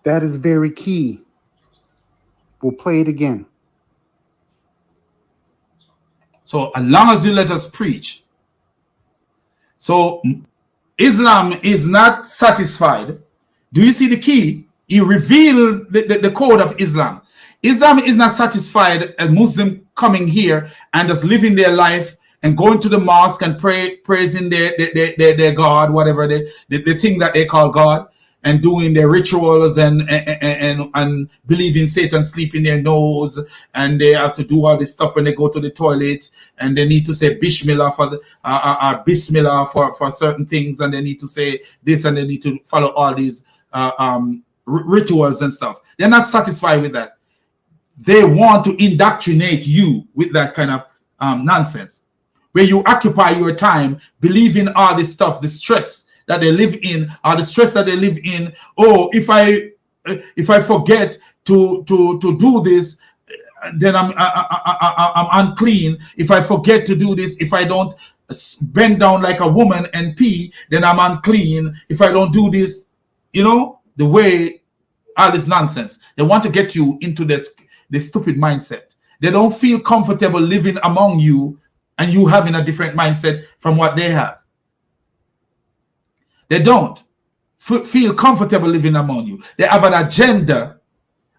That is very key. We'll play it again. So as long as you let us preach. So Islam is not satisfied. Do you see the key? He revealed the code of Islam. Islam is not satisfied a Muslim coming here and just living their life and going to the mosque and praising their God, whatever the thing that they call God, and doing their rituals and believing Satan sleep in their nose, and they have to do all this stuff when they go to the toilet, and they need to say Bismillah for Bismillah for certain things, and they need to say this, and they need to follow all these rituals and stuff. They're not satisfied with that. They want to indoctrinate you with that kind of nonsense, where you occupy your time believing all this stuff, the stress that they live in, or the stress that they live in. Oh, if I forget to do this, then I'm unclean. If I forget to do this, if I don't bend down like a woman and pee, then I'm unclean. If I don't do this, the way, all this nonsense. They want to get you into this stupid mindset. They don't feel comfortable living among you and you having a different mindset from what they have. They don't feel comfortable living among you. They have an agenda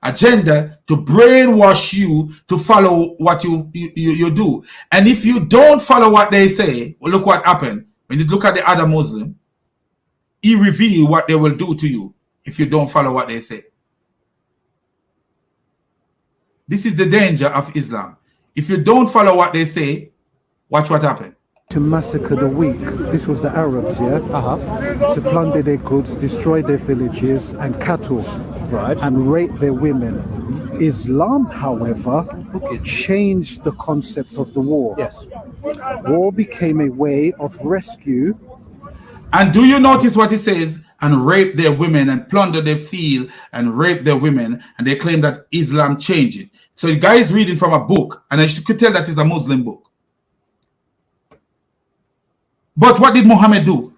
to brainwash you to follow what you do. And if you don't follow what they say, well, look what happened. When you look at the other Muslim, he reveal what they will do to you if you don't follow what they say. This is the danger of Islam. If you don't follow what they say, watch what happens. to massacre the weak. This was the Arabs, yeah? To plunder their goods, destroy their villages and cattle, Right. and rape their women. Islam, however, changed the concept of the war. Yes. War became a way of rescue. And do you notice what he says? And rape their women and plunder their field and rape their women. And they claim that Islam changed it. So the guy is reading from a book, and I could tell that it's a Muslim book. But what did Muhammad do?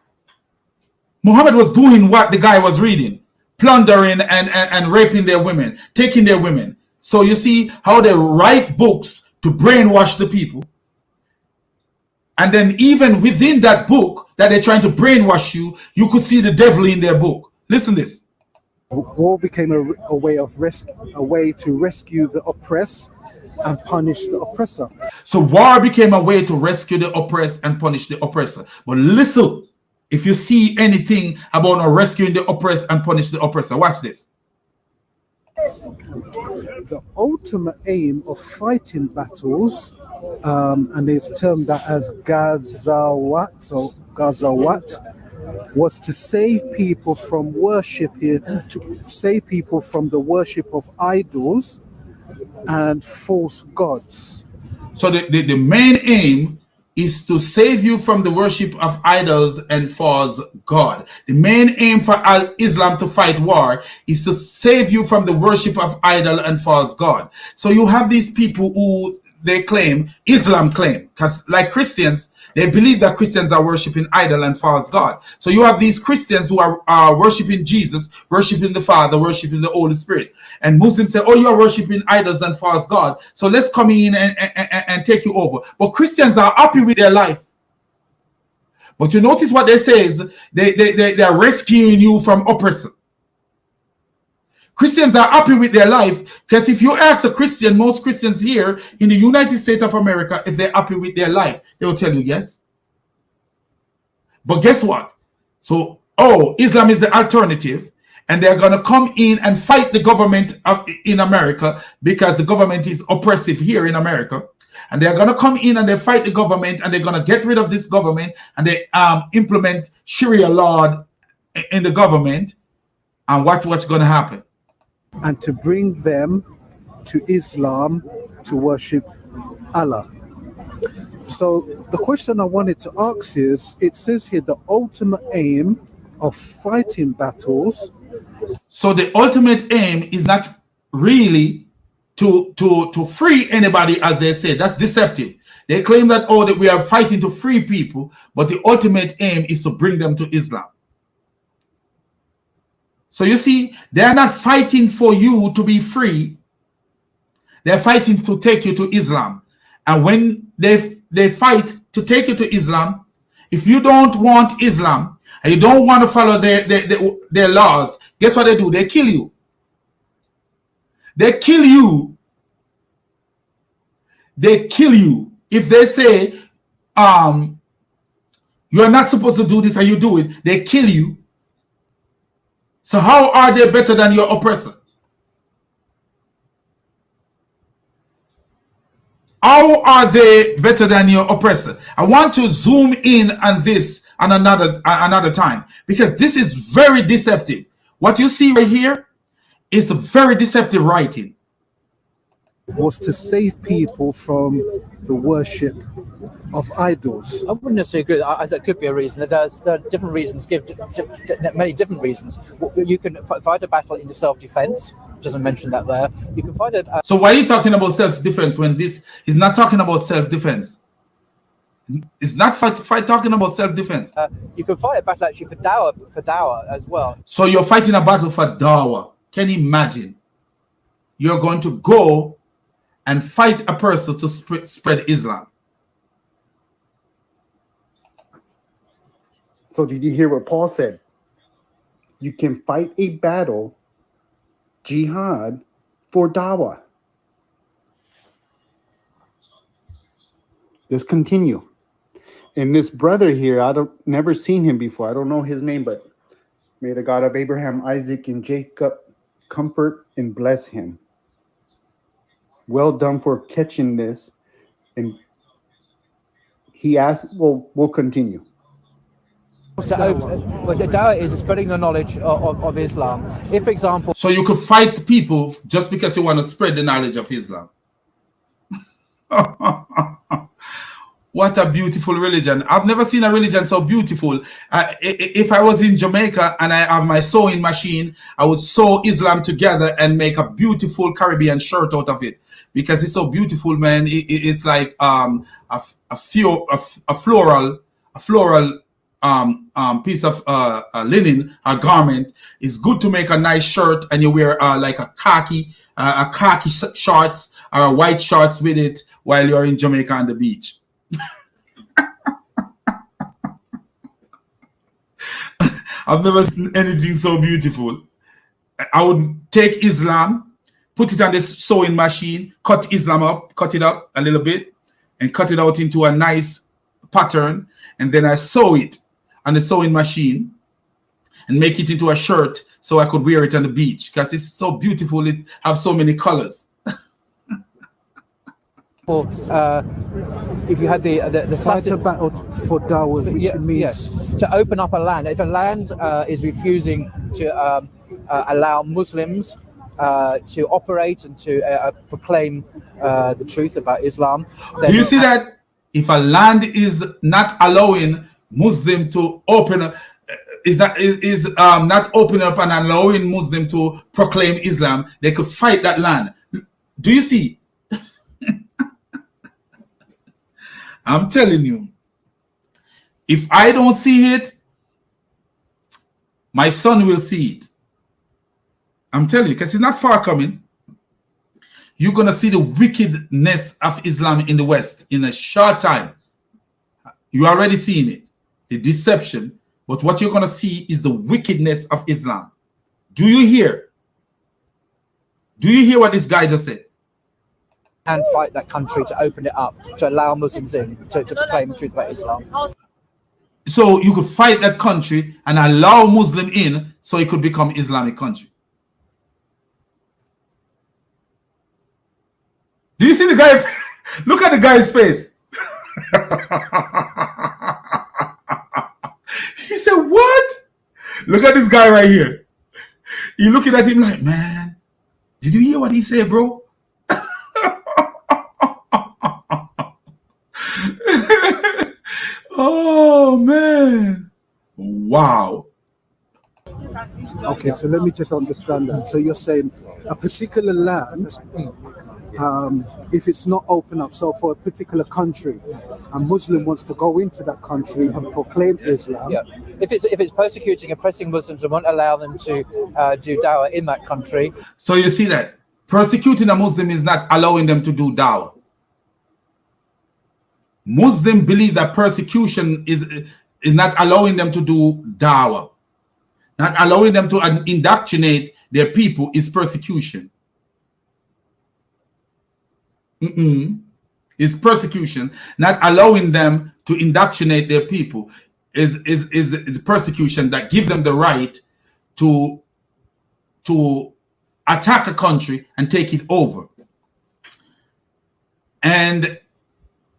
Muhammad was doing what the guy was reading, plundering and raping their women, taking their women. So you see how they write books to brainwash the people. And then even within that book that they're trying to brainwash you, you could see the devil in their book. Listen to this. War became a way to rescue the oppressed and punish the oppressor. So war became a way to rescue the oppressed and punish the oppressor. But listen, if you see anything about rescuing the oppressed and punish the oppressor, watch this. The ultimate aim of fighting battles, and they've termed that as Ghazawat, was to save people from the worship of idols and false gods. So the main aim is to save you from the worship of idols and false god. The main aim for Islam to fight war is to save you from the worship of idol and false god. So you have these people who they claim, Islam claim, because like Christians, they believe that Christians are worshiping idol and false god. So you have these Christians who are worshiping Jesus, worshiping the Father, worshiping the Holy Spirit. And Muslims say, oh, you are worshiping idols and false god. So let's come in and take you over. But Christians are happy with their life. But you notice what they say is they are rescuing you from oppression. Christians are happy with their life because if you ask a Christian, most Christians here in the United States of America, if they're happy with their life, they will tell you yes. But guess what? So, Islam is the alternative, and they're going to come in and fight the government in America because the government is oppressive here in America. And they're going to come in and they fight the government, and they're going to get rid of this government, and they implement Sharia law in the government. And what's going to happen? And to bring them to Islam to worship Allah. So the question I wanted to ask is, it says here the ultimate aim of fighting battles. So the ultimate aim is not really to free anybody, as they say. That's deceptive. They claim that, that we are fighting to free people, but the ultimate aim is to bring them to Islam. So you see, they're not fighting for you to be free. They're fighting to take you to Islam. And when they fight to take you to Islam, if you don't want Islam and you don't want to follow their laws, guess what they do? They kill you. They kill you. They kill you. If they say, you're not supposed to do this and you do it, they kill you. So how are they better than your oppressor? How are they better than your oppressor? I want to zoom in on this on another time, because this is very deceptive. What you see right here is a very deceptive writing. Was to save people from the worship of idols. I wouldn't necessarily agree. That could be a reason. There are different reasons, many different reasons. You can fight a battle in self-defense. Doesn't mention that there. You can fight a. So why are you talking about self-defense when this is not talking about self-defense? It's not talking about self-defense. You can fight a battle actually for dawah as well. So you're fighting a battle for dawah. Can you imagine? You're going to go and fight a person to spread Islam. So did you hear what Paul said? You can fight a battle, jihad, for dawah. Let's continue. And this brother here, never seen him before. I don't know his name, but may the God of Abraham, Isaac, and Jacob comfort and bless him. Well done for catching this. And he asked, well, we'll continue. Dawah is spreading the knowledge of Islam. If, for example, So you could fight people just because you want to spread the knowledge of Islam. What a beautiful religion. I've never seen a religion so beautiful. If I was in Jamaica and I have my sewing machine, I would sew Islam together and make a beautiful Caribbean shirt out of it, because it's so beautiful, man. It's like a floral piece of linen, a garment. Is good to make a nice shirt, and you wear like a khaki shorts or a white shorts with it while you're in Jamaica on the beach. I've never seen anything so beautiful. I would take Islam, put it on this sewing machine, cut it up a little bit, and cut it out into a nice pattern, and then I sew it on the sewing machine and make it into a shirt so I could wear it on the beach, because it's so beautiful. It has so many colors. if you had the Fight a battle for Dawah, which means to open up a land. If a land is refusing to allow Muslims to operate and to proclaim the truth about Islam, do you see that? If a land is not allowing Muslim to open up, not open up and allowing Muslim to proclaim Islam, they could fight that land. Do you see? I'm telling you, if I don't see it, my son will see it. I'm telling you, because it's not far coming. You're going to see the wickedness of Islam in the West in a short time. You're already seeing it, the deception. But what you're going to see is the wickedness of Islam. Do you hear? Do you hear what this guy just said? And fight that country to open it up, to allow Muslims in, to proclaim the truth about Islam. So you could fight that country and allow Muslim in so it could become Islamic country. Do you see the guy? Look at the guy's face. He said, what? Look at this guy right here. You're looking at him like, man, did you hear what he said, bro? Oh, man. Wow. okay, so let me just understand that. So you're saying a particular land, if it's not open up, so for a particular country, a Muslim wants to go into that country and proclaim Islam. Yeah. If it's persecuting, oppressing Muslims and won't allow them to do dawah in that country. So you see that persecuting a Muslim is not allowing them to do dawah. Muslims believe that persecution is not allowing them to do dawah. Not allowing them to indoctrinate their people is persecution. It's persecution. Not allowing them to indoctrinate their people is the persecution that give them the right to attack a country and take it over. And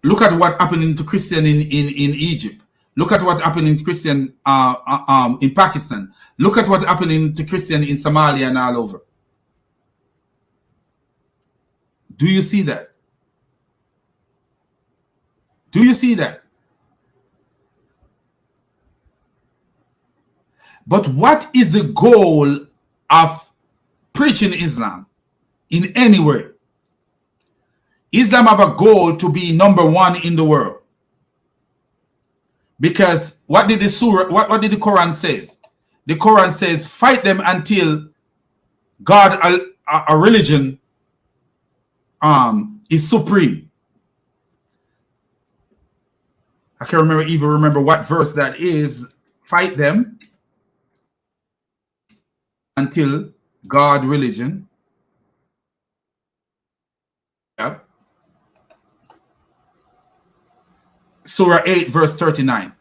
look at what happened to Christian in Egypt. Look at what happened in Christian in Pakistan. Look at what happened to Christian in Somalia and all over. Do you see that? Do you see that? But what is the goal of preaching Islam in any way? Islam have a goal to be #1 in the world. Because what did the surah, what did the Quran says? The Quran says, fight them until God, a religion, is supreme. I can't even remember what verse that is. Fight them until God religion. Yeah. Surah 8 verse 39.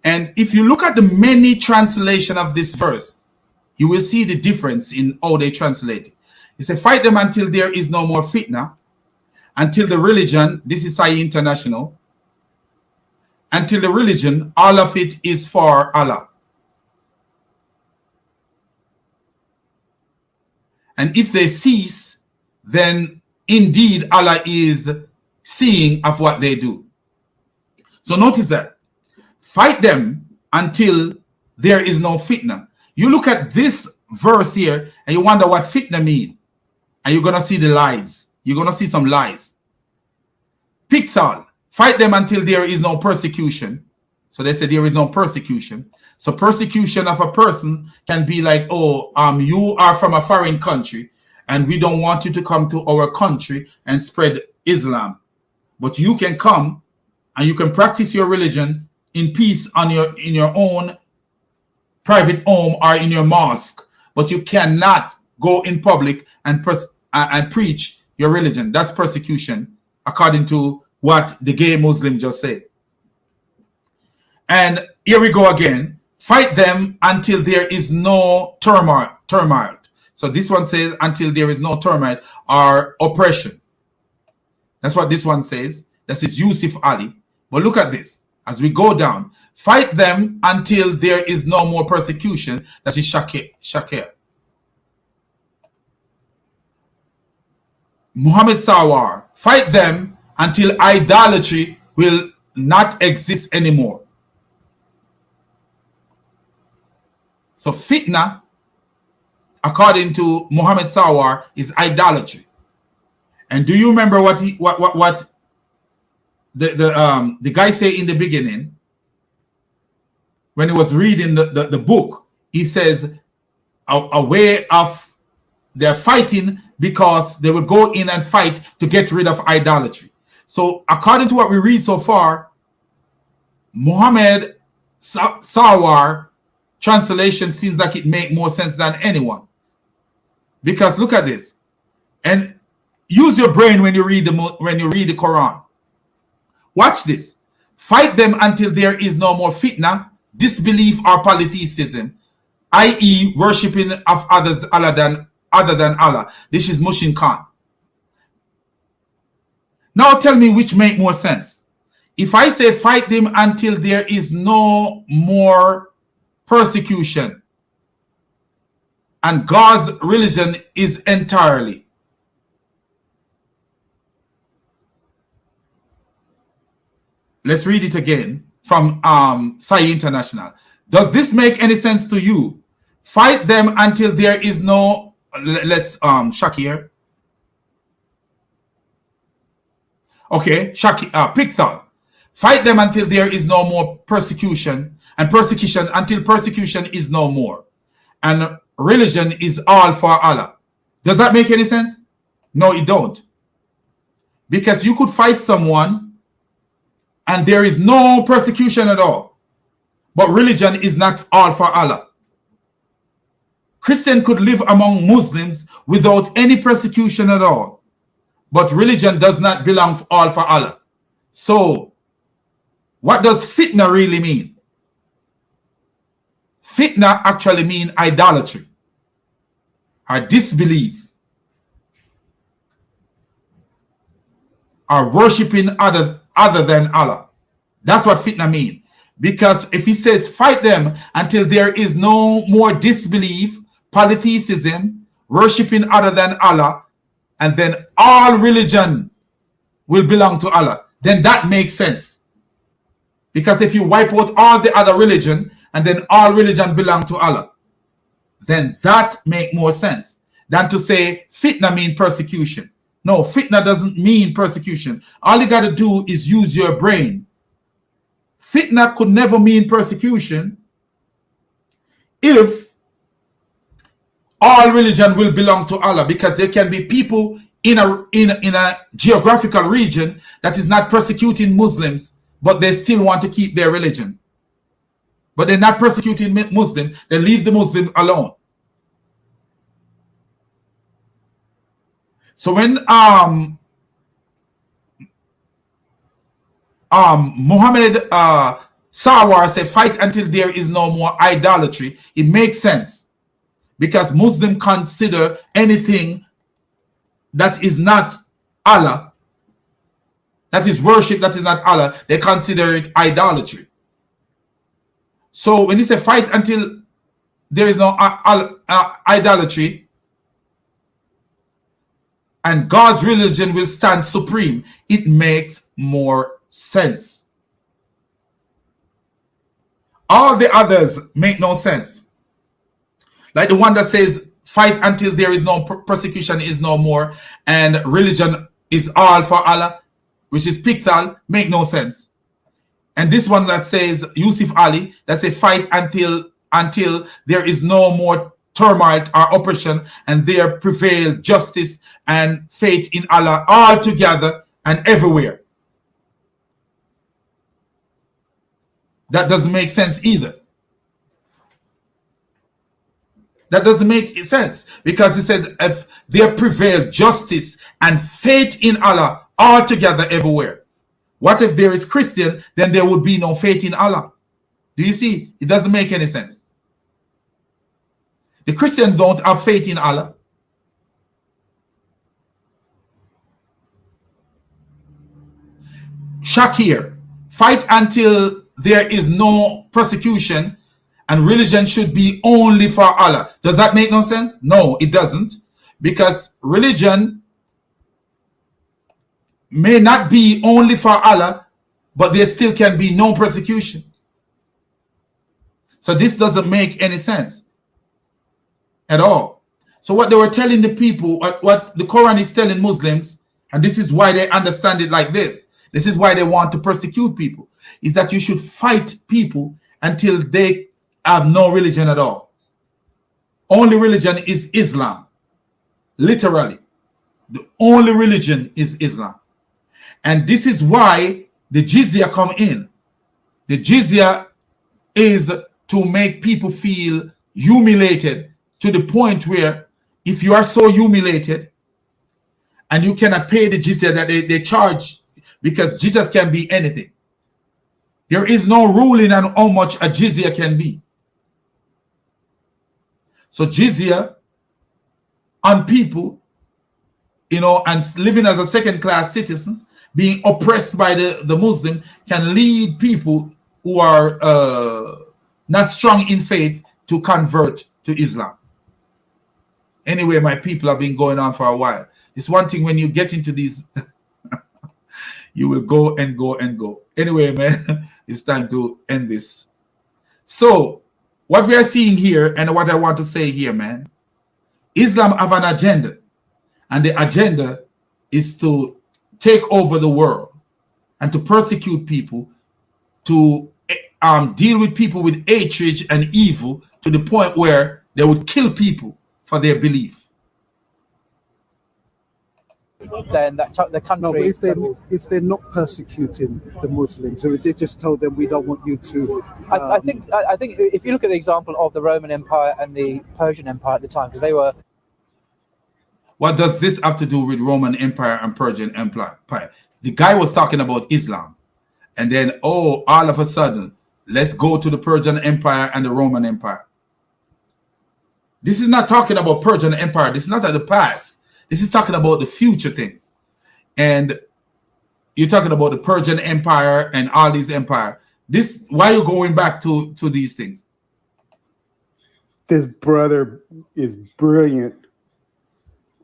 And if you look at the many translation of this verse, you will see the difference in how they translate it. It says, fight them until there is no more fitna, until the religion, this is Sahih International, until the religion, all of it is for Allah. And if they cease, then indeed Allah is seeing of what they do. So notice that. Fight them until there is no fitna. You look at this verse here and you wonder what fitna mean. And you're going to see the lies. You're going to see some lies. Pickthall. Fight them until there is no persecution. So they say there is no persecution. So persecution of a person can be like, oh, you are from a foreign country and we don't want you to come to our country and spread Islam. But you can come and you can practice your religion in peace in your own private home or in your mosque. But you cannot go in public and preach your religion. That's persecution, according to what the gay Muslim just said. And here we go again. Fight them until there is no turmoil. So this one says until there is no turmoil or oppression. That's what this one says. This is Yusuf Ali. But look at this. As we go down, fight them until there is no more persecution. That is Shakir. Muhammad Sawar. Fight them until idolatry will not exist anymore. So fitna, according to Muhammad Sawar, is idolatry. And do you remember what the guy say in the beginning when he was reading the book? He says a way of they're fighting because they will go in and fight to get rid of idolatry. So according to what we read so far, Muhammad Sawar translation seems like it makes more sense than anyone. Because look at this. And use your brain when you read the Quran. Watch this. Fight them until there is no more fitna, disbelief, or polytheism, i.e., worshipping of others other than Allah. This is Mushin Khan. Now tell me which make more sense. If I say fight them until there is no more persecution and God's religion is entirely. Let's read it again from Sai International. Does this make any sense to you? Fight them until there is no, let's Shakir. Okay, Pickthall. Fight them until there is no more persecution, and persecution until persecution is no more. And religion is all for Allah. Does that make any sense? No, it don't. Because you could fight someone and there is no persecution at all. But religion is not all for Allah. Christian could live among Muslims without any persecution at all. But religion does not belong all for Allah. So, what does fitna really mean? Fitna actually means idolatry or disbelief or worshipping other than Allah. That's what fitna means. Because if he says fight them until there is no more disbelief, polytheism, worshipping other than Allah, and then all religion will belong to Allah, then that makes sense. Because if you wipe out all the other religion and then all religion belong to Allah, then that make more sense than to say fitna mean persecution. No, fitna doesn't mean persecution. All you got to do is use your brain. Fitna could never mean persecution if all religion will belong to Allah, because there can be people in a geographical region that is not persecuting Muslims, but they still want to keep their religion. But they're not persecuting Muslims. They leave the Muslim alone. So when Muhammad Sawar said fight until there is no more idolatry, it makes sense. Because Muslims consider anything that is not Allah that is worship that is not Allah, they consider it idolatry. So when you say fight until there is no idolatry and God's religion will stand supreme, it makes more sense. All the others make no sense. Like the one that says fight until there is no persecution is no more, and religion is all for Allah, which is Piqtal, make no sense. And this one that says Yusuf Ali, that say fight until there is no more turmoil or oppression, and there prevail justice and faith in Allah all together and everywhere. That doesn't make sense either. That doesn't make sense, because it says if there prevail justice and faith in Allah all together everywhere. What if there is Christian, then there would be no faith in Allah? Do you see? It doesn't make any sense. The Christians don't have faith in Allah. Shakir, fight until there is no persecution and religion should be only for Allah. Does that make no sense? No, it doesn't. Because religion may not be only for Allah, but there still can be no persecution. So this doesn't make any sense at all. So what they were telling the people, what the Quran is telling Muslims, and this is why they understand it like this, this is why they want to persecute people, is that you should fight people until they have no religion at all. Only religion is Islam. Literally. The only religion is Islam. And this is why the jizya come in. The jizya is to make people feel humiliated to the point where if you are so humiliated and you cannot pay the jizya that they charge, because jizya can be anything. There is no ruling on how much a jizya can be. So jizya on people, and living as a second-class citizen, being oppressed by the Muslim, can lead people who are not strong in faith to convert to Islam. Anyway, my people have been going on for a while. It's one thing when you get into these, you will go and go and go. Anyway, man, it's time to end this. So, what we are seeing here, and what I want to say here, man, Islam have an agenda, and the agenda is to take over the world and to persecute people, to deal with people with hatred and evil to the point where they would kill people for their belief. Then the country. No, but if they're not persecuting the Muslims, or they just told them we don't want you to. I think if you look at the example of the Roman Empire and the Persian Empire at the time, because they were. What does this have to do with Roman Empire and Persian Empire? The guy was talking about Islam, and then all of a sudden, let's go to the Persian Empire and the Roman Empire. This is not talking about Persian Empire. This is not at the past. This is talking about the future things. And you're talking about the Persian Empire and all these empires. Why are you going back to these things? This brother is brilliant.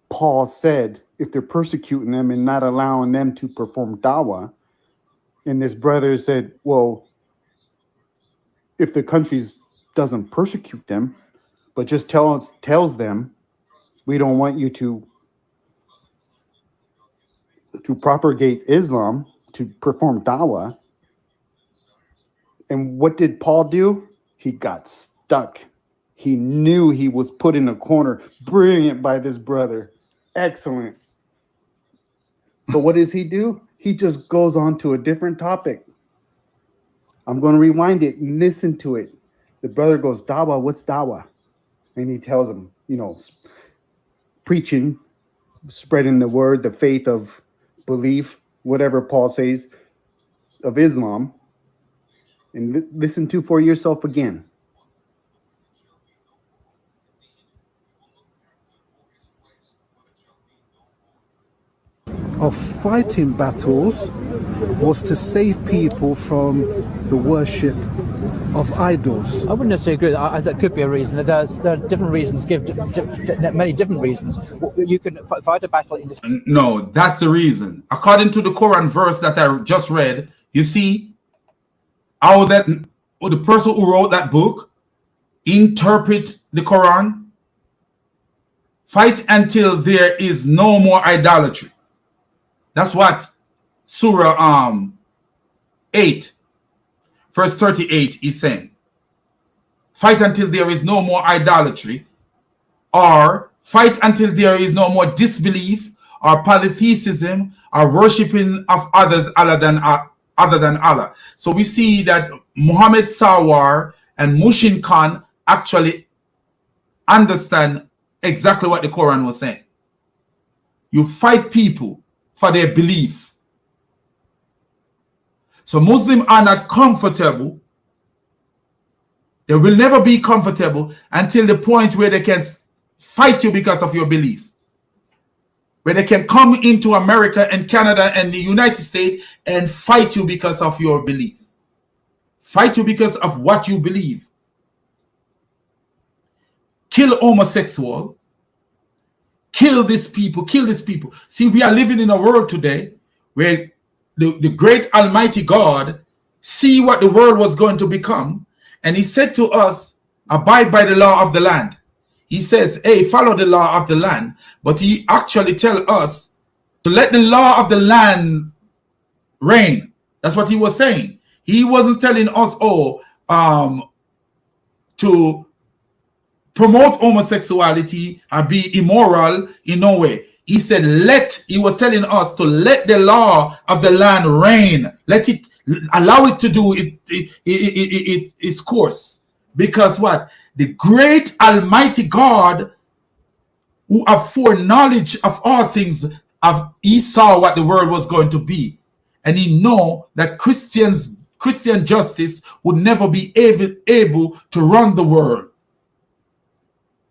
Paul said, if they're persecuting them and not allowing them to perform dawah, and this brother said, well, if the country doesn't persecute them, but just tells them, we don't want you to propagate Islam, to perform dawah. And what did Paul do? He got stuck. He knew he was put in a corner. Brilliant by this brother. Excellent. So what does he do? He just goes on to a different topic. I'm going to rewind it and listen to it. The brother goes, dawah, what's dawah? And he tells him, preaching, spreading the word, the faith of belief, whatever Paul says, of Islam. And listen to for yourself again. Of fighting battles was to save people from the worship of idols. I wouldn't necessarily agree. That could be a reason. There are different reasons. Many different reasons. You can fight a battle in this. No, that's the reason. According to the Quran verse that I just read, you see how that the person who wrote that book interpret the Quran. Fight until there is no more idolatry. That's what Surah 8, verse 38 is saying. Fight until there is no more idolatry, or fight until there is no more disbelief or polytheism or worshipping of others other than Allah. So we see that Muhammad Sawar and Mushin Khan actually understand exactly what the Quran was saying. You fight people for their belief. So Muslims are not comfortable. They will never be comfortable until the point where they can fight you because of your belief. Where they can come into America and Canada and the United States and fight you because of your belief. Fight you because of what you believe. Kill homosexual. Kill these people. Kill these people. See, we are living in a world today where the great Almighty God see what the world was going to become. And he said to us, abide by the law of the land. He says, hey, follow the law of the land. But he actually tell us to let the law of the land reign. That's what he was saying. He wasn't telling us, to promote homosexuality or be immoral in no way. He said, he was telling us to let the law of the land reign. Let it, allow it to do its course. Because what? The great Almighty God, who have foreknowledge of all things, he saw what the world was going to be. And he know that Christian justice would never be able to run the world.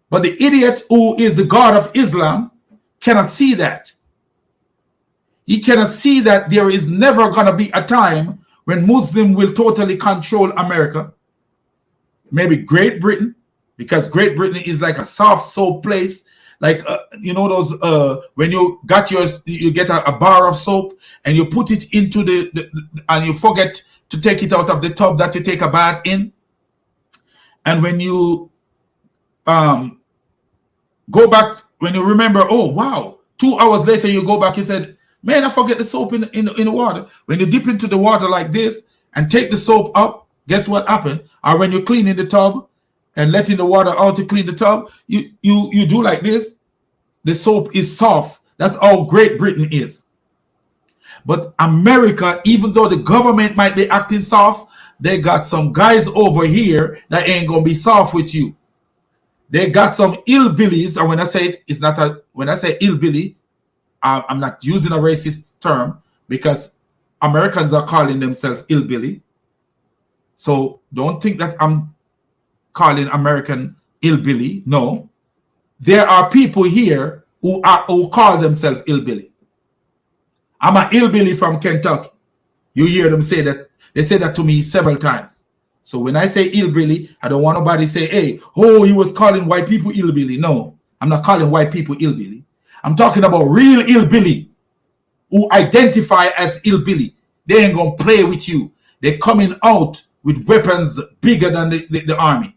But the idiot who is the God of Islam cannot see that. He cannot see that there is never going to be a time when Muslim will totally control America. Maybe Great Britain, because Great Britain is like a soft soap place. Like, you know, those, when you get a bar of soap and you put it into and you forget to take it out of the tub that you take a bath in. And when you go back, when you remember, oh, wow, 2 hours later, you go back, you said, man, I forget the soap in the water. When you dip into the water like this and take the soap up, guess what happened? Or when you clean in the tub and letting the water out to clean the tub, you do like this. The soap is soft. That's how Great Britain is. But America, even though the government might be acting soft, they got some guys over here that ain't gonna be soft with you. They got some hillbillies, and when I say it, it's not a. When I say hillbilly, I'm not using a racist term because Americans are calling themselves hillbilly. So don't think that I'm calling American hillbilly. No, there are people here who call themselves hillbilly. I'm a hillbilly from Kentucky. You hear them say that. They say that to me several times. So when I say hillbilly, I don't want nobody to say, hey, oh, he was calling white people hillbilly. No, I'm not calling white people hillbilly. I'm talking about real hillbilly who identify as hillbilly. They ain't going to play with you. They're coming out with weapons bigger than the army.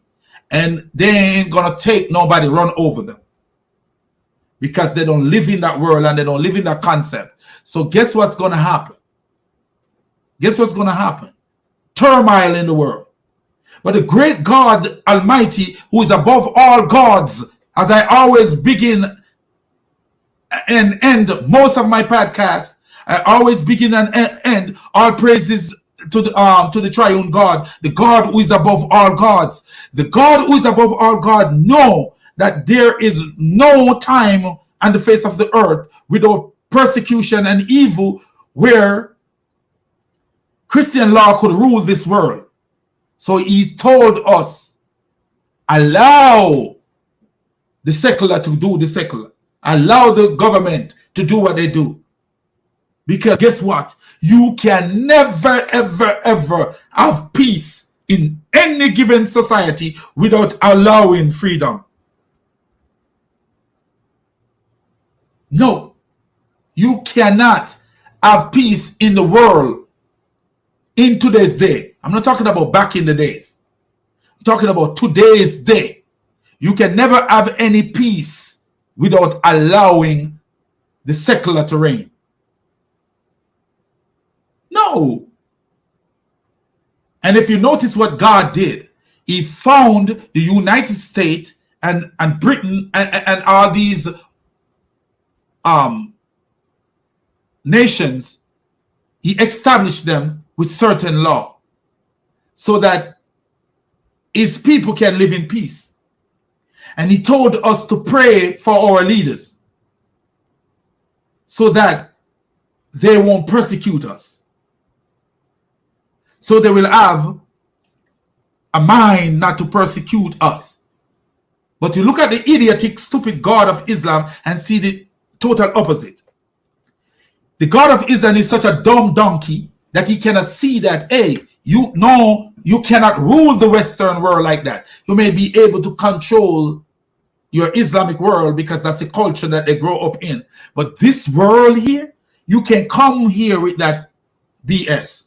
And they ain't going to take nobody run over them. Because they don't live in that world and they don't live in that concept. So guess what's going to happen? Guess what's going to happen? Turmoil in the world. But the great God Almighty, who is above all gods, as I always begin and end most of my podcasts, I always begin and end all praises to the triune God, the God who is above all gods. The God who is above all God know that there is no time on the face of the earth without persecution and evil where Christian law could rule this world. So he told us, allow the secular to do the secular. Allow the government to do what they do. Because guess what? You can never, ever, ever have peace in any given society without allowing freedom. No, you cannot have peace in the world in today's day. I'm not talking about back in the days. I'm talking about today's day. You can never have any peace without allowing the secular to reign. No. And if you notice what God did, he found the United States and Britain and all these nations, he established them with certain law so that his people can live in peace. And he told us to pray for our leaders so that they won't persecute us. So they will have a mind not to persecute us. But you look at the idiotic, stupid God of Islam and see the total opposite. The God of Islam is such a dumb donkey that he cannot see that, hey, you cannot rule the Western world like that. You may be able to control your Islamic world because that's the culture that they grow up in. But this world here, you can come here with that BS.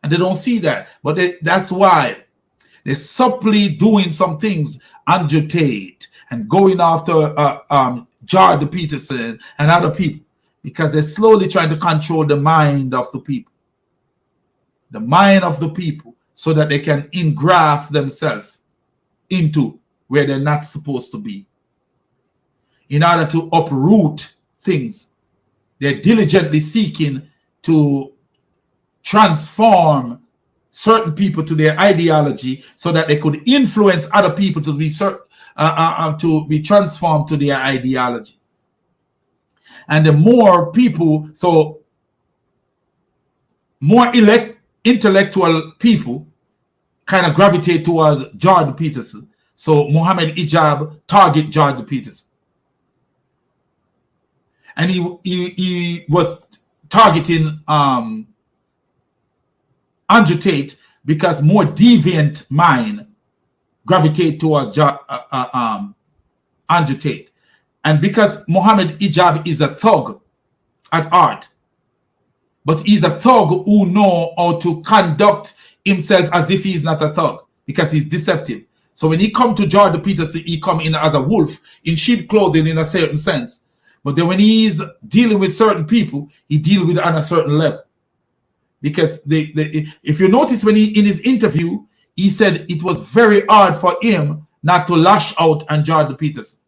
And they don't see that. But that's why they're subtly doing some things, Andrew Tate, and going after Jordan Peterson and other people, because they're slowly trying to control the mind of the people. The mind of the people, so that they can engraft themselves into where they're not supposed to be. In order to uproot things, they're diligently seeking to transform certain people to their ideology so that they could influence other people to be transformed to their ideology. And the more people, so more intellectual people kind of gravitate towards Jordan Peterson. So Muhammad Hijab target Jordan Peterson. And he was targeting Andrew Tate because more deviant mind gravitate towards Andrew Tate. And because Muhammad Hijab is a thug at heart, but he's a thug who know how to conduct himself as if he's not a thug because he's deceptive. So when he come to Jordan Peterson, he come in as a wolf in sheep clothing in a certain sense. But then when he's dealing with certain people, he deal with it on a certain level. Because if you notice when in his interview, he said it was very hard for him not to lash out on Jordan Peterson.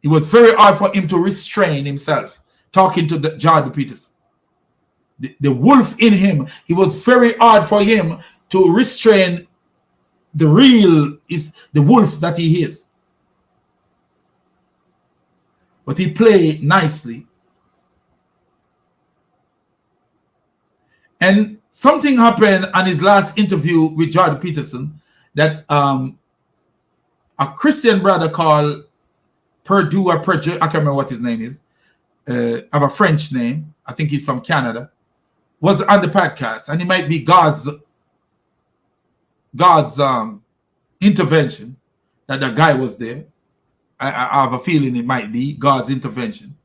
It was very hard for him to restrain himself talking to Jordan Peterson. The wolf in him, it was very hard for him to restrain the wolf that he is. But he played nicely. And something happened on his last interview with Jordan Peterson that a Christian brother called Purdue or Purdue, I can't remember what his name is, of a French name, I think he's from Canada, was on the podcast, and it might be God's intervention that the guy was there. I have a feeling it might be God's intervention.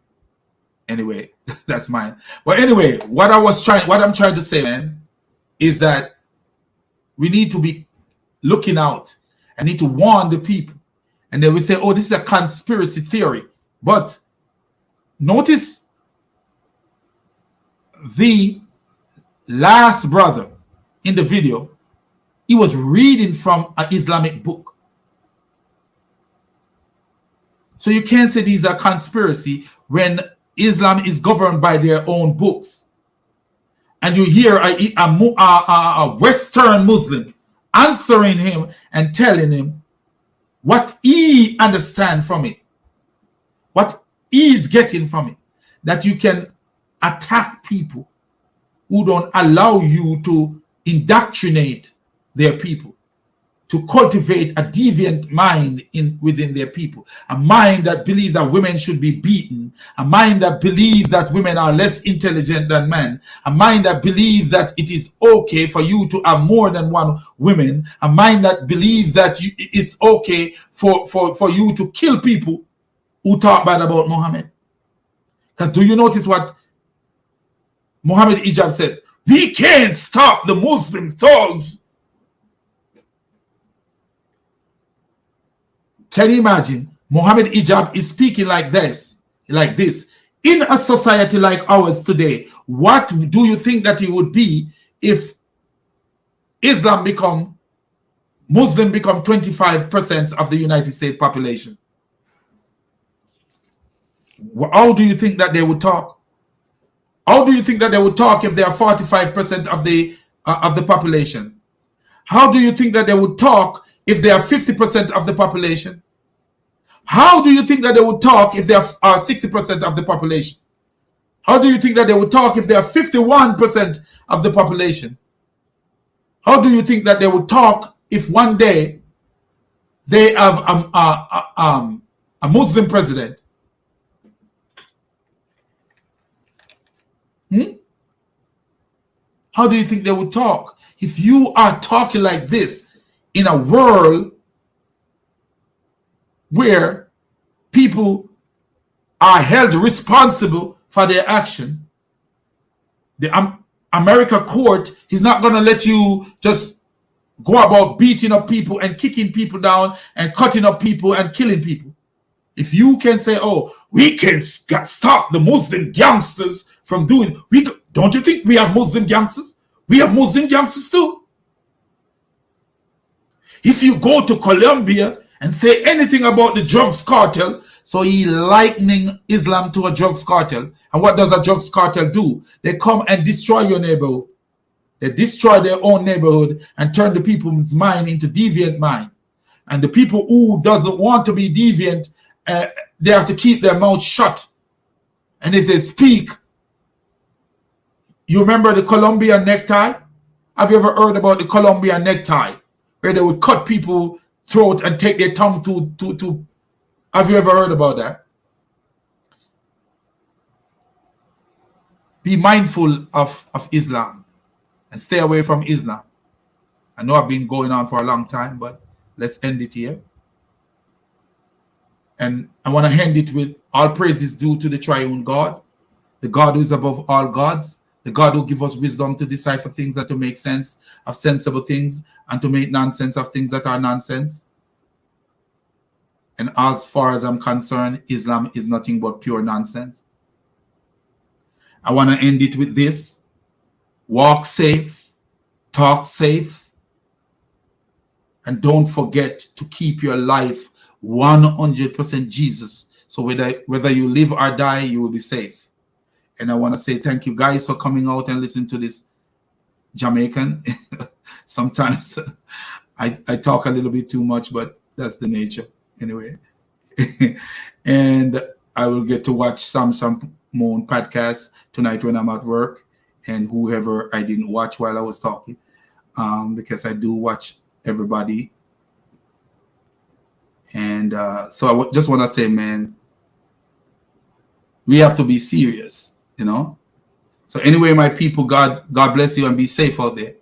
Anyway, that's mine. But anyway, what I'm trying to say, man, is that we need to be looking out and need to warn the people. And then we say, oh, this is a conspiracy theory. But notice the last brother in the video, he was reading from an Islamic book. So you can't say these are conspiracy when Islam is governed by their own books. And you hear a Western Muslim answering him and telling him what he understands from it, what he is getting from it, that you can attack people who don't allow you to indoctrinate their people. to cultivate a deviant mind within their people, a mind that believes that women should be beaten, a mind that believes that women are less intelligent than men, a mind that believes that it is okay for you to have more than one woman, a mind that believes that it's okay for you to kill people who talk bad about Muhammad. Because do you notice what Muhammad Hijab says? We can't stop the Muslim thugs. Can you imagine? Muhammad Hijab is speaking like this. In a society like ours today, what do you think that it would be if Muslim become 25% of the United States population? How do you think that they would talk? How do you think that they would talk if they are 45% of the population? How do you think that they would talk if they are 50% of the population? How do you think that they would talk if they are 60% of the population? How do you think that they would talk if they are 51% of the population? How do you think that they would talk if one day they have a Muslim president? How do you think they would talk? If you are talking like this in a world where people are held responsible for their action, the America court is not going to let you just go about beating up people and kicking people down and cutting up people and killing people. If you can say, oh, we can stop the Muslim gangsters from doing, don't you think we have Muslim gangsters? We have Muslim gangsters too. If you go to Colombia and say anything about the drugs cartel, so he likening Islam to a drugs cartel. And what does a drugs cartel do? They come and destroy your neighborhood. They destroy their own neighborhood and turn the people's mind into deviant mind. And the people who doesn't want to be deviant, they have to keep their mouth shut. And if they speak, you remember the Colombian necktie? Have you ever heard about the Colombian necktie? Where they would cut people's throat and take their tongue to. Have you ever heard about that? Be mindful of Islam and stay away from Islam. I know I've been going on for a long time, but let's end it here. And I want to end it with all praises due to the triune God, the God who is above all gods, the God who gives us wisdom to decipher things that to make sense of sensible things and to make nonsense of things that are nonsense. And as far as I'm concerned, Islam is nothing but pure nonsense. I want to end it with this. Walk safe, talk safe, and don't forget to keep your life 100% Jesus. So whether you live or die, you will be safe. And I want to say thank you guys for coming out and listening to this Jamaican. Sometimes I talk a little bit too much, but that's the nature anyway. And I will get to watch some more podcasts tonight when I'm at work, and whoever I didn't watch while I was talking, because I do watch everybody. And so I just want to say, man, we have to be serious, you know. So anyway, my people, God bless you and be safe out there.